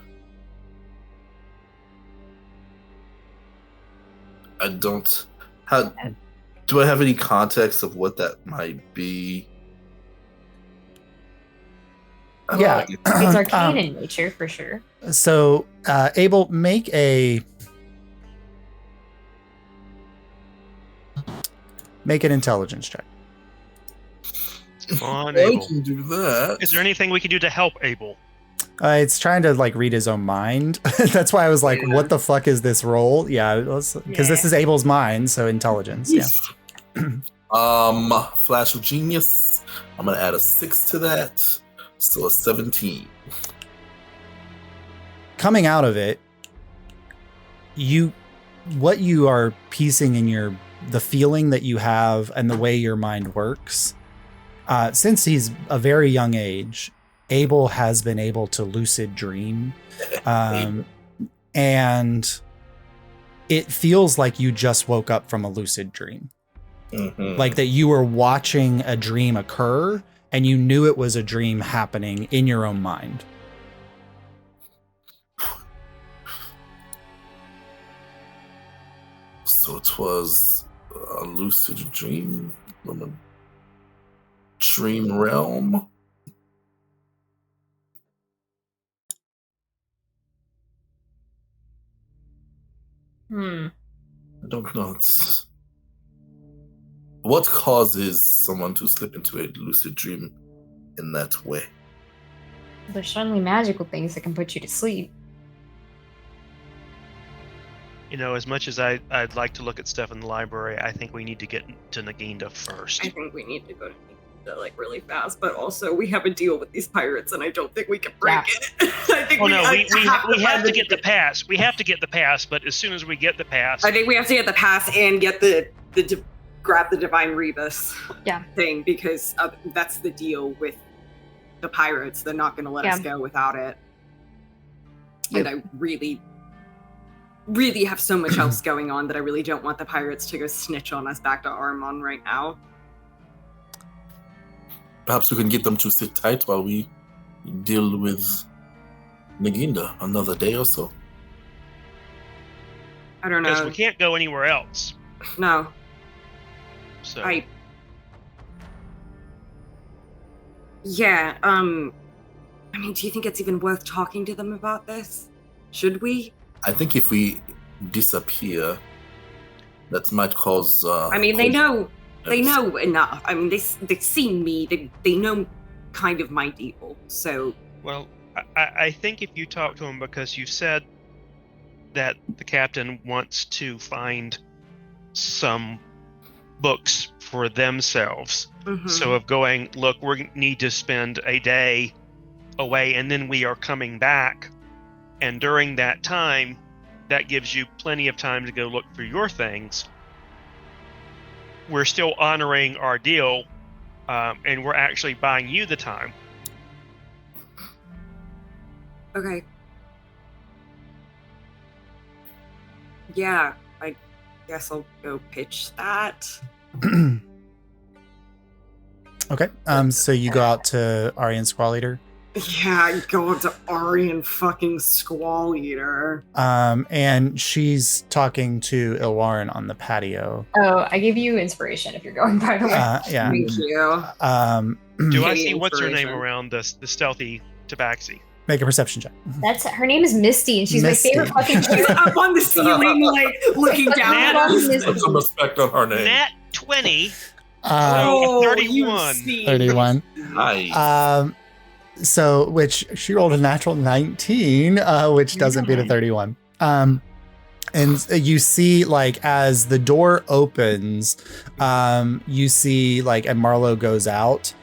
Do I have any context of what that might be? Yeah. It's arcane in nature, for sure. So, Abel, make an intelligence check. Come on, I Abel. can do that. Is there anything we can do to help Abel? It's trying to like read his own mind. That's why I was like, what the fuck is this roll? Yeah, because this is Abel's mind, so intelligence. Yeah. Flash of Genius. I'm gonna add a 6 to that, so a 17. Coming out of it, what you are piecing in the feeling that you have and the way your mind works, since he's a very young age, Abel has been able to lucid dream. And it feels like you just woke up from a lucid dream. Like that you were watching a dream occur and you knew it was a dream happening in your own mind. So it was a lucid dream. Dream Realm. Hmm. I don't know. What causes someone to slip into a lucid dream in that way? There's certainly magical things that can put you to sleep. As much as I'd like to look at stuff in the library, I think we need to get to Naginda first. I think we need to go to Naginda, like really fast, but also we have a deal with these pirates, and I don't think we can break it. I think Well, no, we have to to get the pass. We have to get the pass, but as soon as we get the pass, I think we have to get the pass and get grab the Divine Rebus thing, because that's the deal with the pirates. They're not going to let us go without it. And I really have so much else going on that I really don't want the pirates to go snitch on us back to Armon right now. Perhaps we can get them to sit tight while we deal with Naginda another day or so. I don't know. because we can't go anywhere else. No. So Yeah, I mean, do you think it's even worth talking to them about this? Should we? I think if we disappear, that might cause. I mean, they know enough. I mean, they've seen me. They know kind of my deal. So. well, I think if you talk to him, because you said that the captain wants to find some books for themselves. Mhm. So of going, look, we need to spend a day away and then we are coming back. And during that time, that gives you plenty of time to go look for your things. We're still honoring our deal, and we're actually buying you the time. Okay. Yeah, I guess I'll go pitch that. Okay. So you go out to Aryan Squall Eater. Yeah, I go up to Aryan fucking Squall Eater. And she's talking to Ilwarin on the patio. Oh, I give you inspiration if you're going, by the way. Yeah. Thank you. Do I Hey, see what's her name inspiration. around the stealthy tabaxi? Make a perception check. Her name is Misty, and she's Misty. my favorite fucking She's up on the ceiling, like, looking down at us. Put some respect on her name. Nat 20. Oh, 31. you see. 31. Nice. So, which she rolled a natural 19, which doesn't beat a 31. And you see, like, as the door opens, you see, like, and Marlo goes out.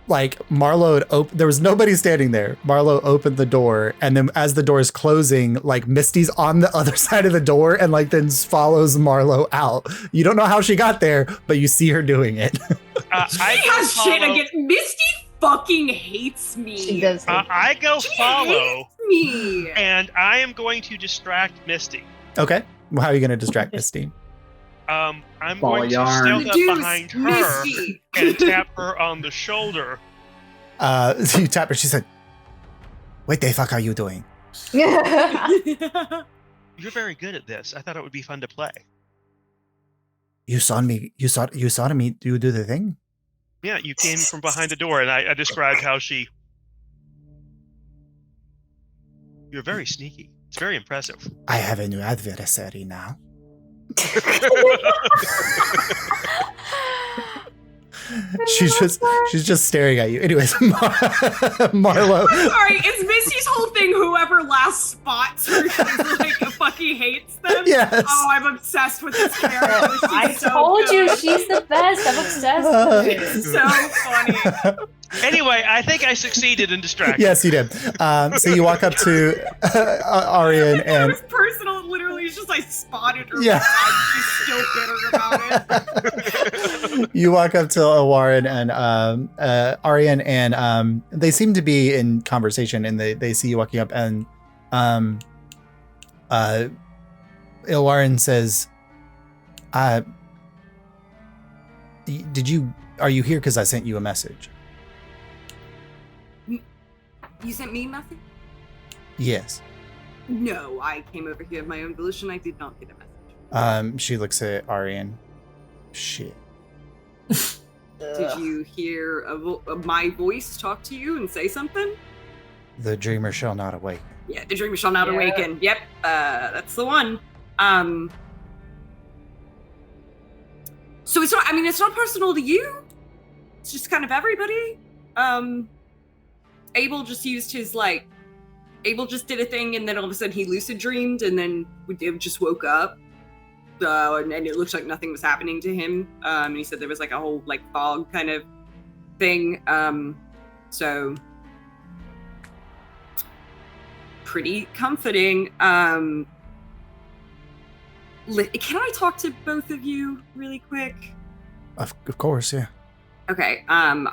Like, Marlo had there was nobody standing there. Marlo opened the door, and then as the door is closing, like, Misty's on the other side of the door and, like, then follows Marlo out. You don't know how she got there, but you see her doing it. I She go has shit follow. against Misty. Fucking hates me. She does. I go She follow, hates me. and I am going to distract Misty. Okay. Well, how are you going to distract Misty? I'm Ball going to yarn. stealth up Reduce behind her Misty. and tap her on the shoulder. So you tap her. She said, "What the fuck are you doing?" You're very good at this. I thought it would be fun to play. You saw me. You saw me do the thing. Yeah, you came from behind the door, and I described how she... You're very sneaky. It's very impressive. I have a new adversary now. She's just staring at you. Anyways, Marlo. Sorry, it's Misty's whole thing. Whoever last spots her, she's like fucking hates them. Yes. Oh, I'm obsessed with this character. She's I so told you good. she's the best. I'm obsessed with her. She's so funny. Anyway, I think I succeeded in distracting. Yes, you did. So you walk up to Aryan It and was personal. Literally, it's just I spotted her. Yeah. And she's still bitter about it. you walk up to Warren and Aryan, and they seem to be in conversation, and they see you walking up, and Ilwarin says, "Are you here because I sent you a message?" You sent me nothing? Yes. No, I came over here of my own volition. I did not get a message. She looks at Aryan. Shit. Did you hear my voice talk to you and say something? The dreamer shall not awake. Yeah, the dreamer shall not awaken. Yep, that's the one. So it's not. I mean, it's not personal to you. It's just kind of everybody. Abel just used his Abel just did a thing, and then all of a sudden he lucid dreamed, and then just woke up. And it looked like nothing was happening to him. And he said there was a whole fog kind of thing. So pretty comforting. Can I talk to both of you really quick? Of course, yeah. Okay. I'm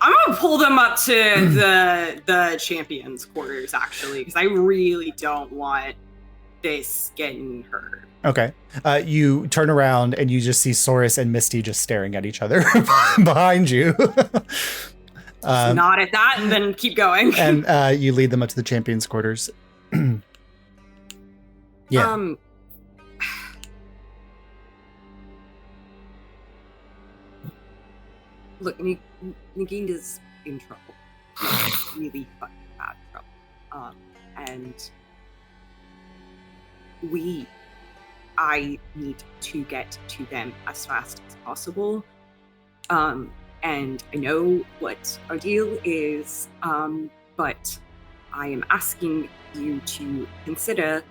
gonna pull them up to the champions' quarters actually, because I really don't want this getting hurt. Okay. You turn around and you just see Saurus and Misty just staring at each other behind you. Nod at that and then keep going. And you lead them up to the champions' quarters. Yeah. Look, Naginda's in trouble. Really fucking bad trouble. And I need to get to them as fast as possible. And I know what our deal is, but I am asking you to consider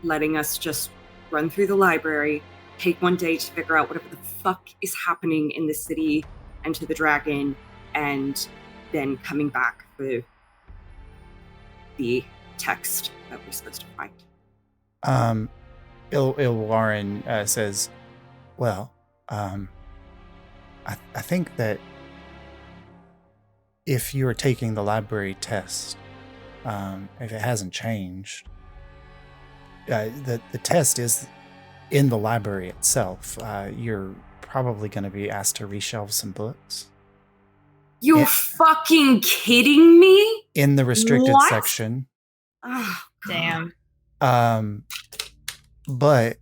letting us just run through the library, take one day to figure out whatever the fuck is happening in the city and to the dragon, and then coming back for the text that we're supposed to find. Ilwarren says, well, I think that if you are taking the library test, if it hasn't changed, the test is in the library itself. You're probably going to be asked to reshelve some books. You're fucking kidding me? In the restricted What? section. Oh, Damn. But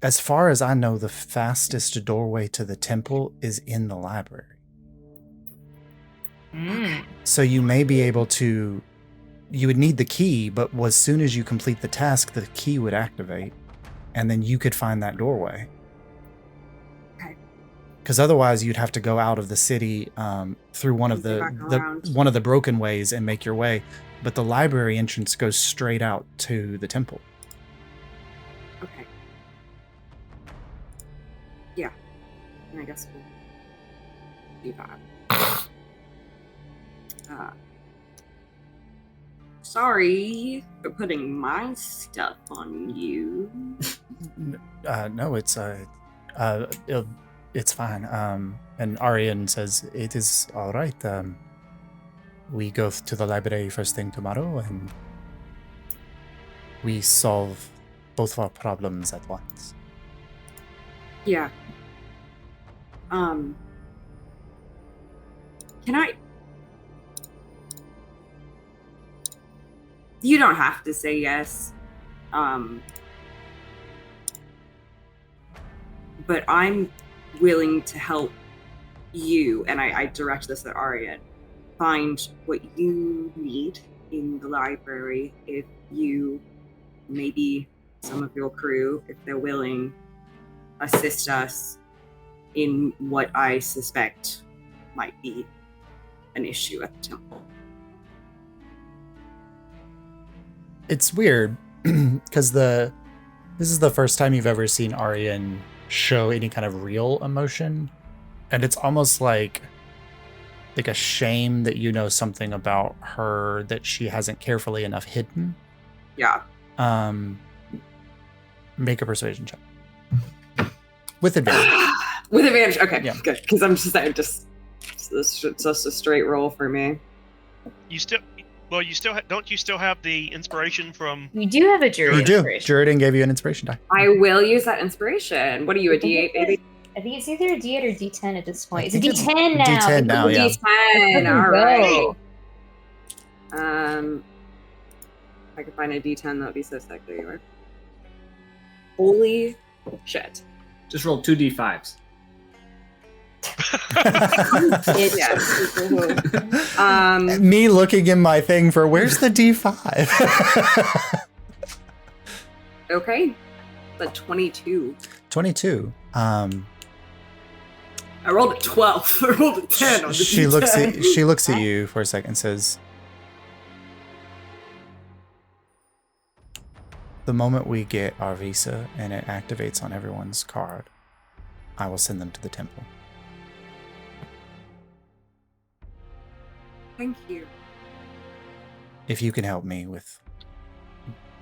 as far as I know, the fastest doorway to the temple is in the library. So you may be able to, you would need the key, but as soon as you complete the task, the key would activate, and then you could find that doorway. Okay. Because otherwise you'd have to go out of the city through one of the broken ways and make your way. But the library entrance goes straight out to the temple. Okay. Yeah. I guess we'll do that. Sorry for putting my stuff on you. No, it's fine. And Arian says it is all right. We go to the library first thing tomorrow, and we solve both of our problems at once. Yeah. Can I? You don't have to say yes. But I'm willing to help you, and I direct this at Arian, find what you need in the library. If you, maybe some of your crew, if they're willing, assist us in what I suspect might be an issue at the temple. It's weird because this is the first time you've ever seen Arian show any kind of real emotion, and it's almost like a shame that you know something about her that she hasn't carefully enough hidden. Yeah. Make a persuasion check with advantage. With advantage. Okay, Yeah. Good. Because I'm just it's just a straight roll for me. Don't you still have the inspiration from? We do have a jury You do. inspiration. Juridan gave you an inspiration die. I will use that inspiration. What are you, a D8, baby? I think it's either a D8 or D10 at this point. It's a think it's D10 now. D10 now, Oh, yeah. D10. All right. Go. If I could find a D10, that would be so sick. There you are. Holy Shit. Just roll 2d5s. Yeah. Me looking in my thing for where's the D5? Okay. The 22. 22. I rolled a 12. I rolled a 10 on the She D10. looks at you for a second and says, the moment we get our visa and it activates on everyone's card, I will send them to the temple. Thank you. If you can help me with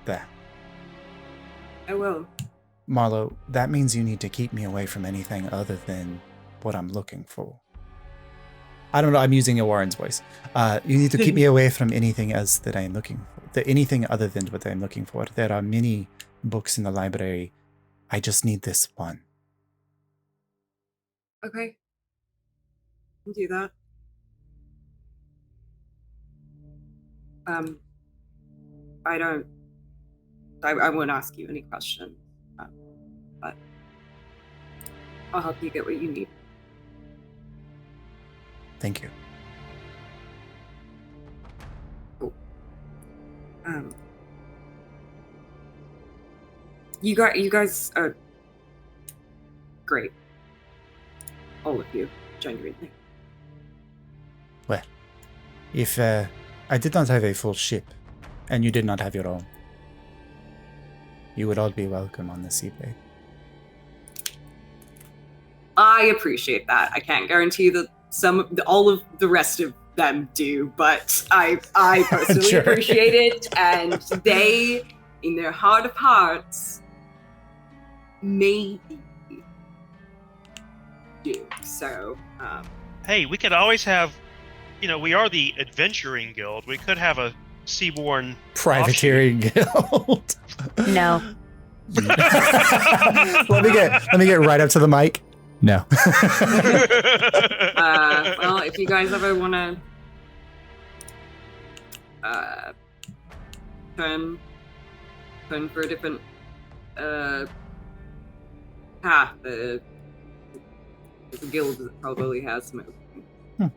that. I will. Marlo, that means you need to keep me away from anything other than what I'm looking for. I don't know, I'm using Warren's voice. You need to keep me away from anything else that I'm looking for. Anything other than what I'm looking for. There are many books in the library. I just need this one. Okay. I'll do that. I won't ask you any questions. But I'll help you get what you need. Thank you. Cool. You guys are great. All of you, genuinely. Well, if I did not have a full ship, and you did not have your own, you would all be welcome on the seabed. I appreciate that. I can't guarantee that all of the rest of them do, but I personally Sure. appreciate it, and they, in their heart of hearts, maybe do. So, Hey, we could always have, we are the adventuring guild. We could have a seaborne Privateering guild. No. let me get right up to the mic. No. well, if you guys ever want to turn for a different path, the guild probably has some openings.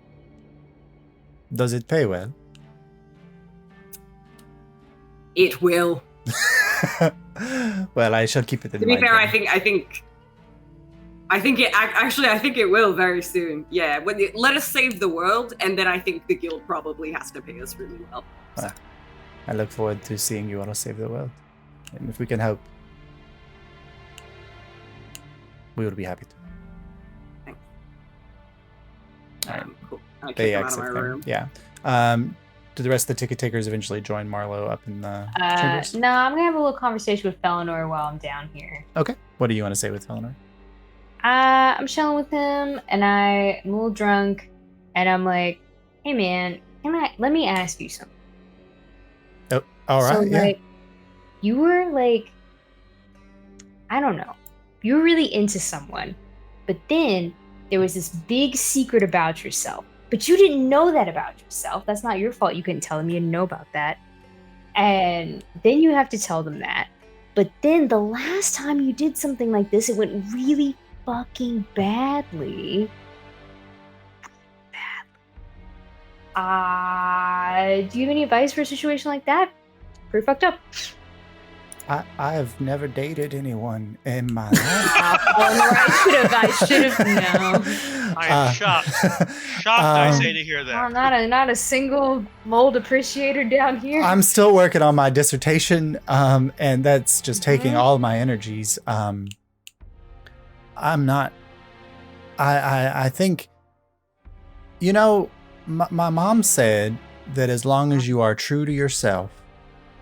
Does it pay well? It will. Well, I shall keep it in To mind. be fair, then. I think it will very soon. Yeah, let us save the world, and then I think the guild probably has to pay us really well. So. I look forward to seeing you all save the world. And if we can help, we would be happy to. Cool. I kick They him out of exit my there. room. Yeah. Do the rest of the ticket takers eventually join Marlo up in the chambers? No, I'm gonna have a little conversation with Felinor while I'm down here. Okay. What do you want to say with Eleanor? I'm chilling with him, and I'm a little drunk, and I'm like, "Hey, man, let me ask you something." Oh, all right. So, Yeah. like, you were like, I don't know, you were really into someone, but then there was this big secret about yourself, but you didn't know that about yourself. That's not your fault. You couldn't tell them you didn't know about that. And then you have to tell them that. But then the last time you did something like this, it went really fucking badly. Do you have any advice for a situation like that? Pretty fucked up. I have never dated anyone in my life. I should have. No. I am shocked. Shocked, I say, to hear that. Not a single mold appreciator down here. I'm still working on my dissertation, and that's just taking all my energies. I'm not. I think, my mom said that as long as you are true to yourself,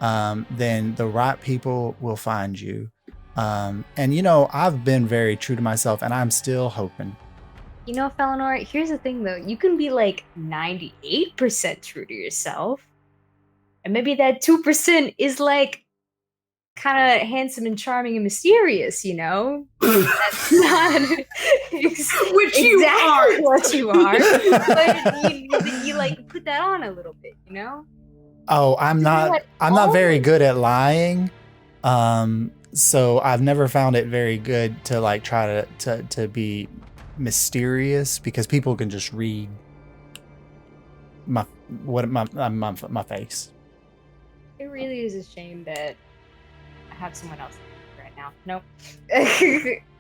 then the right people will find you. And I've been very true to myself, and I'm still hoping. Felinor, here's the thing though. You can be like 98% true to yourself. And maybe that 2% is like kind of handsome and charming and mysterious, That's not Which exactly you are. what you are. But you like put that on a little bit, Oh, I'm not very good at lying. So I've never found it very good to like try to be mysterious because people can just read my face. It really is a shame that I have someone else right now. Nope.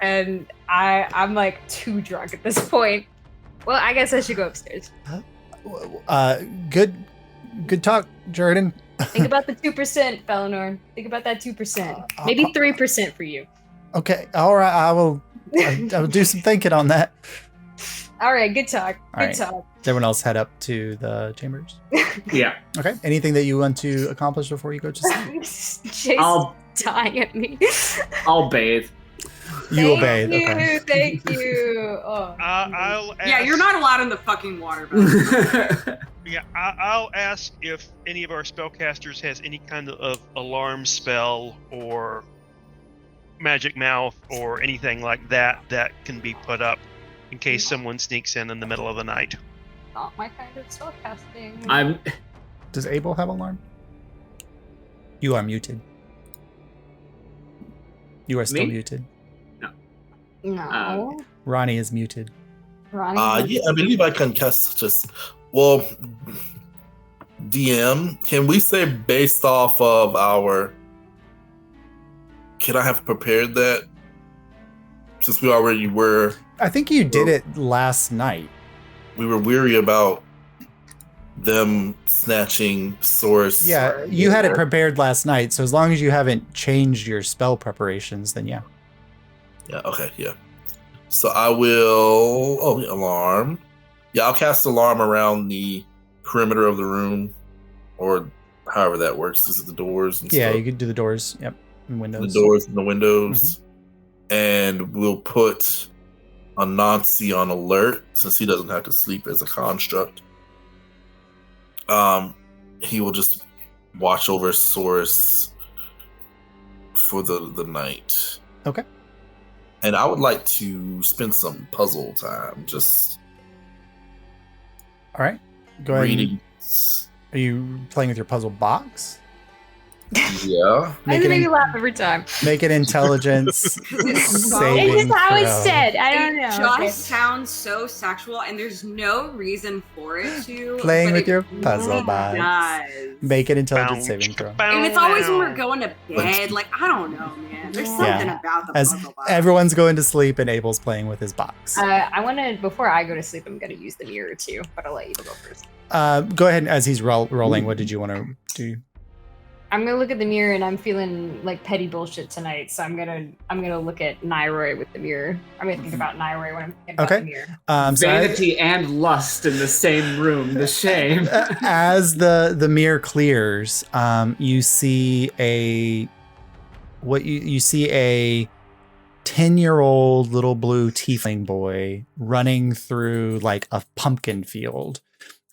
And I'm like too drunk at this point. Well, I guess I should go upstairs. Good talk, Jordan. Think about the 2%, Felinor. Think about that 2%. Maybe 3% for you. Okay, all right. I will do some thinking on that. All right, good talk. All Good right. talk. Does everyone else head up to the chambers? Yeah. Okay. Anything that you want to accomplish before you go to sleep? Jason's dying at me. I'll bathe. You will bathe. Thank you, Okay. thank you. Oh, I'll ask, Yeah, you're not allowed in the fucking water. But Yeah, I'll ask if any of our spellcasters has any kind of alarm spell or magic mouth or anything like that that can be put up in case someone sneaks in the middle of the night. not my kind of spellcasting. Does Abel have alarm? You are muted. You are still Me? muted. No. Ronnie is muted. Ronnie. Yeah, I believe I can cast DM, can we say based off of our... Can I have prepared that? Since we already were... I think you did it last night. We were weary about them snatching Source. Yeah, you had it prepared last night, so as long as you haven't changed your spell preparations, then yeah. Yeah, okay, yeah. So I will... Oh, alarm. Yeah, I'll cast alarm around the perimeter of the room, or however that works. Is it the doors and Yeah, stuff? you could do the doors. Yep, and windows. The doors and the windows. And we'll put Anansi on alert, since he doesn't have to sleep as a construct. He will just watch over Source for the night. Okay. And I would like to spend some puzzle time just All right. Go ahead. reading. Are you playing with your puzzle box? Yeah. Why does it make me laugh every time? Make it intelligence It's saving just how it's throw. said. I don't it know. just Okay. sounds so sexual, and there's no reason for it to. Playing but with it your puzzle really box. does. Make it intelligence saving throw. And it's always when we're going to bed. Like, I don't know, man. There's something Yeah. about the As puzzle box. everyone's going to sleep and Abel's playing with his box. I want to, before I go to sleep, I'm going to use the mirror too, but I'll let you go first. Go ahead, as he's rolling. What did you want to do? I'm gonna look at the mirror, and I'm feeling like petty bullshit tonight. So I'm gonna look at Nyroi with the mirror. I'm gonna think about Nyroi when I'm thinking about Okay. the mirror. So Vanity and lust in the same room. The shame. as the mirror clears, you see a 10-year-old little blue tiefling boy running through like a pumpkin field.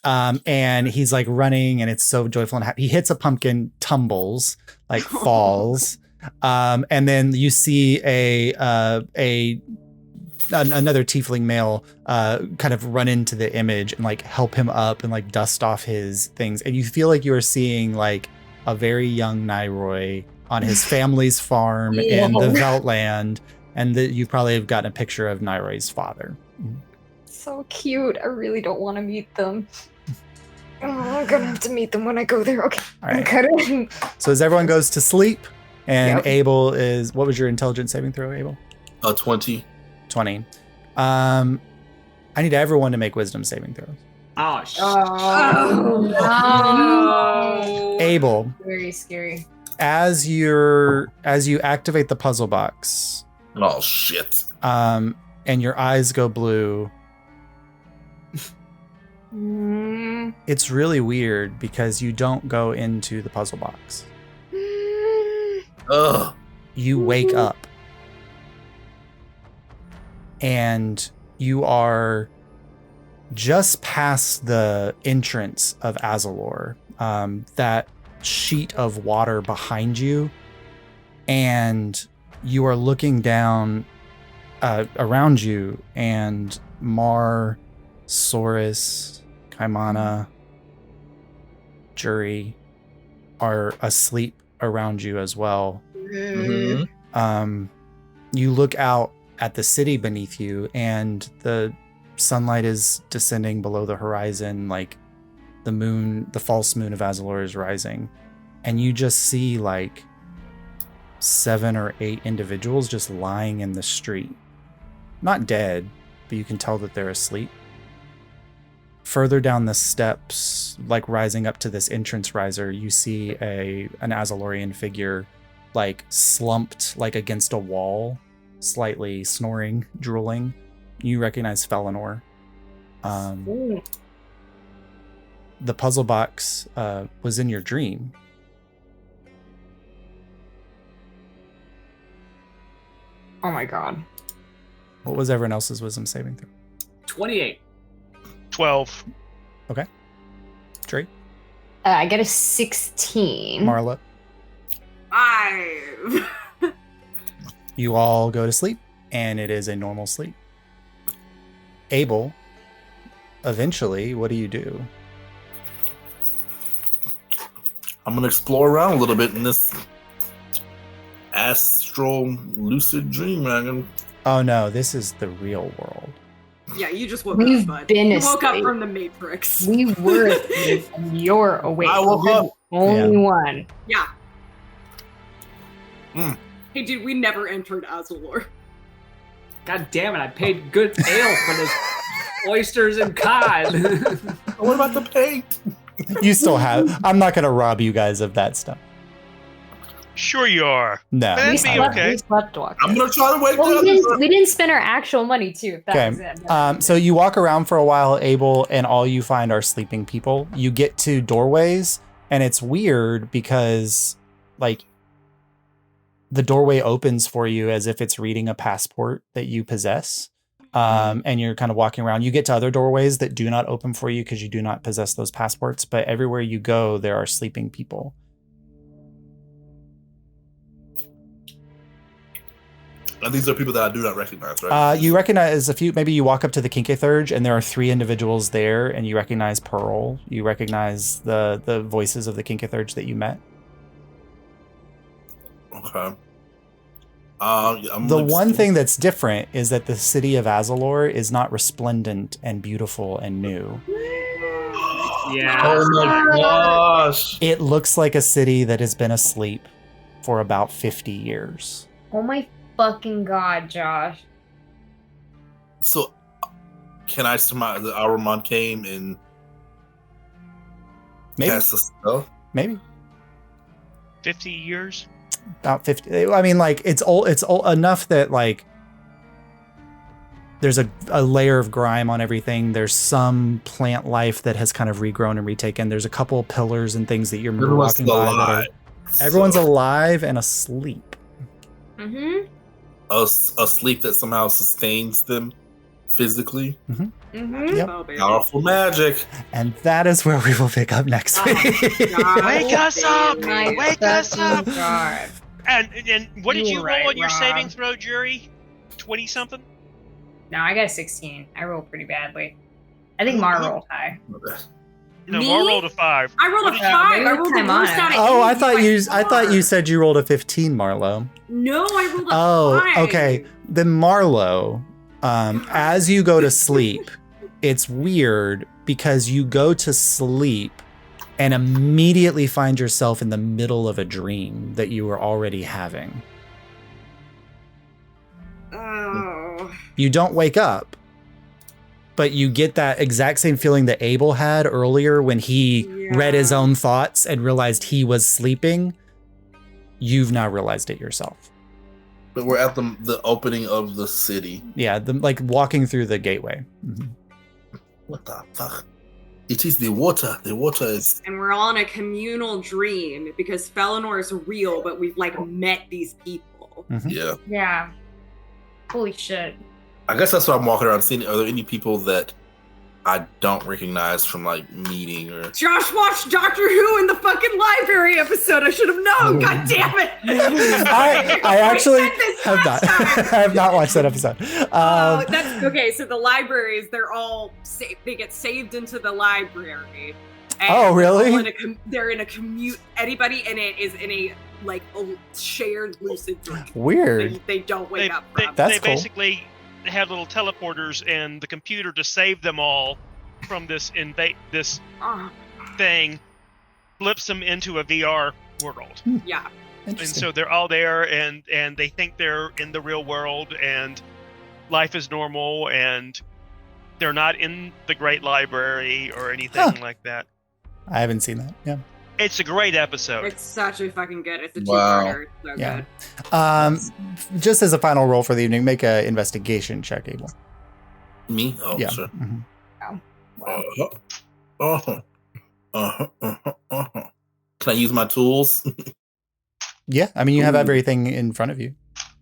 And he's like running, and it's so joyful and happy. He hits a pumpkin, tumbles, like falls. And then you see another tiefling male kind of run into the image and like help him up and like dust off his things. And you feel like you are seeing like a very young Nyroi on his family's farm in the Veltland, and that you probably have gotten a picture of Nyroi's father. So cute. I really don't want to meet them. Oh, I'm gonna have to meet them when I go there. Okay. All right. Okay. So as everyone goes to sleep, and Yep. Abel is, what was your intelligence saving throw, Abel? 20. 20. I need everyone to make wisdom saving throws. Oh, shit. Oh, no. Abel, Very scary. as you activate the puzzle box, Oh, shit. and your eyes go blue, Mm. it's really weird because you don't go into the puzzle box. Ugh. You wake up and you are just past the entrance of Azulore, that sheet of water behind you, and you are looking down around you, and Mar, Saurus, Kaimana, Jury are asleep around you as well. Mhm. You look out at the city beneath you, and the sunlight is descending below the horizon, like the false moon of Azulore is rising, and you just see like 7 or 8 individuals just lying in the street. Not dead, but you can tell that they're asleep. Further down the steps, like rising up to this entrance riser, you see an Azulorean figure like slumped like against a wall, slightly snoring, drooling. You recognize Felinor. The puzzle box was in your dream. Oh my god. What was everyone else's wisdom saving throw? 28. 12. Okay. Trey? I get a 16. Marla? 5. You all go to sleep, and it is a normal sleep. Abel, eventually, what do you do? I'm gonna explore around a little bit in this astral lucid dream. Oh no, this is the real world. Yeah, you just woke We've up, bud. been You woke up asleep. from the Matrix. We were asleep, and you're awake. I woke You're up. the only one. Yeah. Mm. Hey, dude, we never entered Azulore. God damn it! I paid good ale for this oysters and cod. What about the paint? You still have. I'm not going to rob you guys of that stuff. Sure you are. No. That'd We be slept, okay. we slept walking. I'm gonna try to wake Well, up. we didn't spend our actual money too. If that was it. So you walk around for a while, Abel, and all you find are sleeping people. You get to doorways, and it's weird because, like, the doorway opens for you as if it's reading a passport that you possess. And you're kind of walking around. You get to other doorways that do not open for you because you do not possess those passports. But everywhere you go, there are sleeping people. And these are people that I do not recognize, right? You recognize a few. Maybe you walk up to the Kinke Thurge, and there are 3 individuals there, and you recognize Pearl. You recognize the voices of the Kinke Thurge that you met. Okay. The one thing that's different is that the city of Azulore is not resplendent and beautiful and new. Yeah. Oh my gosh. It looks like a city that has been asleep for about 50 years. Oh my fucking god, Josh. So, can I surmise that Aruman came and Maybe. cast a spell? Maybe. 50 years? About 50. I mean, like, it's old enough that, like, there's a layer of grime on everything. There's some plant life that has kind of regrown and retaken. There's a couple pillars and things that you're walking by that are, everyone's alive and asleep. Mm-hmm. A sleep that somehow sustains them physically. Mm-hmm. Yep. Oh, baby. Powerful magic. And that is where we will pick up next week. God. Wake us up! My Wake us up! fucking god. And what did You you were roll right, on your Rob. saving throw, Jury? 20 something? No, I got a 16. I rolled pretty badly. I think Mar rolled high. No, Me? Mar rolled a 5. I rolled a What 5. did you- I rolled the Time worst on out it. of Oh, I anything thought you by said you rolled a 15, Marlo. No, I rolled a 5. Oh, okay. Then Marlo, as you go to sleep, it's weird because you go to sleep and immediately find yourself in the middle of a dream that you were already having. Oh. You don't wake up, but you get that exact same feeling that Abel had earlier when he read his Yeah. own thoughts and realized he was sleeping. You've now realized it yourself. But we're at the opening of the city. Yeah, like walking through the gateway. Mhm. What the fuck? It is the water. The water is. And we're all in a communal dream because Felinor is real, but we've like met these people. Mhm. Yeah. Yeah. Holy shit. I guess that's why I'm walking around seeing. Are there any people that I don't recognize from like meeting or? Josh watched Doctor Who in the fucking library episode. I should have known. God damn it! I actually said this have not. last time. I have not watched that episode. Oh, that's okay. So the libraries, they're all they get saved into the library, And Oh, really? they're in a commute. Anybody in it is in a like a shared lucid dream. Weird. They don't wake up They, from. That's they cool. basically have little teleporters, and the computer to save them all from this Ah, thing flips them into a VR world. yeah. And Interesting. so they're all there, and they think they're in the real world, and life is normal, and they're not in the Great Library or anything like that. I haven't seen that. Yeah. It's a great episode. It's such a fucking good. It's a Wow. two-parter. It's so Yeah. good. Just as a final roll for the evening, make a investigation check, Abel. Me? Oh, Yeah. sure. Mhm. Uh-huh. Uh-huh. Uh-huh. Uh-huh. Uh-huh. Can I use my tools? Yeah. I mean, you have Ooh. everything in front of you.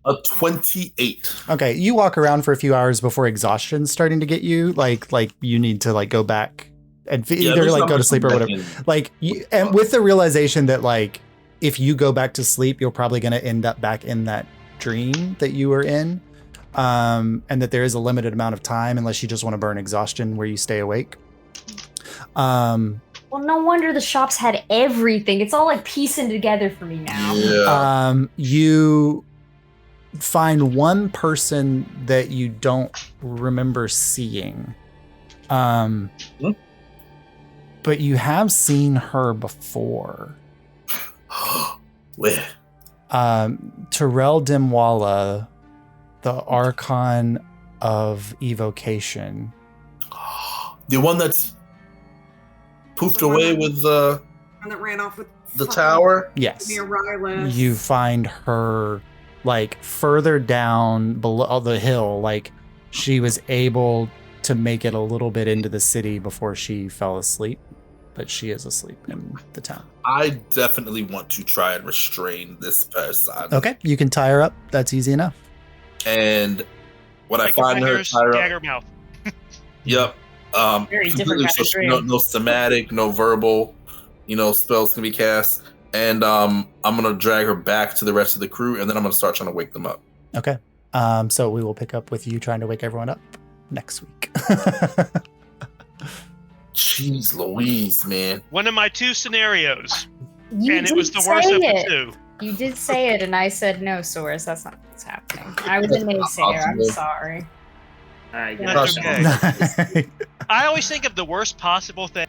A 28. Okay. You walk around for a few hours before exhaustion's starting to get you. Like you need to like go back and either there's like not go to much sleep or back whatever. in. Like, and with the realization that like, if you go back to sleep, you're probably going to end up back in that dream that you were in. And that there is a limited amount of time unless you just want to burn exhaustion where you stay awake. Well, no wonder the shops had everything. It's all like piecing together for me now. Yeah. You find one person that you don't remember seeing. But you have seen her before. Where? Terrell Dimwalla, the Archon of Evocation. The one that's poofed The one away that- with the And that ran off with tower? Yes. near Rylus. You find her like further down below the hill. Like she was able to make it a little bit into the city before she fell asleep, but she is asleep in the town. I definitely want to try and restrain this person. Okay, you can tie her up. That's easy enough. And when I Take your find her, fingers, tie her up. gag her mouth. Yep. Very different Completely kind of so no, dream. no somatic, no verbal, spells can be cast. And I'm gonna drag her back to the rest of the crew, and then I'm gonna start trying to wake them up. Okay. So we will pick up with you trying to wake everyone up next week. Jeez Louise, man. One of my two scenarios, You and it was did the worst say of the it. two. You did say it, and I said no, Source. That's not what's happening. I was a naysayer. I'm sorry. All right, That's get okay. I always think of the worst possible thing